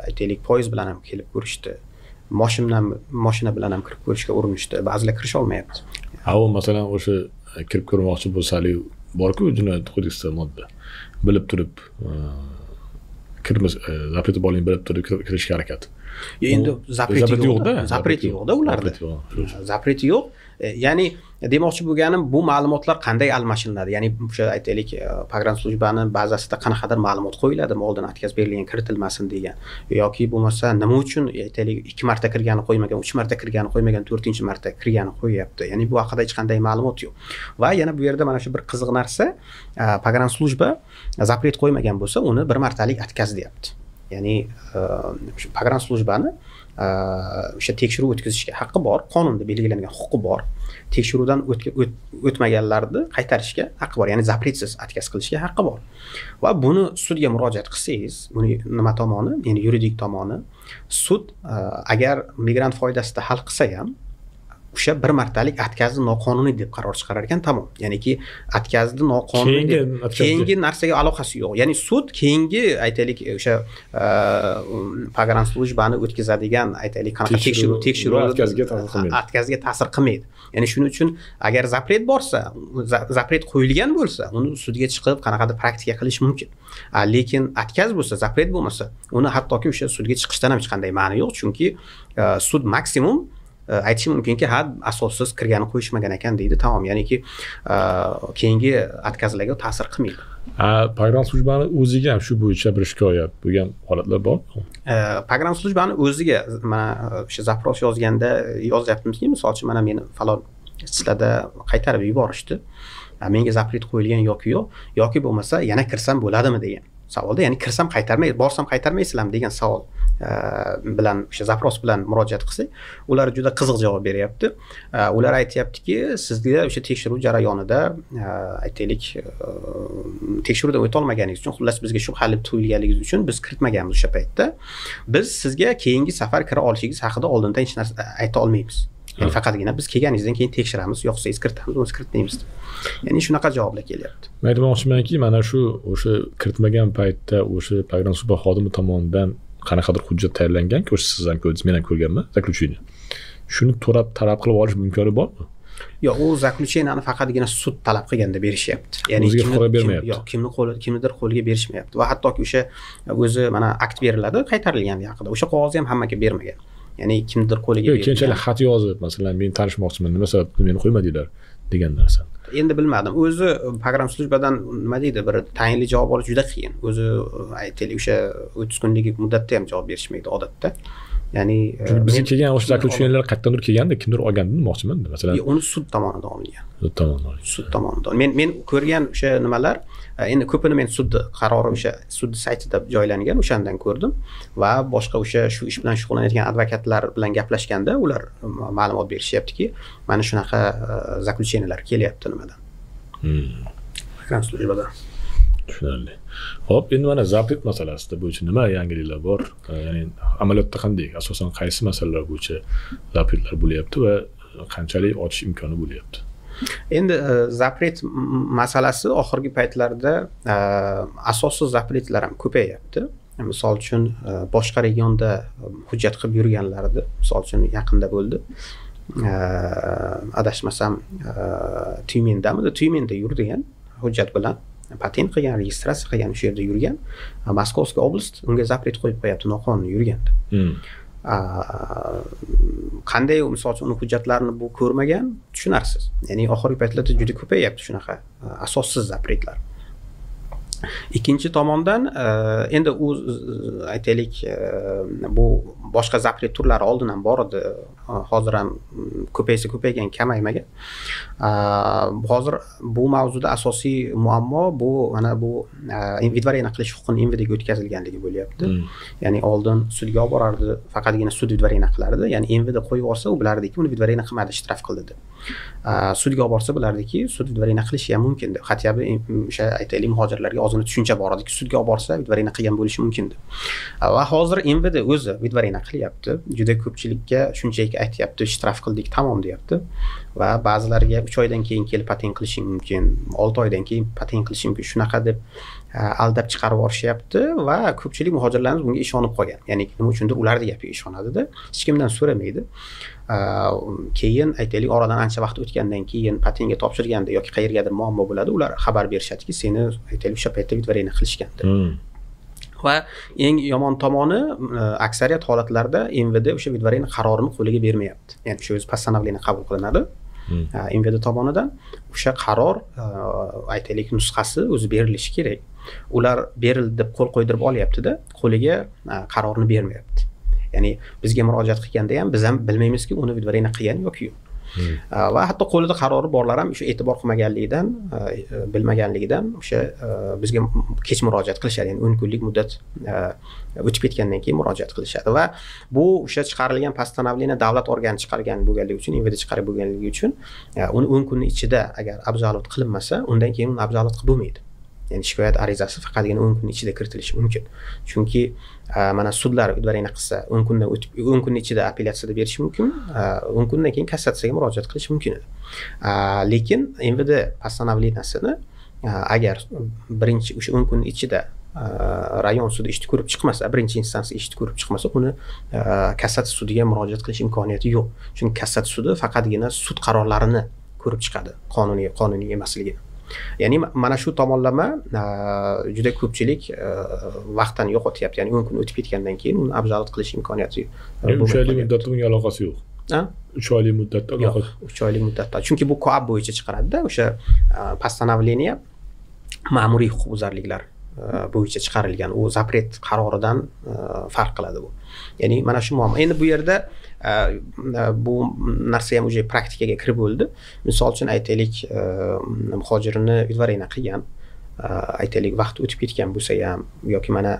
aytaylik poyezd bilan ham kelib ko'rishdi. Mashina bilan ham kirib ko'rishga urinishdi. Ba'zilar kirisha olmayapti. U masalan o'sha kirib ko'rmoqchi bo'lsalik bor-ku, jinoyat kodeksida modda. Bilib turib zapret bo'ling bilib turib kirishga harakat. Endi zapreti yo'q-da ularda. Zapreti yo'q. Ya'ni demoqchi bo'lganim, bu ma'lumotlar qanday almashinadi? Ya'ni o'sha aytaylik pogranslujbani bazasida qanaqadir ma'lumot qo'yiladimi, oldin atkaz berilgan kiritilmasin degan, yoki bo'lmasa nima uchun aytaylik 2 marta kirgani qo'ymagan, 3 marta kirgani qo'ymagan, 4-chi marta kirgani qo'yyapti. Ya'ni bu haqida hech qanday ma'lumot yo'q. Va yana bu yerda mana shu bir qiziq narsa, pogranslujba zapret qo'ymagan bo'lsa, uni bir martalik atkaz deyapti. Ya'ni pogranslujbani o'sha tekshiruv o'tkazishga haqqi bor, qonunda belgilangan huquqi bor. Tekshiruvdan o'tmaganlarni qaytarishga haqqi bor, ya'ni zapretsiz atkaz qilishga haqqi bor. Va buni sudga murojaat qilsangiz, buni nima tomoni, ya'ni yuridik tomoni, sud agar migrant foydasida hal qilsa ham, o'sha bir martalik atkazni noqonuniy deb qaror chiqarar ekan, tamom. Ya'niki atkazni noqonuniy, keyingi narsaga aloqasi yo'q. Ya'ni sud keyingi aytaylik o'sha pogranslujbani o'tkazadigan aytaylik qanaqa tekshiruv atkazga ta'sir qilmaydi. Ya'ni shuning uchun agar zapret borsa, zapret qo'yilgan bo'lsa, uni sudga chiqib qanaqadir praktika qilish mumkin. Lekin atkaz bo'lsa, zapret bo'lmasa, uni hattoki o'sha sudga chiqishdan ham hech qanday ma'ni yo'q, chunki sud maksimum aytishi mumkinki, ha, asossiz kirgani qo'yishmagan ekan deydi, tamom. Ya'niki keyingi atkazlarga ta'sir qilmaydi. Pogranslujbani o'ziga ham shu bo'yicha bir shikoyat bo'lgan holatlar bormi? Pogranslujbani o'ziga mana o'sha zapros yozganda yozyapmizki, misol uchun mana meni falon sizlarda qaytarib yuborishdi. Menga zapret qo'yilgan yoki yo'q, yoki bo'lmasa yana kirsam bo'ladimi degan savolda, ya'ni kirsam qaytarmay, borsam qaytarmaysizlarmi degan savol bilan o'sha zapros bilan murojaat qilsak, ular juda qiziq javob beryapti. Ular aytayaptiki, sizga o'sha tekshiruv jarayonida aytaylik tekshiruvdan o'ta olmaganingiz uchun, xullas bizga shubhali tuyulganligingiz uchun biz kiritmaganmiz o'sha paytda. Biz sizga keyingi safar kira olishingiz haqida oldindan hech narsa ayta olmaymiz. Ya'ni faqatgina biz kelganingizdan keyin tekshiramiz, yo'qsangiz kiritamiz, uni kiritmaymiz. Ya'ni shunaqa javoblar kelyapti. Men aytmoqchimanki, mana shu o'sha kiritmagan paytda o'sha pogranslujba xodimi tomonidan qanaqadir hujjat tayyorlanganki, o'sha siz ham ko'rdingiz, men ham ko'rganman, zakljucheniya. Shuni talab qilib olish imkoni bormi? Yo'q, u zakljucheniyani faqatgina sud talab qilganda berishyapti. Ya'ni kimnidir qo'liga berishmayapti. Va hattoki o'sha o'zi mana akt beriladi qaytarilgani haqida. O'sha qog'ozni ham hammaga bermagan. Ya'ni kimnidir qo'liga bergan. Keyinchalik xat yozib, masalan, men tanishmoqchiman, nima sababdan meni qo'ymadinglar degan narsa. Endi bilmadim. O'zi pogranslujbadan nima deydi, bir tayinli javob olish juda qiyin. O'zi aytaylik o'sha 30 kunlik muddatda ham javob berishmaydi odatda. Ya'ni bizga kelgan o'sha zakljucheniylar qayerdandir kelganda, kimdir olgandi demoqchiman, masalan. Uni sud tomonidan olingan. Sud tomonidan. Men ko'rgan o'sha nimalar, endi ko'pini men sud qarori o'sha sud saytida joylangan, o'shandan ko'rdim va boshqa o'sha shu ish bilan shug'ullanayotgan advokatlar bilan gaplashganda ular ma'lumot berishyaptiki, mana shunaqa zakljucheniyalar kelyapti nimadan. Pogranslujbadan. Tushunarli. Hop, endi mana zapret masalasida bo'yicha nima yangiliklar bor? Ya'ni amaliyotda qanday, asosan qaysi masalalar bo'yicha zapretlar bo'lyapti va qanchalik ochish imkoni bo'lyapti? Endi zapret masalasi oxirgi paytlarda asossiz zapretlar ham ko'payapti. Misol uchun boshqa regionda hujjat qilib yurganlardi, misol uchun yaqinda bo'ldi. Adashmasam Tyumenda yurgan hujjat bilan patent qilgan, registratsiya qilgan, o'sha yerda yurgan. Moskovskiy oblast unga zapret qo'yib qo'yapti, noqonuniy yurganda. Qanday, misol uchun uni hujjatlarini bu ko'rmagan, tushunarsiz. Ya'ni oxirgi paytlarda juda ko'payapti shunaqa asossiz zapretlar. Ikkinchi tomondan endi u aytaylik bu boshqa zapret turlari oldin ham bor edi, hozir ham ko'paygan, kamaymagan. Hozir bu mavzuda asosiy muammo bu mana bu vidvareniya qilish huquqini Envidaga o'tkazilganligi bo'lyapti. Ya'ni oldin sudga olib borardi, faqatgina sud vidvareniya qilardi. Ya'ni Envida qo'yib yuborsa, u bilardiki, uni vidvareniya qilmadi, shtraf qildi deb. Sudga olib borsa bilardiki, sud vidvareniya qilishi ham mumkin deb. Xatyabi o'sha aytaylik muhojirlarga ozgina tushuncha bor ediki, sudga olib borsa vidvareniya qilgan bo'lishi mumkin deb. Va hozir Envida o'zi vidvareniya qilyapti. Juda ko'pchilikka shunchaki aytyapti, shtraf qildik, tamom deyapti. Va ba'zilariga 3 oydan keyin kelib patent qilishing mumkin, 6 oydan keyin patent qilishing mumkin, shunaqa deb aldab chiqarib yuborishyapti va ko'pchilik muhojirlarimiz bunga ishonib qolgan. Ya'ni nima uchundir ularning gapiga ishonadi-da, hech kimdan so'ramaydi. Keyin aytaylik oradan ancha vaqt o'tgandan keyin patentga topshirganda yoki qayergadir muammo bo'ladi, ular xabar berishadiki, seni aytaylik o'sha paytda vidvareniya qilishgan deb. Va eng yomon tomoni aksariyat holatlarda Envida o'sha vidvareniya qarorini qo'liga bermayapti. Ya'ni o'sha o'z постановление qabul qilinadi. Envida tomonidan o'sha qaror aytaylik nusxasi o'zi berilishi kerak. Ular berildi deb qo'l qo'ydirib olyapti-da, qo'liga qarorni bermayapti. Ya'ni bizga murojaat qilganda ham biz ham bilmaymizki, uni vidvareniya qilgan yoki yo'q. Va hatto qo'lida qarori borlar ham o'sha e'tibor qilmaganligidan, bilmaganligidan o'sha bizga kech murojaat qilishadi. Ya'ni 10 kunlik muddat o'tib ketgandan keyin murojaat qilishadi va bu o'sha chiqarilgan постановление davlat organi chiqargan bo'lganligi uchun, Envida chiqarib bo'lganligi uchun uni 10 kun ichida agar objalovat qilinmasa, undan keyin uni objalovat qilib bo'lmaydi. ya'ni shikoyat arizasi faqatgina 10 kun ichida kiritilishi mumkin. Chunki mana sudlar udvareniya qilsa 10 kun ichida apellyatsiyada berishi mumkin, 10 kundan keyin kassatsiyaga murojaat qilish mumkin edi. Lekin MVD постановлениясini agar birinchi o'sha 10 kun ichida rayon sudi ishni ko'rib chiqmasa, birinchi instansiya ishni ko'rib chiqmasa, uni kassatsiya sudiga murojaat qilish imkoniyati yo'q. Chunki kassatsiya sudi faqatgina sud qarorlarini ko'rib chiqadi, qonuniy emasligini. Ya'ni mana shu tomonlama juda ko'pchilik vaqtdan yo'qotyapti. Ya'ni 10 kun o'tib ketgandan keyin uni abjalat qilish imkoniyati yo'q. 3 oylik muddatda bunga aloqasi yo'q. 3 oylik muddatda aloqasi. 3 oylik muddatda. Chunki bu KOAP bo'yicha chiqaradida, o'sha постановление ma'muriy huquqbuzarliklar bo'yicha chiqarilgan. U zapret qaroridan farq qiladi bu. Ya'ni mana shu muammo. Endi bu yerda bu narsa ham o'sha praktikaga kirib bo'ldi. Misol uchun aytaylik, muhojirini udvareniya qilgan, aytaylik vaqt o'tib ketgan bo'lsa ham yoki mana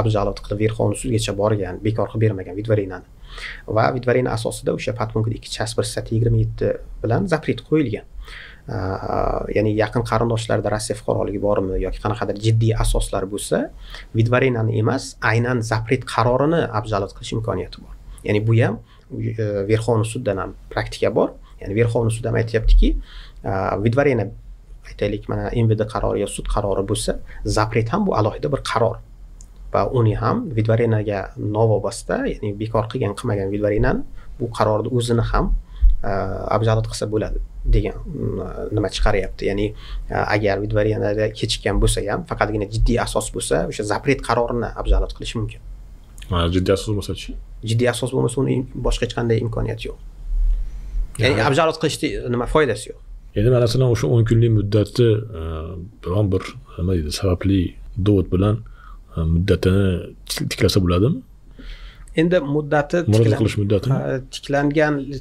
abjalat qilib Verxovniy sudgacha borgan, bekor qilib bermagan udvareniyani va udvareniya asosida o'sha подпункт 2.127 bilan zapret qo'yilgan. Ya'ni yaqin qarindoshlarda Rossiya fuqaroligi bormi yoki qanaqadir jiddiy asoslar bo'lsa, udvareniyani emas, aynan zapret qarorini abjalat qilish imkoniyati bor. Ya'ni bu ham Verxovniy suddan ham praktika bor. Ya'ni Verxovniy sud ham aytayaptiki, udvareniya aytaylik mana MVD qarori yo sud qarori bo'lsa, zapret ham bu alohida bir qaror. Va uni ham udvareniyaga novobasda, ya'ni bekor qilmagan udvareniyani bu qarorni o'zini ham abjalat qilsa bo'ladi degan nima chiqaryapti. Ya'ni agar udvareniyada kechikkan bo'lsa ham, faqatgina jiddiy asos bo'lsa, o'sha zapret qarorini abjalat qilish mumkin. Jiddiy asos bo'lsa-chi? Jiddiy asos bo'lmasa, uni boshqa hech qanday imkoniyat yo'q. Ya'ni abjalat qilishda nima foydasi yo'q. Endi masalan o'sha 10 kunlik muddatni biron bir nima deydi, sababli dovud bilan muddatini tiklasa bo'ladimi? Endi muddati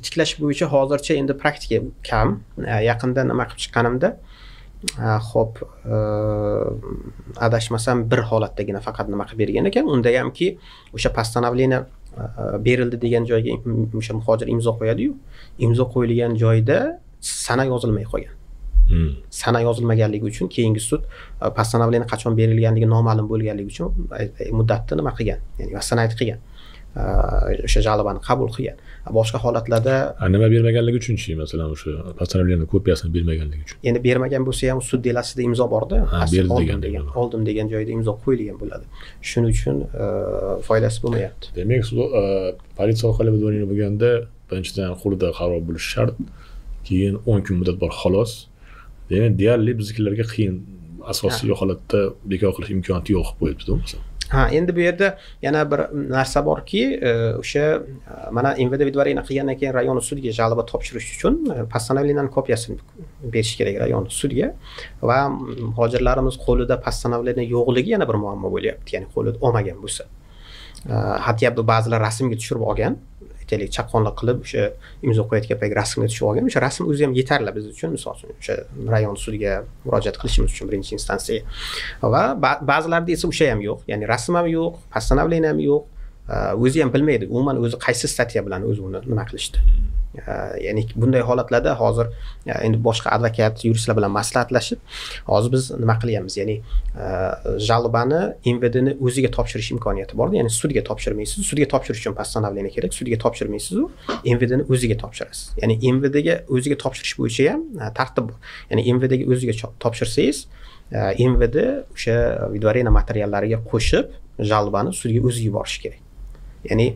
tiklash bo'yicha hozircha endi praktika kam. Yaqinda nima qilib chiqqanimda, xo'p, adashmasam bir holatdagina faqat nima qilib bergan ekan. Unda hamki o'sha постановление berildi degan joyga o'sha muhojir imzo qo'yadi-yu, imzo qo'yilgan joyda sana yozilmay qolgan. Sana yozilmaganligi uchun keyingi sud постановление qachon berilganligi noma'lum bo'lganligi uchun muddatni nima qilgan, ya'ni vasanayt qilgan. O'sha jalobani qabul qilgan. Boshqa holatlarda nima bermaganligi uchunchi, masalan o'sha постановление kopiyasini bermaganligi uchun. Endi bermagan bo'lsa ham sud delasida imzo borda, oldim degan joyda imzo qo'yilgan bo'ladi. Shuning uchun foydasi bo'lmayapti. Demak, politsiya orqali udvareniya bo'lganda birinchidan qo'lida qaror bo'lishi shart, keyin 10 kun muddat bor xolos. Demak, deyarli biznikilarga qiyin, asosiy holatda bekor qilish imkoniyati yo'q bo'libdi, masalan. Endi bu yerda yana bir narsa borki, o'sha mana MVD udvareniya qilgandan keyin rayon sudiga jalba topshirish uchun постановлениyaning kopiyasini berish kerak rayon sudiga va muhojirlarimiz qo'lida постановление yo'qligi yana bir muammo bo'lyapti. Ya'ni qo'lida olmagan bo'lsa. Hatto ba'zilar rasmga tushirib olgan, aytaylik chaqqonlik qilib o'sha imzo qo'yayotgan payt rasmga tushirib olgan. O'sha rasm o'zi ham yetarli biz uchun, misol uchun o'sha rayon sudiga murojaat qilishimiz uchun birinchi instansiyaga. Va ba'zilarda esa o'sha ham yo'q. Ya'ni rasm ham yo'q, постановление ham yo'q. O'zi ham bilmaydi, umuman o'zi qaysi statya bilan o'zi uni nima qilishdi. Ya'ni bunday holatlarda hozir endi boshqa advokat, yuristlar bilan maslahatlashib, hozir biz nima qilyapmiz? Ya'ni jalbani MVDni o'ziga topshirish imkoniyati bor. Ya'ni sudga topshirmaysiz. Sudga topshirish uchun постановление kerak. Sudga topshirmaysiz, MVDni o'ziga topshirasiz. Ya'ni MVDga o'ziga topshirish bo'yicha ham tartib bor. Ya'ni MVDga o'ziga topshirsangiz, MVD o'sha udvareniya materiallariga qo'shib jalbani sudga o'zi yuborishi kerak. Ya'ni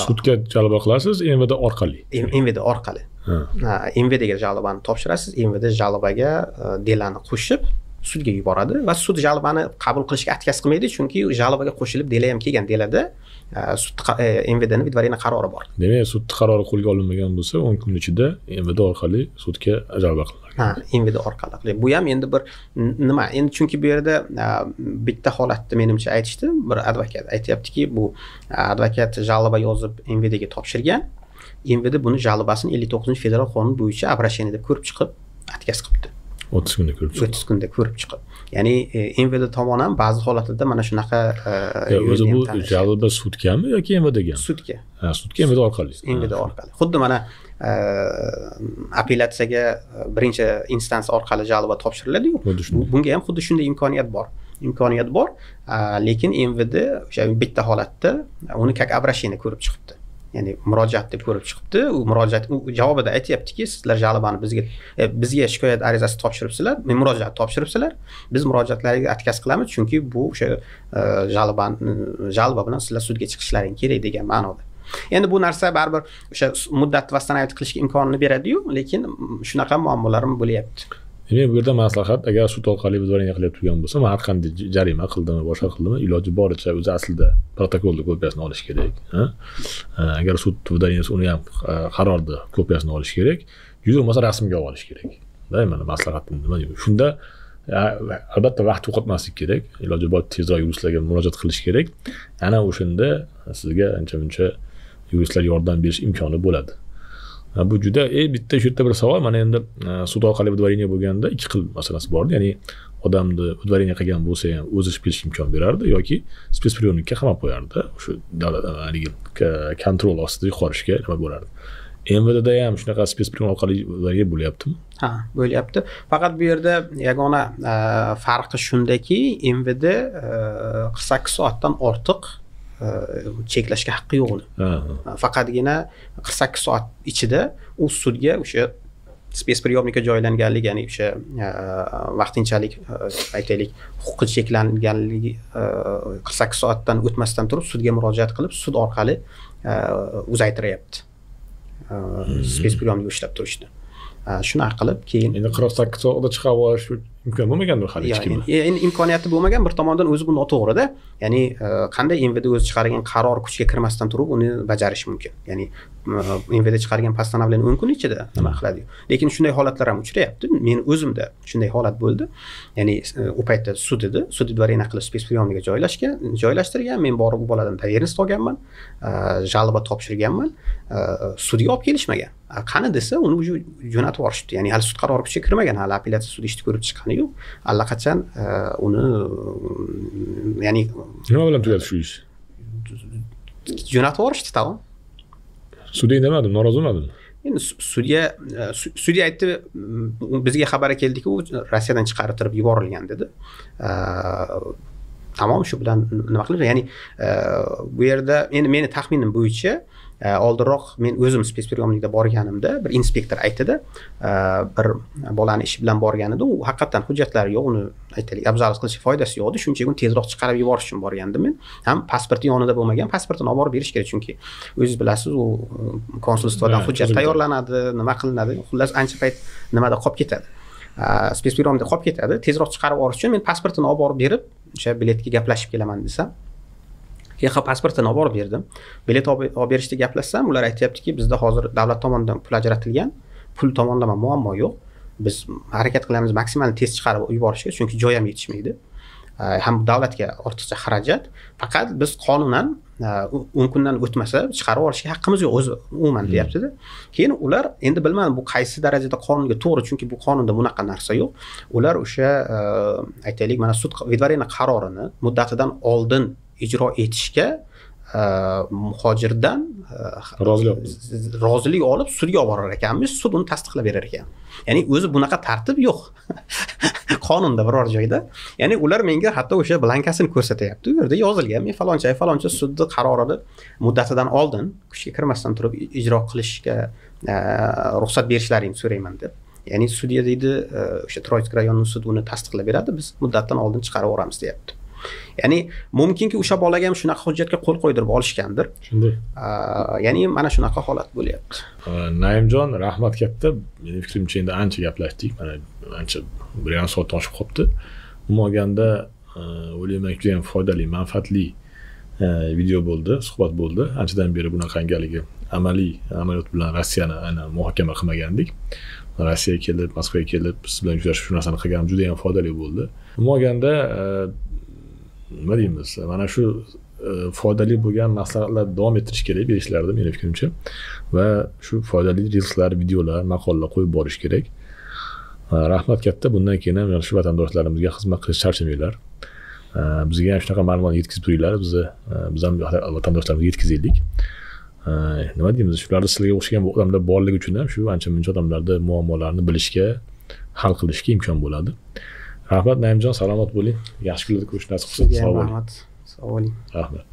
sudga jalba qilasiz MVD orqali. MVD orqali. MVDga jalbani topshirasiz, MVD jalbaga delani qo'shib sudga yuboradi va sud jalbani qabul qilishga atkas qilmaydi, chunki jalbaga qo'shilib dela ham kelgan. Delada sud MVDning udvareniya qarori bor. Demak, sud qarori qo'lga olinmagan bo'lsa, 10 kun ichida MVD orqali sudga jalba qilinadi. MVD orqali. Bu ham endi bir nima? Endi chunki bu yerda bitta holatni menimcha aytishdi, bir advokat aytayaptiki, bu advokat jalba yozib MVDga topshirgan. MVD buni jalbasini 59-federal qonun bo'yicha обращение deb ko'rib chiqib atkas qilibdi. 30 kunda ko'rib chiqdi. 30 kunda ko'rib chiqib. Ya'ni MVD tomoni ham ba'zi holatlarda mana shunaqa o'zi bu jalba sutkami yoki MVDga? Sudga. Ha, sudga MVD orqali. MVD orqali. Xuddi mana apellyatsiyaga birinchi instans orqali jalba topshiriladi-yu. Bunga ham xuddi shunday imkoniyat bor. Lekin MVD o'sha bitta holatda uni как обращение ko'rib chiqibdi. Ya'ni murojaat deb ko'rib chiqibdi. U murojaat javobida aytayaptiki, sizlar jalbani bizga shikoyat arizasi topshiribsizlar, murojaat topshiribsizlar. Biz murojaatlarga atkaz qilamiz, chunki bu o'sha jalba bilan sizlar sudga chiqishlaring kerak degan ma'noda. Endi bu narsa baribir o'sha muddatni vastonavit qilishga imkonini beradi-yu, lekin shunaqa muammolar ham bo'lyapti. Demak, bu yerda maslahat, agar sud orqali vidovreniya qilyapti turgan bo'lsa, har qanday jarima qildimi, boshqa qildimi, iloji boricha o'zi aslida protokolni kopiyasini olish kerak. Agar sud vidoreniyasi uni ham qarorni kopiyasini olish kerak, juda bo'lmasa rasmga olish kerak. Mana maslahatim nima deyman? Shunda albatta vaqt yo'qotmaslik kerak. Iloji bor tezroq yuristlarga murojaat qilish kerak. Ana o'shanda sizga ancha-muncha yuristlar yordam berish imkoni bo'ladi. Bu juda bitta shu yerda bir savol. Mana endi sud orqali vidovreniya bo'lganda ikki xil masalasi bor. Ya'ni odamni vidovreniya qilgan bo'lsa ham o'zi chiqib kelishga imkon berardi yoki spetspriyomnikka qamab qo'yardi. Shu kontrol ostida yuqorishga nima bo'lardi. MVDda ham shunaqa spetspriyom orqali vidovreniya bo'lyaptimi? Ha, bo'lyapti. Faqat bu yerda yagona farqi shundaki, MVD 48 soatdan ortiq cheklashga haqqi yo'q uni. Faqatgina 48 soat ichida u sudga o'sha spetspriyomnikka joylanganligi, ya'ni o'sha vaqtinchalik aytaylik huquqi cheklanganligi 48 soatdan o'tmasdan turib sudga murojaat qilib, sud orqali uzaytiryapti. Spetspriyomnik ushlab turishdi. Shunaqa qilib keyin endi 48 soatda chiqarib olish imkon bo'lmagandir hali hech kimda. Endi imkoniyati bo'lmagan, bir tomondan o'zi bu noto'g'ri-da. Ya'ni qanday MVD o'zi chiqargan qaror kuchga kirmasdan turib uni bajarish mumkin. Ya'ni MVD chiqargan постановление 10 kun ichida nima qiladi. Lekin shunday holatlar ham uchrayapti. Meni o'zimda shunday holat bo'ldi. Ya'ni u paytda sud edi, sud vidovreniya qilib spetspriyomnikka joylashtirgan. Men borib bu boladan доверенность olganman, jalba topshirganman. Sudga olib kelishmagan. Qani desa, uni jo'natib yuborishdi. Ya'ni hali sud qarori kuchga kirmagan, hali apellyatsiya sudi ishni ko'rib chiqqani yo'q. Allaqachon uni ya'ni nima bilan tugadi shu ish? Jo'natib yuborishdi tag'in. Sudga indamadim, norozi bo'lmadim. Endi sudya aytdi, bizga xabar keldiki, u Rossiyadan chiqartirib yuborilgan dedi. Tamom, shu bilan nima qilamiz? Ya'ni bu yerda endi meni taxminim bo'yicha oldinroq men o'zim spetspriyomnikda borganimda bir inspektor aytdi, bir bolani ishi bilan borganida, u haqiqatan hujjatlari yo'q, uni aytaylik abzal qilishga foydasi yo'qdi, shunchaki uni tezroq chiqarib yuborish uchun borgandim men. Ham pasporti yonida bo'lmagan, pasportini olib borib berish kerak, chunki o'zingiz bilasiz, u konsulstvodan hujjat tayyorlanadi, nima qilinadi, xullas ancha payt nimada qolib ketadi. Spetspriyomnikda qolib ketadi, tezroq chiqarib yuborish uchun men pasportini olib borib berib, o'sha biletga gaplashib kelaman desam, keyin pasportini olib borib berdim. Bilet olib berishda gaplashsam, ular aytayaptiki, bizda hozir davlat tomonidan pul ajratilgan, pul tomonlama muammo yo'q. Biz harakat qilamiz maksimal tez chiqarib yuborishga, chunki joy ham yetishmaydi. Ham davlatga ortiqcha xarajat. Faqat biz qonunan 10 kundan o'tmasa chiqarib olishga haqqimiz yo'q o'zi umuman deyapti-da. Keyin ular endi bilmadim bu qaysi darajada qonunga to'g'ri, chunki bu qonunda bunaqa narsa yo'q. Ular o'sha aytaylik mana sud vidovreniya qarorini muddatidan oldin ijro etishga muhojirdan rozilik olib sudga olib borar ekanmiz, sud uni tasdiqlab berar ekan. Ya'ni o'zi bunaqa tartib yo'q qonunda biror joyda. Ya'ni ular menga hatto o'sha blankasini ko'rsatyapti. U yerda yozilgan, men faloncha sudni qarorini muddatidan oldin kuchga kirmasdan turib ijro qilishga ruxsat berishlaringni so'rayman deb. Ya'ni sudya deydi, o'sha Troitsk rayonining sudi uni tasdiqlab beradi, biz muddatdan oldin chiqarib yuboramiz deyapti. Ya'ni mumkinki o'sha bolaga ham shunaqa hujjatga qo'l qo'ydirib olishgandir. Shunday. Ya'ni mana shunaqa holat bo'lyapti. Naimjon, rahmat katta. Mening fikrimcha endi ancha gaplashdik. Mana ancha 1,5 soat oshib qolibdi. Umuman olganda o'ylayman juda ham foydali, manfaatli video bo'ldi, suhbat bo'ldi. Anchadan beri bunaqangaligi amaliyot bilan Rossiyani aynan muhokama qilmagandik. Rossiyaga kelib, Moskvaga kelib, biz bilan uchrashib shu narsani qilganim juda ham foydali bo'ldi. Umuman olganda nima deymiz, mana shu foydali bo'lgan maslahatlar davom ettirish kerak berishlarda mening fikrimcha, va shu foydali reelslar, videolar, maqolalar qo'yib borish kerak. Rahmat katta. Bundan keyin ham shu vatandoshlarimizga xizmat qilish charchamanglar. Bizga ham shunaqa ma'lumot yetkazib turinglar, biz ham vatandoshlarimizga yetkazaylik. Nima deymiz, shularda sizlarga o'xshagan odamlar borligi uchun ham shu ancha-muncha odamlarda muammolarni bilishga, hal qilishga imkon bo'ladi. Rahmat Naimjon, salomat bo'ling. Yaxshi kunlarda ko'rish nasib qilsin. Sog' bo'ling. Rahmat.